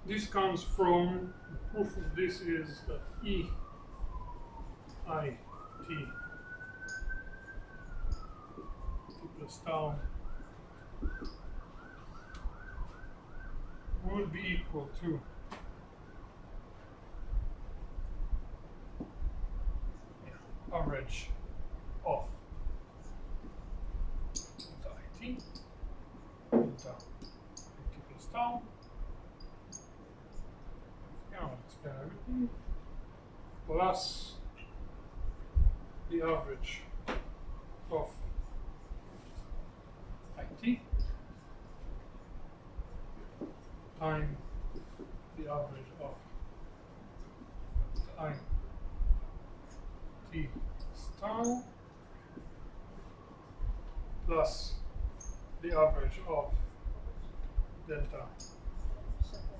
This comes from, the proof of this is that E I T plus tau would be equal to average of delta IT delta IT plus tau. Now let's get everything plus the average of IT times the average of I t tau plus the average of delta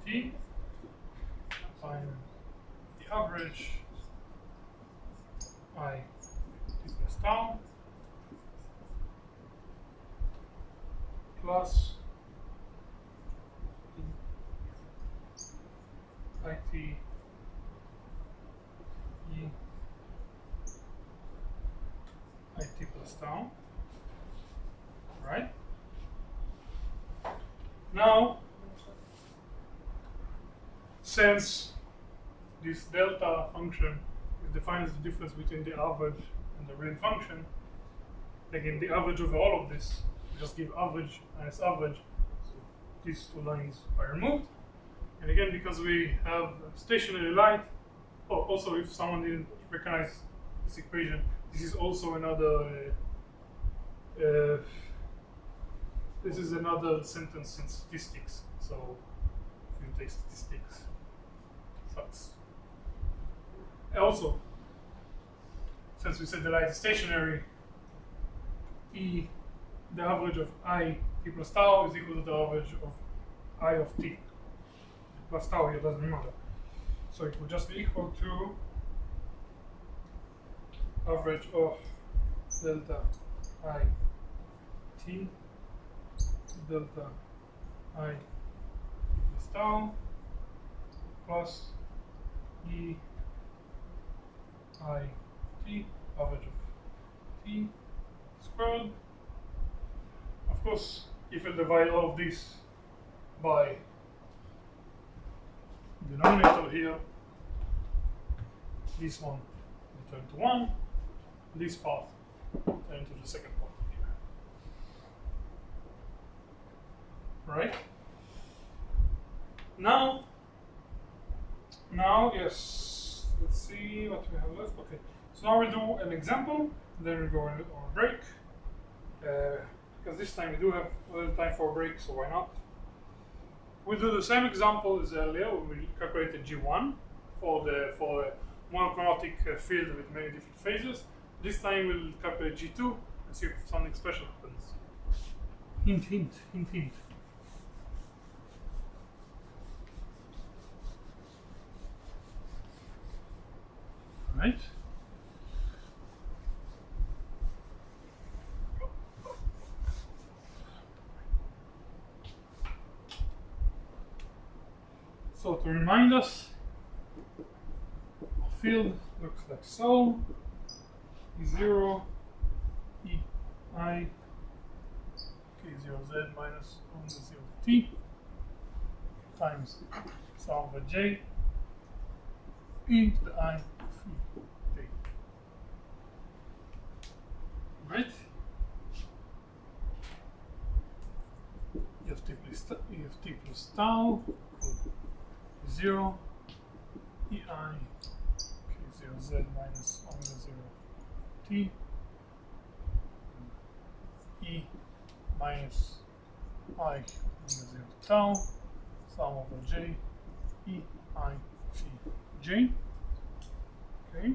t times the average I t plus tau plus IT E IT plus tau. Right? Now, since this delta function defines the difference between the average and the real function, again, the average over all of this, we just give average minus average, so these 2 lines are removed. And again, because we have stationary light, oh, also if someone didn't recognize this equation, this is also another this is another sentence in statistics. So if you take statistics, sucks. Also, since we said the light is stationary, E, the average of I t plus tau is equal to the average of I of t plus tau here doesn't matter. So it would just be equal to average of delta I t delta I plus tau plus E I t average of t squared. Of course, if you divide all of this by the denominator here, this one will turn to 1, this part turn to the second part here. Right? Now, yes, let's see what we have left. Okay, so now we'll do an example, then we'll go on a break, because this time we do have a little time for a break, so why not? We'll do the same example as earlier. We will calculate the G1 for the monochromatic field with many different phases. This time we'll calculate G2 and see if something special happens. Hint, hint, hint, hint. Right? So to remind us, our field looks like so: E0, EI, K0Z minus omega 0 T times sum over J e to the I phi J. Right? EFT plus tau 0 EI K0Z minus omega 0 T E minus I omega 0 tau sum over J E I phi J. Okay.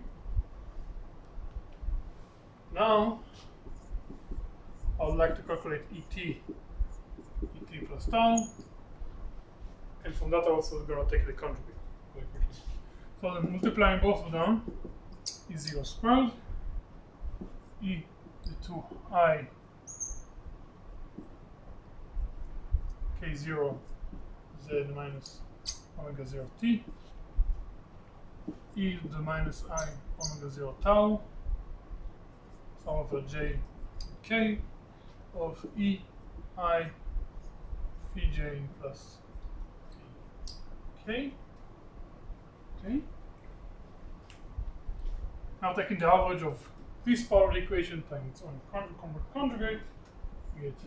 Now I would like to calculate ET plus tau, and from that I also going to take the conjugate very quickly. So then multiplying both of them is 0 squared e to 2I K0 Z minus omega 0 T e to the minus I omega 0 tau sum over J K of E I phi J plus T. Okay. Okay. Now taking the average of this part of the equation times its own conjugate, we get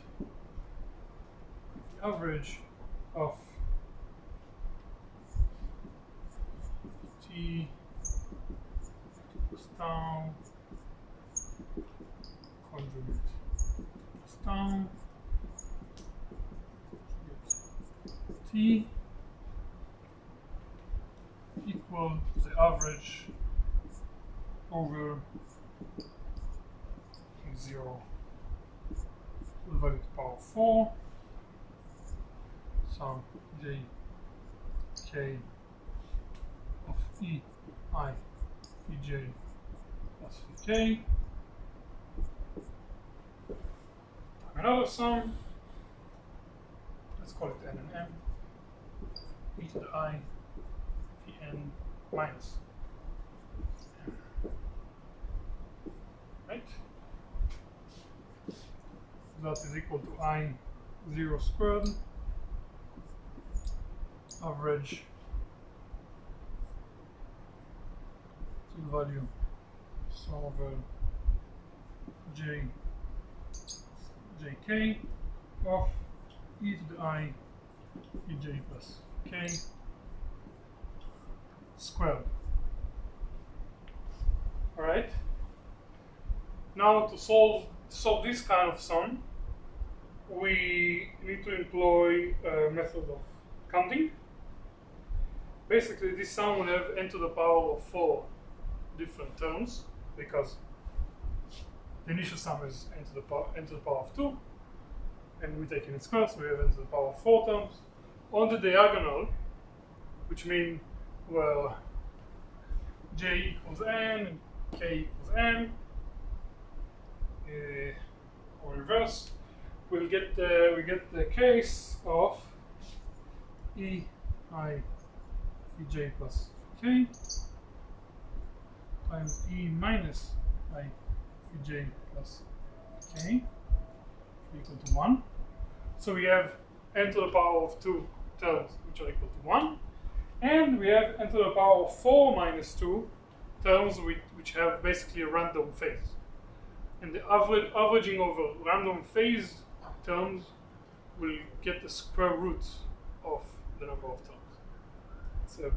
the average of T plus tau conjugate plus tau T equal the average over 0 to the value of the power 4, so J K of E I phi J plus phi K. Another sum, let's call it N and M, e to the I phi N minus M. Right? That is equal to I 0 squared average to the value sum over Jk of e to the I phi J plus K squared. Alright? Now to solve this kind of sum, we need to employ a method of counting. Basically, this sum will have n to the power of 4 different terms, because the initial sum is n to the power of 2, and we take it square, so we have n to the power of 4 terms. On the diagonal, which means, well, j equals n, and k equals n, or reverse, we get the case of E I phi J plus K times E minus I phi J plus K equal to 1. So we have n to the power of 2 terms which are equal to 1, and we have n to the power of 4 minus 2 terms which have basically a random phase. And the averaging over random phase terms will get the square root of the number of terms. It's a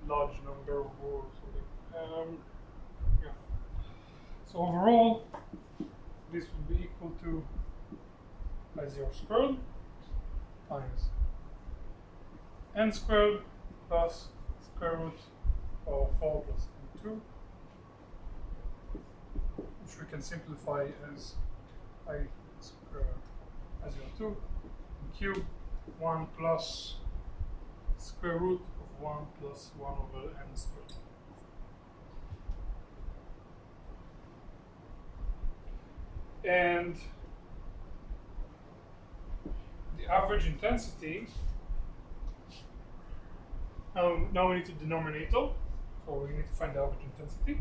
large number or something. Yeah. So overall, this will be equal to I0 squared times n squared plus square root of 4 plus n2, which we can simplify as I squared I02 cube 1 plus square root of 1 plus 1 over n squared. And the average intensity, now we need to denominator, so we need to find the average intensity.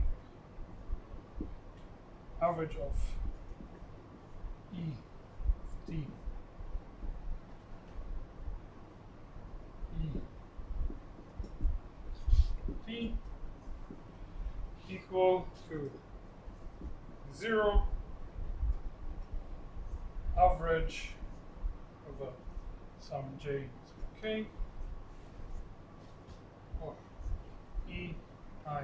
Average of E of T T equal to 0 average over sum j is k or E I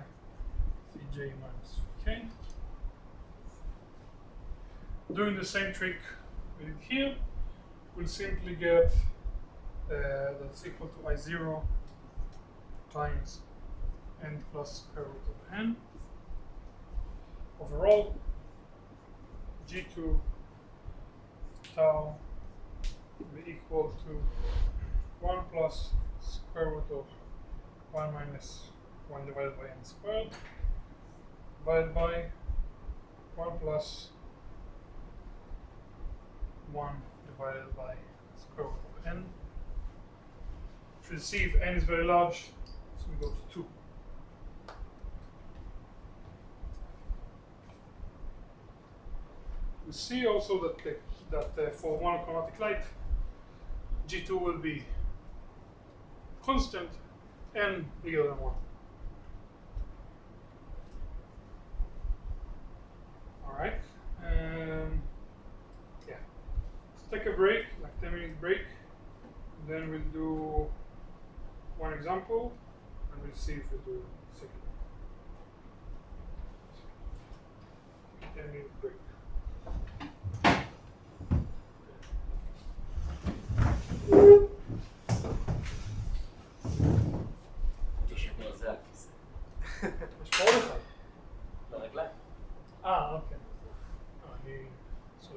Cj minus k. Doing the same trick we did here, we'll simply get that's equal to I0 times n plus square root of n. Overall, G2 tau will be equal to 1 plus square root of 1 minus 1 divided by n squared divided by 1 plus 1 divided by square root of n. To see if n is very large, so we go to 2. We see also that for monochromatic light, G2 will be constant n bigger than 1. Alright, yeah. Let's take a break, like 10-minute break. Then we'll do one example and we'll see if we do the second. 10-minute break.